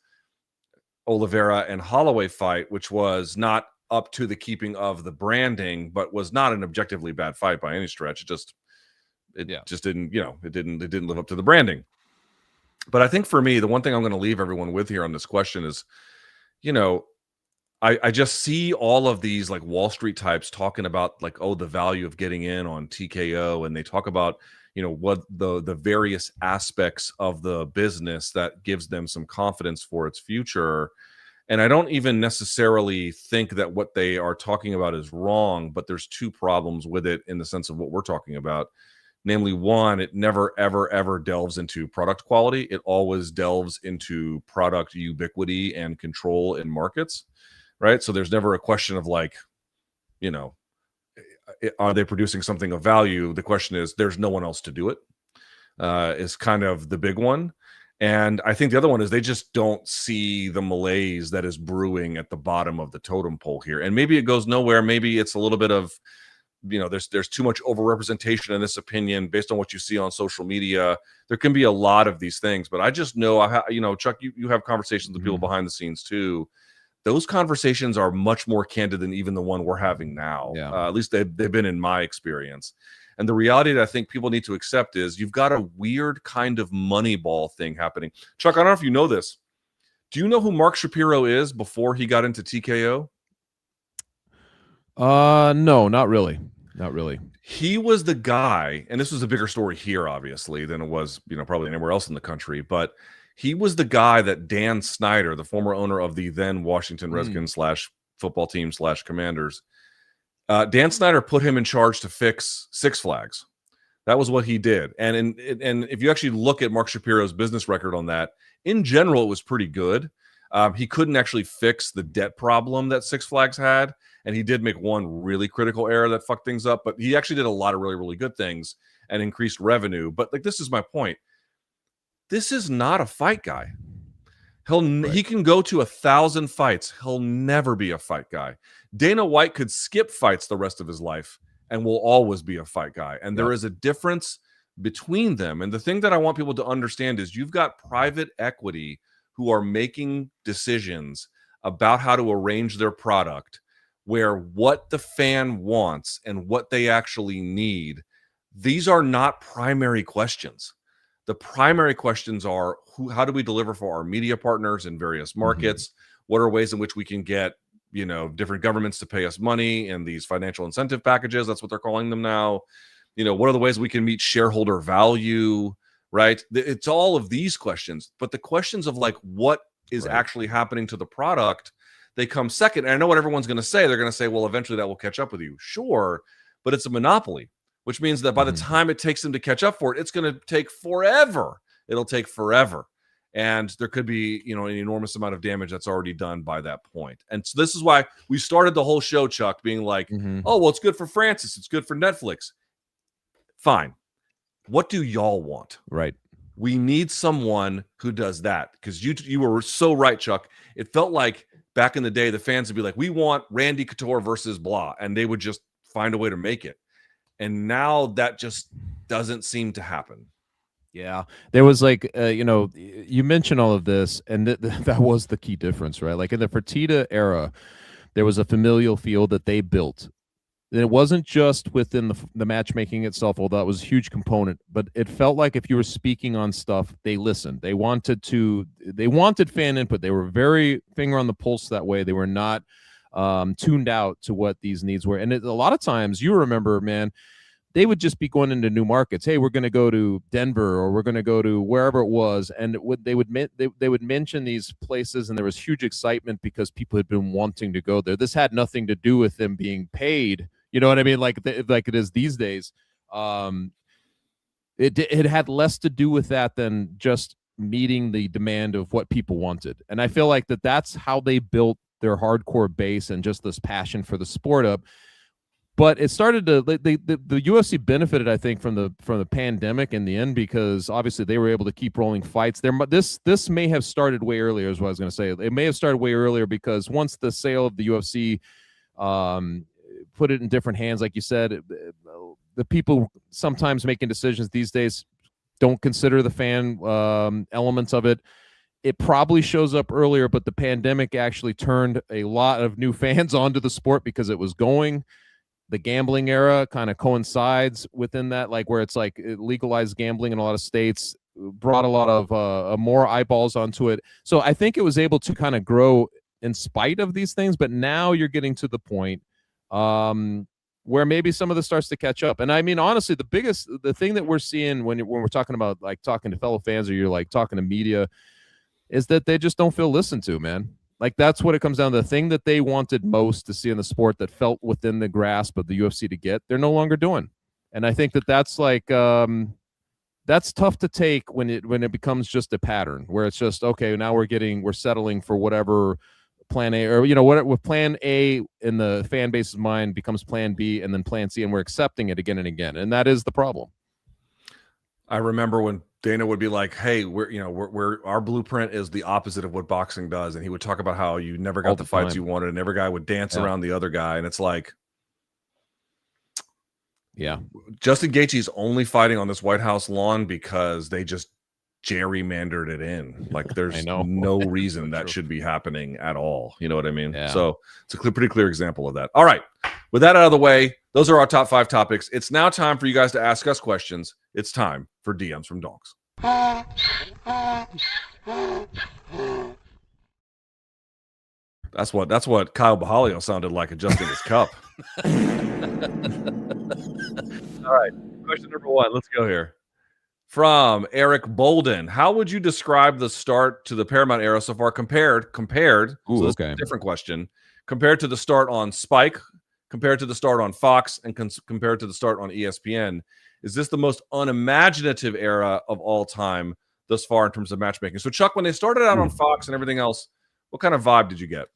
Oliveira and Holloway fight, which was not up to the keeping of the branding, but was not an objectively bad fight by any stretch. It just didn't, you know, it didn't live up to the branding. But I think for me, the one thing I'm going to leave everyone with here on this question is, you know, I just see all of these like Wall Street types talking about like, oh, the value of getting in on TKO. And they talk about, you know, what the various aspects of the business that gives them some confidence for its future. And I don't even necessarily think that what they are talking about is wrong, but there's 2 problems with it in the sense of what we're talking about. Namely, one, it never, ever, ever delves into product quality. It always delves into product ubiquity and control in markets, right? So there's never a question of like, you know, are they producing something of value? The question is, there's no one else to do it, is kind of the big one. And I think the other one is they just don't see the malaise that is brewing at the bottom of the totem pole here. And maybe it goes nowhere. Maybe it's a little bit of, you know, there's too much overrepresentation in this opinion based on what you see on social media. There can be a lot of these things, but I just know, you know, Chuck, you have conversations with people behind the scenes too. Those conversations are much more candid than even the one we're having now. At least they've been in my experience. And the reality that I think people need to accept is you've got a weird kind of Moneyball thing happening. Chuck, I don't know if you know this. Do you know who Mark Shapiro is before he got into TKO? No, not really. Not really. He was the guy, and this was a bigger story here, obviously, than it was, you know, probably anywhere else in the country, but he was the guy that Dan Snyder, the former owner of the then Washington Redskins / football team / Commanders, Dan Snyder put him in charge to fix Six Flags. That was what he did. And if you actually look at Mark Shapiro's business record on that, in general, it was pretty good. He couldn't actually fix the debt problem that Six Flags had. And he did make one really critical error that fucked things up. But he actually did a lot of really, really good things and increased revenue. But like, this is my point. This is not a fight guy. He can go to 1,000 fights. He'll never be a fight guy. Dana White could skip fights the rest of his life and will always be a fight guy. And there is a difference between them. And the thing that I want people to understand is you've got private equity who are making decisions about how to arrange their product where what the fan wants and what they actually need, these are not primary questions. The primary questions are how do we deliver for our media partners in various markets? What are ways in which we can get, different governments to pay us money and these financial incentive packages? That's what they're calling them now. What are the ways we can meet shareholder value, right? It's all of these questions, but the questions of like what is actually happening to the product, they come second. And I know what everyone's going to say. They're going to say, well, eventually that will catch up with you. Sure, but it's a monopoly, which means that by the time it takes them to catch up for it, it's going to take forever. It'll take forever. And there could be, an enormous amount of damage that's already done by that point. And so this is why we started the whole show, Chuck, being like, oh, well, it's good for Francis. It's good for Netflix. Fine. What do y'all want? Right. We need someone who does that, because you were so right, Chuck. It felt like back in the day, the fans would be like, we want Randy Couture versus blah, and they would just find a way to make it. And now that just doesn't seem to happen. Yeah, there was like, you mentioned all of this, and that was the key difference, right? Like in the Fertitta era, there was a familial feel that they built. And it wasn't just within the matchmaking itself, although that was a huge component, but it felt like if you were speaking on stuff, they listened. They wanted fan input. They were very finger on the pulse that way. They were not tuned out to what these needs were. And a lot of times, you remember, man, they would just be going into new markets. Hey, we're going to go to Denver, or we're going to go to wherever it was, and they would mention these places, and there was huge excitement because people had been wanting to go there. This had nothing to do with them being paid. You know what I mean? Like it is these days. It had less to do with that than just meeting the demand of what people wanted. And I feel like that's how they built their hardcore base and just this passion for the sport up. But it started to the UFC benefited, I think, from the pandemic in the end, because obviously they were able to keep rolling fights. This may have started way earlier, is what I was going to say. It may have started way earlier because once the sale of the UFC put it in different hands, like you said, the people sometimes making decisions these days don't consider the fan elements of it. It probably shows up earlier, but the pandemic actually turned a lot of new fans onto the sport because it was going. The gambling era kind of coincides within that, like where it's like legalized gambling in a lot of states, brought a lot of more eyeballs onto it. So I think it was able to kind of grow in spite of these things, but now you're getting to the point where maybe some of this starts to catch up. And I mean, honestly, the thing that we're seeing when we're talking about like talking to fellow fans, or you're like talking to media, is that they just don't feel listened to, man. Like that's what it comes down to. The thing that they wanted most to see in the sport that felt within the grasp of the UFC to get, they're no longer doing. And I think that's like that's tough to take when it becomes just a pattern where it's just, okay, now we're settling for whatever plan A, or what with plan A in the fan base's mind becomes plan B and then plan C, and we're accepting it again and again. And that is the problem. I remember when Dana would be like, hey, we're our blueprint is the opposite of what boxing does. And he would talk about how you never got the fights you wanted, and every guy would dance around the other guy. And it's like, yeah, Justin Gaethje's only fighting on this White House lawn because they just gerrymandered it in. Like there's no reason that should be happening at all. You know what I mean? Yeah. So it's a pretty clear example of that. All right. With that out of the way, those are our top 5 topics. It's now time for you guys to ask us questions. It's time for DMs from Donks. That's what Caio Borralho sounded like adjusting his cup. All right. Question number 1. Let's go here. From Eric Bolden. How would you describe the start to the Paramount era so far compared? Ooh, So okay. Different question. Compared to the start on Spike, compared to the start on Fox, and compared to the start on ESPN. Is this the most unimaginative era of all time thus far in terms of matchmaking? So, Chuck, when they started out on Fox and everything else, what kind of vibe did you get?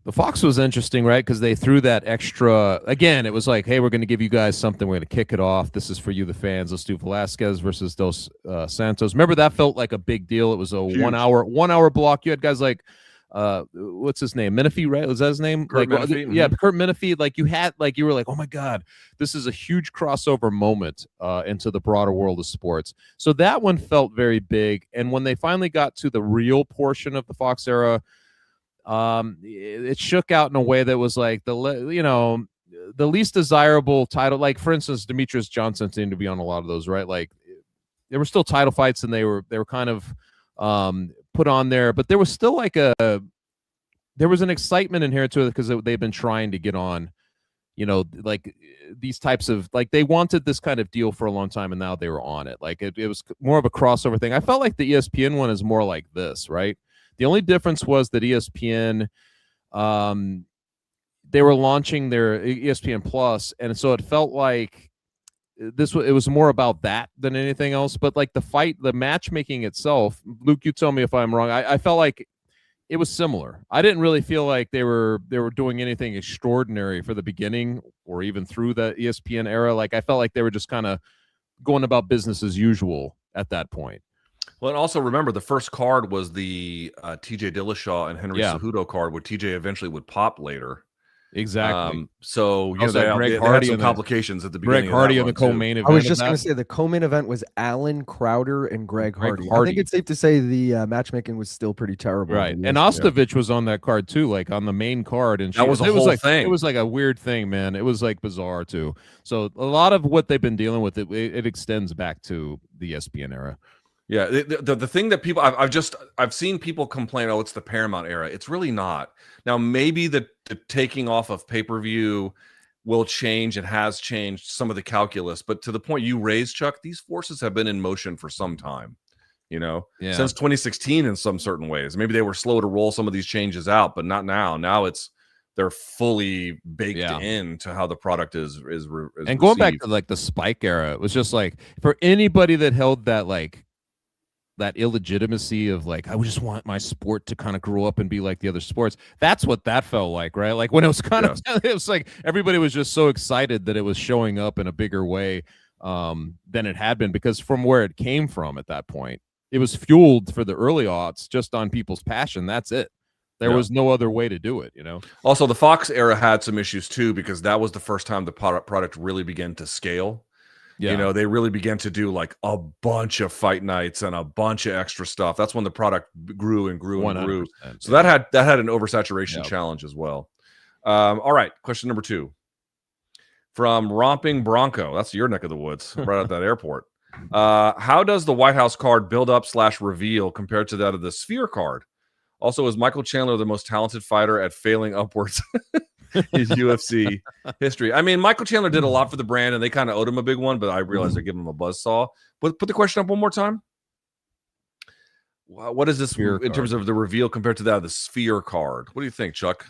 The Fox was interesting, right? Because they threw that extra. Again, it was like, hey, we're going to give you guys something. We're going to kick it off. This is for you, the fans. Let's do Velasquez versus Dos Santos. Remember, that felt like a big deal. It was a Huge. 1 hour block. You had guys like, what's his name? Menifee, right? Was that his name? Kurt Menifee. Yeah, Kurt Menifee. Like you were like, oh my God, this is a huge crossover moment into the broader world of sports. So that one felt very big. And when they finally got to the real portion of the Fox era, it shook out in a way that was like the least desirable title. Like, for instance, Demetrius Johnson seemed to be on a lot of those, right? Like, there were still title fights, and they were kind of put on there, but there was still like there was an excitement in here to it because they've been trying to get on, like these types of, like, they wanted this kind of deal for a long time, and now they were on it. Like, it was more of a crossover thing. I felt like the ESPN one is more like this, right? The only difference was that ESPN, they were launching their ESPN Plus, and so it felt like it was more about that than anything else. But like the matchmaking itself, Luke, you tell me if I'm wrong. I felt like it was similar. I didn't really feel like they were doing anything extraordinary for the beginning or even through the ESPN era. Like, I felt like they were just kind of going about business as usual at that point. Well, and also remember, the first card was the TJ Dillashaw and Henry Cejudo card, where TJ eventually would pop later. Exactly. So also they had some complications at the beginning. Greg Hardy of in the co-main event. I was just going to say the co-main event was Alan Crowder and Greg Hardy. I think it's safe to say the matchmaking was still pretty terrible. Right, and Ostovich was on that card too, like on the main card, and that was a whole thing. It was like a weird thing, man. It was like bizarre too. So a lot of what they've been dealing with, it extends back to the ESPN era. Yeah, the thing that people I've seen people complain, oh, it's the Paramount era. It's really not. Now, maybe the taking off of pay-per-view will change and has changed some of the calculus, but to the point you raised, Chuck, these forces have been in motion for some time. Since 2016 in some certain ways. Maybe they were slow to roll some of these changes out, but not now. Now they're fully baked into how the product is and going back to like the Spike era, it was just like, for anybody that held that like that illegitimacy of like, I just want my sport to kind of grow up and be like the other sports. That's what that felt like, right? Like when it was kind of, it was like everybody was just so excited that it was showing up in a bigger way than it had been, because from where it came from at that point, it was fueled for the early aughts just on people's passion. That's it. There was no other way to do it, Also, the Fox era had some issues too, because that was the first time the product really began to scale. Yeah. They really began to do like a bunch of fight nights and a bunch of extra stuff. That's when the product grew and grew and grew. So that had an oversaturation challenge as well. All right, question number 2 from Romping Bronco. That's your neck of the woods, right at that airport. How does the White House card build up / reveal compared to that of the Sphere card? Also, is Michael Chandler the most talented fighter at failing upwards? His UFC history. I mean, Michael Chandler did a lot for the brand, and they kind of owed him a big one, but I realized they give him a buzzsaw. But put the question up one more time. What is this in terms of the reveal compared to that of the Sphere card? What do you think, Chuck?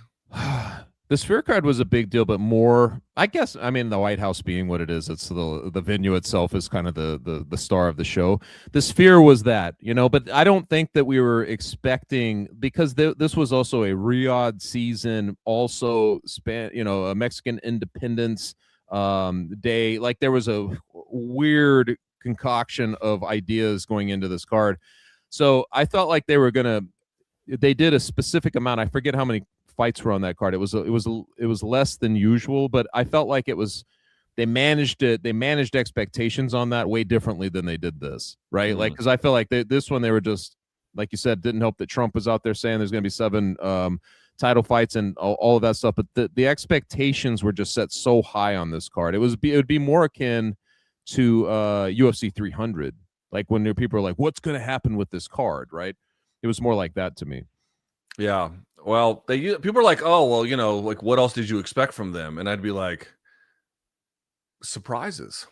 The Sphere card was a big deal, but more, I guess, I mean, the White House being what it is, it's the venue itself is kind of the star of the show. The Sphere was that, but I don't think that we were expecting, because this was also a Riyadh season, also a Mexican independence day. Like, there was a weird concoction of ideas going into this card. So I felt like they did a specific amount. I forget how many fights were on that card. It was less than usual, but I felt like they managed expectations on that way differently than they did this, right? Like, because I feel like this one, they were just, like you said, didn't help that Trump was out there saying there's going to be 7 title fights and all of that stuff, but the expectations were just set so high on this card. It would be more akin to UFC 300, like when people are like, what's going to happen with this card, right? It was more like that to me. Yeah. Well, people are like, oh, well, like, what else did you expect from them? And I'd be like, surprises.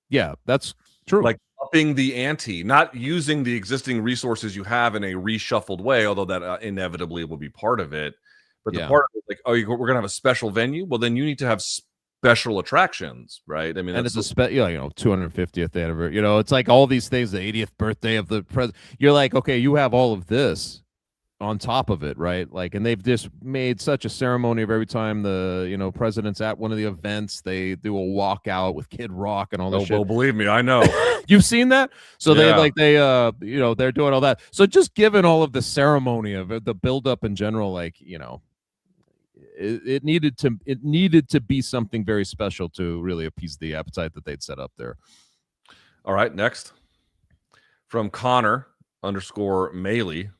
Yeah, that's true. Like upping the ante, not using the existing resources you have in a reshuffled way, although that inevitably will be part of it. But the part of it, like, oh, we're going to have a special venue. Well, then you need to have special attractions, right? I mean, and it's a 250th anniversary. It's like all these things, the 80th birthday of the president. You're like, okay, you have all of this on top of it, right? Like, and they've just made such a ceremony of every time the president's at one of the events, they do a walkout with Kid Rock and all that shit. Well, believe me, I know. You've seen that? So they're doing all that. So just given all of the ceremony of it, the buildup in general, like, it needed to be something very special to really appease the appetite that they'd set up there. All right, next from Connor _ Maley.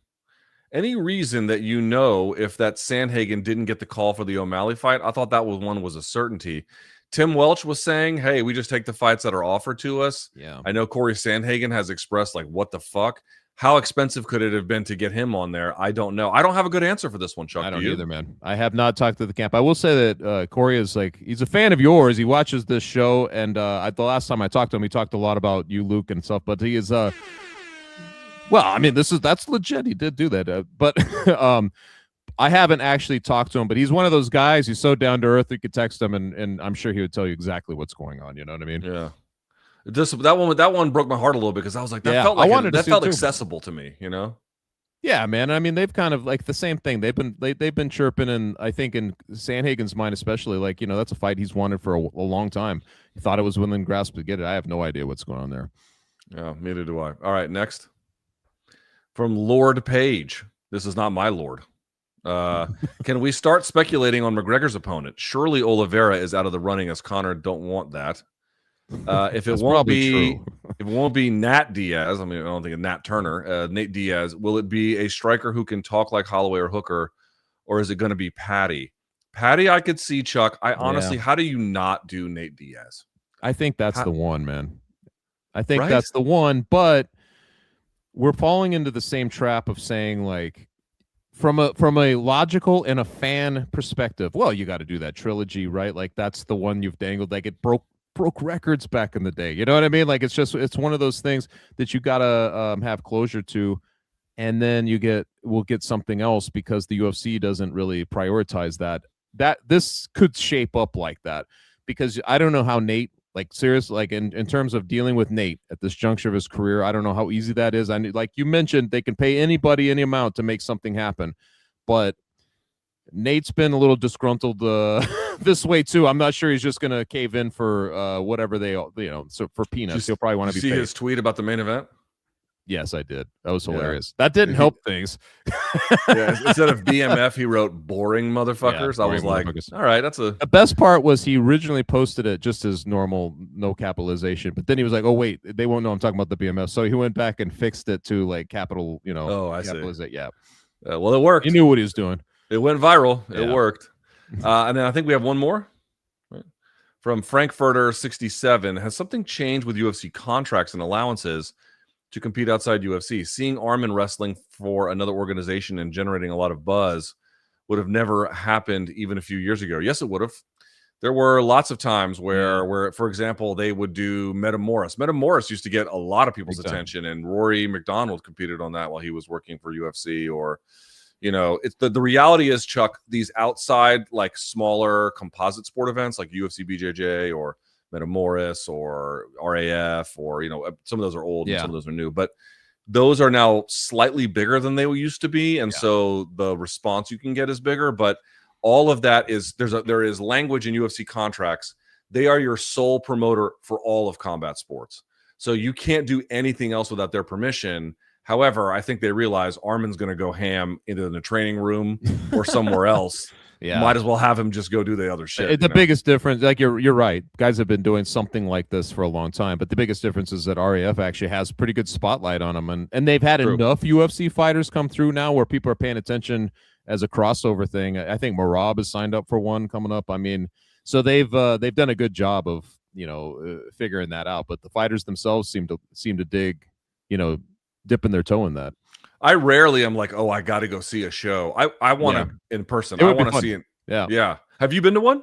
any reason that you know if that Sandhagen didn't get the call for the O'Malley fight? I thought that was a certainty. Tim Welch was saying, hey, we just take the fights that are offered to us. Yeah. I know Corey Sandhagen has expressed, like, what the fuck? How expensive could it have been to get him on there? I don't know. I don't have a good answer for this one, Chuck. I don't do you? either, man. I have not talked to the camp. I will say that Corey is like, he's a fan of yours. He watches this show, and the last time I talked to him, he talked a lot about you, Luke, and stuff. But he is, well, I mean, that's legit. He did do that, but I haven't actually talked to him. But he's one of those guys. He's so down to earth. You could text him, and I'm sure he would tell you exactly what's going on. You know what I mean? Yeah. That one broke my heart a little bit because I was like, that felt accessible to me, you know? Yeah, man. I mean, they've kind of like the same thing. They've been chirping, and I think in Sandhagen's mind, especially, like, you know, that's a fight he's wanted for a long time. He thought it was within grasp to get it. I have no idea what's going on there. Yeah, neither do I. All right, next from Lord Page. This is not my Lord. Can we start speculating on McGregor's opponent? Surely Oliveira is out of the running, as Connor don't want that. If it won't be Nat Diaz, I mean, I don't think it's Nat Turner, Nate Diaz, will it be a striker who can talk like Holloway or Hooker, or is it going to be Patty? Patty, I could see, Chuck. I honestly, how do you not do Nate Diaz? I think that's the one, man. I think that's the one, but we're falling into the same trap of saying, like, from a logical and a fan perspective, well, you got to do that trilogy, right? Like, that's the one you've dangled. Like, it broke records back in the day. You know what I mean? Like, it's one of those things that you gotta have closure to, and then we'll get something else because the UFC doesn't really prioritize that this could shape up like that, because I don't know how Nate, like, seriously, like in terms of dealing with Nate at this juncture of his career, I don't know how easy that is. Like you mentioned, they can pay anybody any amount to make something happen, but Nate's been a little disgruntled this way too. I'm not sure he's just going to cave in for whatever so for peanuts. He'll probably want to be paid. See his tweet about the main event? Yes, I did. That was hilarious. That didn't help things. Instead of BMF, he wrote boring motherfuckers. I was like, all right, the best part was he originally posted it just as normal, no capitalization. But then he was like, oh, wait, they won't know I'm talking about the BMF. So he went back and fixed it to like capital, I capitalization. Yeah. Well, it worked. He knew what he was doing. It went viral. It worked. And then I think we have one more. Right? From Frankfurter 67. Has something changed with UFC contracts and allowances to compete outside UFC? Seeing Armin wrestling for another organization and generating a lot of buzz would have never happened even a few years ago. Yes, it would have. There were lots of times where, for example, they would do Metamoris. Metamoris used to get a lot of people's attention, and Rory McDonald competed on that while he was working for UFC. Or, it's the reality is, Chuck, these outside, like, smaller composite sport events like UFC BJJ or Metamoris or RAF, or some of those are old and some of those are new, but those are now slightly bigger than they used to be, and so the response you can get is bigger. But all of that is there is language in UFC contracts. They are your sole promoter for all of combat sports, so you can't do anything else without their permission. However, I think they realize Armin's going to go ham either in the training room or somewhere else. Yeah, might as well have him just go do the other shit. The biggest difference, like you're right, guys have been doing something like this for a long time, but the biggest difference is that RAF actually has pretty good spotlight on them, and they've had enough UFC fighters come through now where people are paying attention as a crossover thing. I think Marab is signed up for one coming up. I mean, so they've done a good job of figuring that out, but the fighters themselves seem to dig, dipping their toe in that. I rarely am like, oh, I got to go see a show. I want to in person. I want to see it. Yeah. Have you been to one?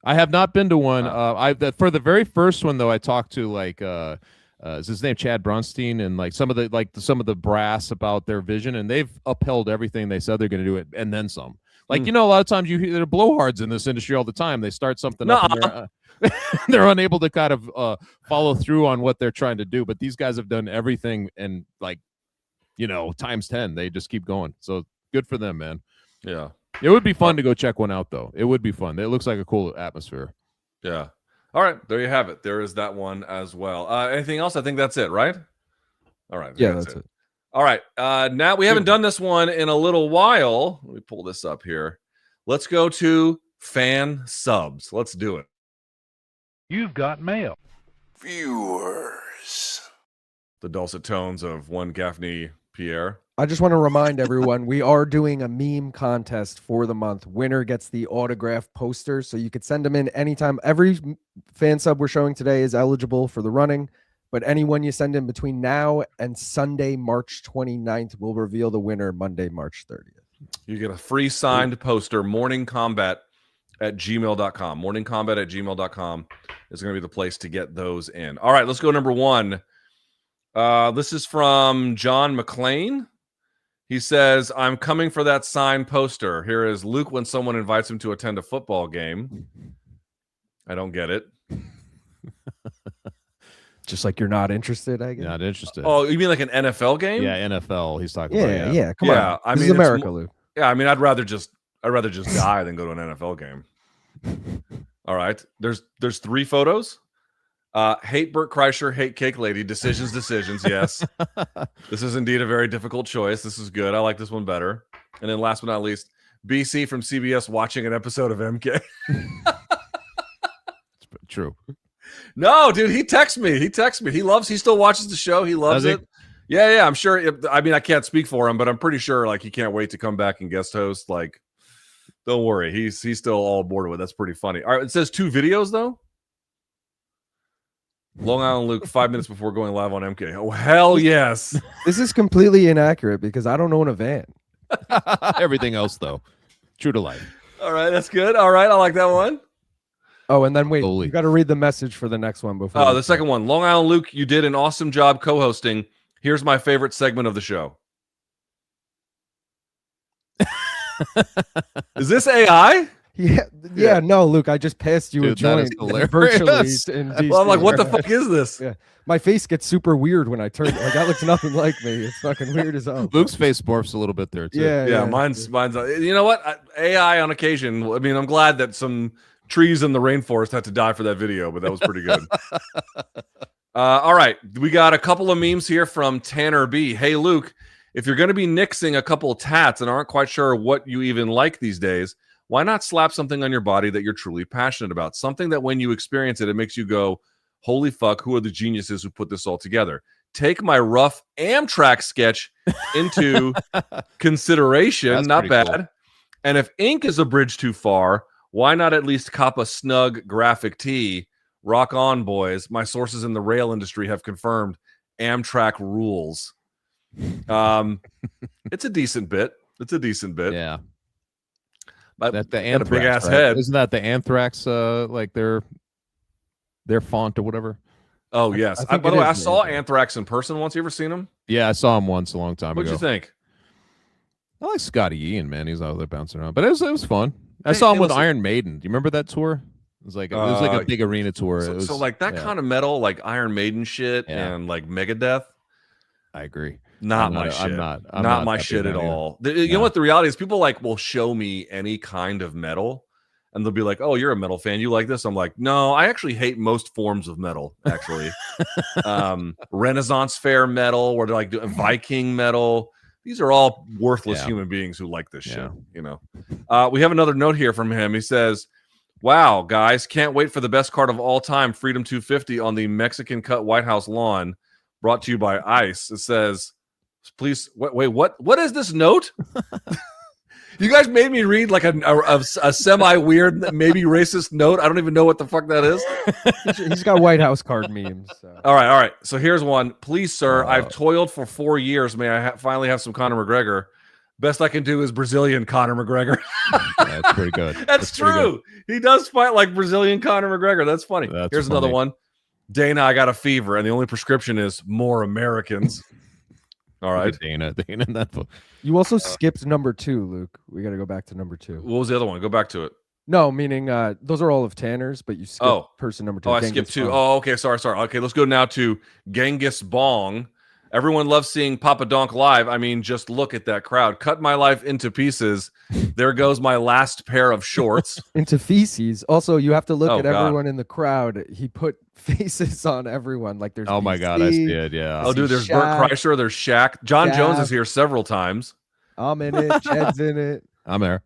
I have not been to one. For the very first one though, I talked to is his name Chad Bronstein, and like some of the brass about their vision, and they've upheld everything they said they're going to do it and then some. Like a lot of times you hear there are blowhards in this industry all the time. They start something up and they're unable to kind of follow through on what they're trying to do. But these guys have done everything and times 10. They just keep going. So good for them, man. Yeah. It would be fun to go check one out, though. It would be fun. It looks like a cool atmosphere. Yeah. All right. There you have it. There is that one as well. Anything else? I think that's it, right? All right. Yeah, that's it. All right. Now we haven't done this one in a little while. Let me pull this up here. Let's go to fan subs. Let's do it. You've got mail. Viewers. The dulcet tones of one Gaffney Pierre. I just want to remind everyone we are doing a meme contest for the month. Winner gets the autograph poster, so you could send them in anytime. Every fan sub we're showing today is eligible for the running, but anyone you send in between now and Sunday, March 29th, we'll reveal the winner Monday, March 30th. You get a free signed poster, morningcombat@gmail.com. Morningcombat@gmail.com is going to be the place to get those in. All right, let's go number one. This is from John McClain. He says, I'm coming for that signed poster. Here is Luke when someone invites him to attend a football game. I don't get it. Just like you're not interested, I guess. Not interested. Oh, you mean like an NFL game? Yeah, NFL. He's talking Yeah, about. yeah. Come on. I This mean, is America, Luke. Yeah, I mean, I'd rather just die than go to an NFL game. All right. There's 3 photos. Hate Burt Kreischer, hate Cake Lady. Decisions. Yes. This is indeed a very difficult choice. This is good. I like this one better. And then last but not least, BC from CBS watching an episode of MK. True. No, dude, he texts me. He still watches the show. He loves it. Yeah. I'm sure. I mean, I can't speak for him, but I'm pretty sure like he can't wait to come back and guest host. Like, don't worry. He's still all aboard with it. That's pretty funny. All right. It says 2 videos though. Long Island Luke, 5 minutes before going live on MK. Oh, hell yes. This is completely inaccurate because I don't own a van. Everything else, though, true to life. All right, that's good. All right, I like that one. Oh, and then wait, you got to read the message for the next one before. Oh, the second one. Long Island Luke, you did an awesome job co-hosting. Here's my favorite segment of the show. Is this AI? Yeah, no, Luke, I just passed you a joint virtually. Well, I'm like, what the fuck is this? Yeah, my face gets super weird when I turn. Like that looks nothing like me. It's fucking weird as hell. Luke's face morphs a little bit there too. Yeah. Mine's. You know what? AI on occasion. I mean, I'm glad that some trees in the rainforest had to die for that video, but that was pretty good. All right, we got a couple of memes here from Tanner B. Hey, Luke, if you're going to be nixing a couple of tats and aren't quite sure what you even like these days, why not slap something on your body that you're truly passionate about? Something that when you experience it, it makes you go, holy fuck, who are the geniuses who put this all together? Take my rough Amtrak sketch into consideration. That's not bad. cool. And if ink is a bridge too far, why not at least cop a snug graphic tee? Rock on, boys. My sources in the rail industry have confirmed Amtrak rules. It's a decent bit. Yeah. That the anthrax, big ass right? head. Isn't that the anthrax? Like their font or whatever. Oh yes. By the way, I saw Anthrax in person once. You ever seen him? Yeah, I saw him once a long time What'd ago. you think? I like Scotty Ian, man. He's out there bouncing around, but it was fun. I saw him with Iron Maiden. Do you remember that tour? It was like a big arena tour. So like that kind of metal, like Iron Maiden shit and like Megadeth. I agree. Not my shit. I'm not my shit at all. You know what the reality is? People like will show me any kind of metal, and they'll be like, "Oh, you're a metal fan. You like this?" I'm like, "No, I actually hate most forms of metal. Actually, Renaissance fair metal, or like Viking metal. These are all worthless human beings who like this shit. You know." We have another note here from him. He says, "Wow, guys, can't wait for the best card of all time, Freedom 250 on the Mexican cut White House lawn, brought to you by Ice." It says, "Please, wait, what is this note?" You guys made me read like a semi-weird, maybe racist note. I don't even know what the fuck that is. He's got White House card memes. So. All right. So here's one. Please, sir, I've toiled for 4 years. May I finally have some Conor McGregor? Best I can do is Brazilian Conor McGregor. That's pretty good. That's true. He does fight like Brazilian Conor McGregor. That's funny. Here's another one. Dana, I got a fever, and the only prescription is more Americans. All right, Dana, that. You also skipped number 2, Luke. We got to go back to number 2. What was the other one? Go back to it. No, meaning those are all of Tanner's, but you skipped person number 2. Oh, I skipped 2. Oh, okay. Sorry. Okay, let's go now to Genghis Bong. Everyone loves seeing Papa Donk live. I mean, just look at that crowd. Cut my life into pieces. There goes my last pair of shorts. Into feces. Also, you have to look at everyone in the crowd. He put faces on everyone. Like there's. Oh my God, I did. Yeah. Oh, dude, there's Burt Kreischer. There's Shaq. John Jones is here several times. I'm in it. Ched's in it. I'm there.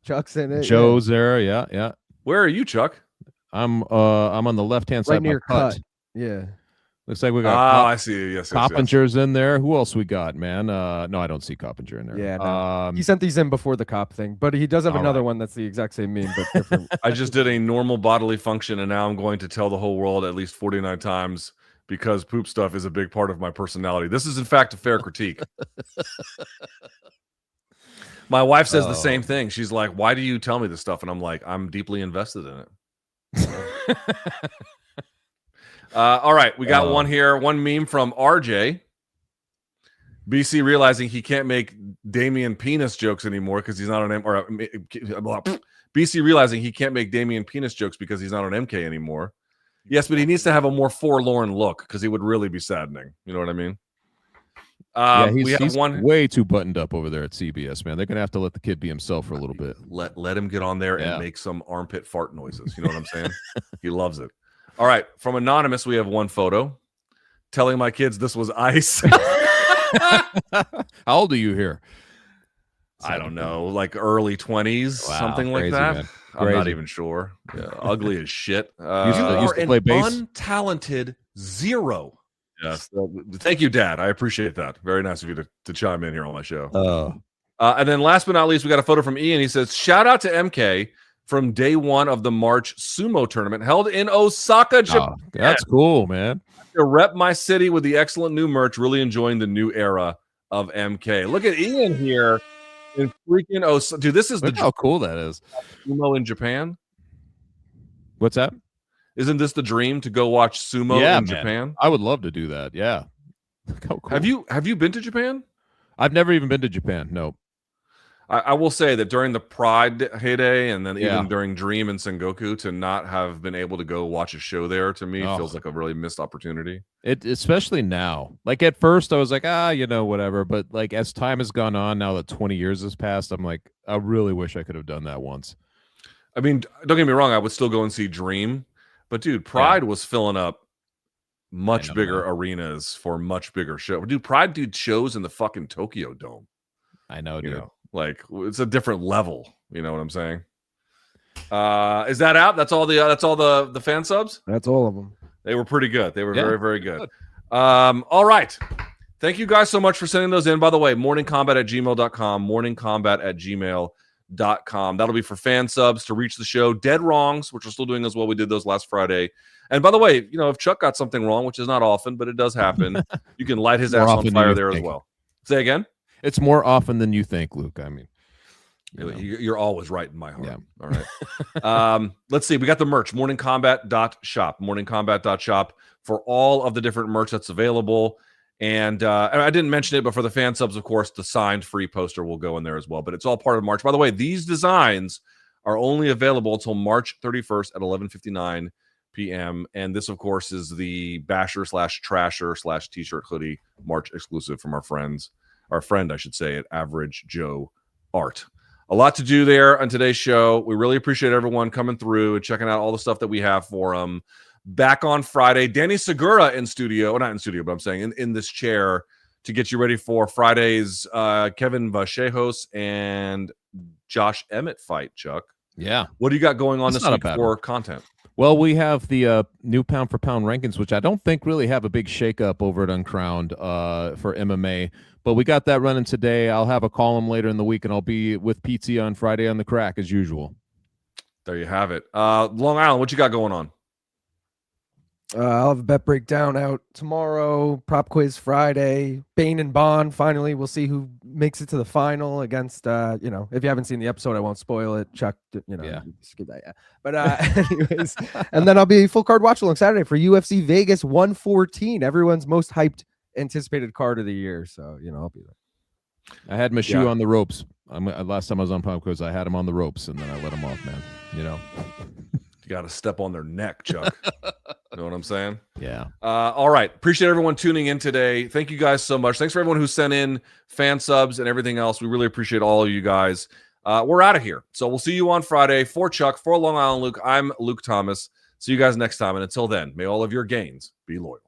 Chuck's in it. Joe's there. Yeah. Where are you, Chuck? I'm on the left hand side. Right near cut. Yeah. Looks like we got. I see. Yes, Coppinger's in there. Who else we got, man? No, I don't see Coppinger in there. Yeah, no. He sent these in before the cop thing, but he does have another one that's the exact same meme, but different. I just did a normal bodily function, and now I'm going to tell the whole world at least 49 times because poop stuff is a big part of my personality. This is, in fact, a fair critique. My wife says the same thing. She's like, "Why do you tell me this stuff?" And I'm like, "I'm deeply invested in it." All right, we got one here. One meme from RJ. BC realizing he can't make Damian penis jokes anymore because he's not on BC realizing he can't make Damian penis jokes because he's not on MK anymore. Yes, but he needs to have a more forlorn look because he would really be saddening. You know what I mean? He's way too buttoned up over there at CBS, man. They're gonna have to let the kid be himself for a little bit. Let him get on there and make some armpit fart noises. You know what I'm saying? He loves it. All right, from Anonymous, we have one photo telling my kids this was ice. How old are you here? I don't know, like early 20s, something like that. Man. I'm not even sure. Yeah, ugly as shit. You used to play bass? Untalented zero. Yes. Thank you, Dad. I appreciate that. Very nice of you to chime in here on my show. And then last but not least, we got a photo from Ian. He says, shout out to MK from day one of the March sumo tournament held in Osaka, Japan. That's cool, man. To rep my city with the excellent new merch. Really enjoying the new era of MK. Look at Ian here in freaking Osaka. Dude, this is how cool that is. Sumo in Japan. What's that? Isn't this the dream to go watch sumo in Japan? I would love to do that. Yeah. Cool. Have you been to Japan? I've never even been to Japan. No. I will say that during the Pride heyday and then even during Dream and Sengoku, to not have been able to go watch a show there, to me, feels like a really missed opportunity. Especially now. Like at first I was like, whatever. But like as time has gone on, now that 20 years has passed, I'm like, I really wish I could have done that once. I mean, don't get me wrong. I would still go and see Dream. But, dude, Pride was filling up much bigger arenas for much bigger shows. Dude, Pride did shows in the fucking Tokyo Dome. I know, dude. You know, like, it's a different level. You know what I'm saying? Is that out? That's all the fan subs? That's all of them. They were pretty good. They were very, very good. All right. Thank you guys so much for sending those in. By the way, morningcombat@gmail.com, morningcombat@gmail.com. That'll be for fan subs to reach the show. Dead wrongs, which we're still doing as well. We did those last Friday. And by the way, if Chuck got something wrong, which is not often, but it does happen, you can light his ass on fire there as well. Say again? It's more often than you think, Luke. I mean, you're always right in my heart. Yeah. All right. Let's see. We got the merch, morningcombat.shop, morningcombat.shop for all of the different merch that's available. And I didn't mention it, but for the fan subs, of course, the signed free poster will go in there as well. But it's all part of March. By the way, these designs are only available until March 31st at 11:59 p.m. And this, of course, is the Basher/Trasher/ T-shirt hoodie March exclusive from our friend, I should say, at Average Joe Art. A lot to do there on today's show. We really appreciate everyone coming through and checking out all the stuff that we have for them. Back on Friday, Danny Segura in studio, well, not in studio, but I'm saying in this chair to get you ready for Friday's Kevin Vallejos and Josh Emmett fight, Chuck. Yeah. What do you got going on this week for content? Well, we have the new pound for pound rankings, which I don't think really have a big shakeup over at Uncrowned for MMA, but we got that running today. I'll have a column later in the week, and I'll be with PT on Friday on the Crack as usual. There you have it. Long Island, what you got going on? I'll have a bet breakdown out tomorrow. Prop quiz Friday. Bane and Bond. Finally, we'll see who makes it to the final against. If you haven't seen the episode, I won't spoil it. Chuck, skip that. Yeah. But anyways, and then I'll be full card watch along Saturday for UFC Vegas 114. Everyone's most hyped, anticipated card of the year. So I'll be there. I had Mashu on the ropes. Last time I was on Pop Quiz, I had him on the ropes, and then I let him off, man. You got to step on their neck, Chuck. You know what I'm saying? Yeah. All right. Appreciate everyone tuning in today. Thank you guys so much. Thanks for everyone who sent in fan subs and everything else. We really appreciate all of you guys. We're out of here. So we'll see you on Friday. For Chuck, for Long Island Luke, I'm Luke Thomas. See you guys next time. And until then, may all of your gains be loyal.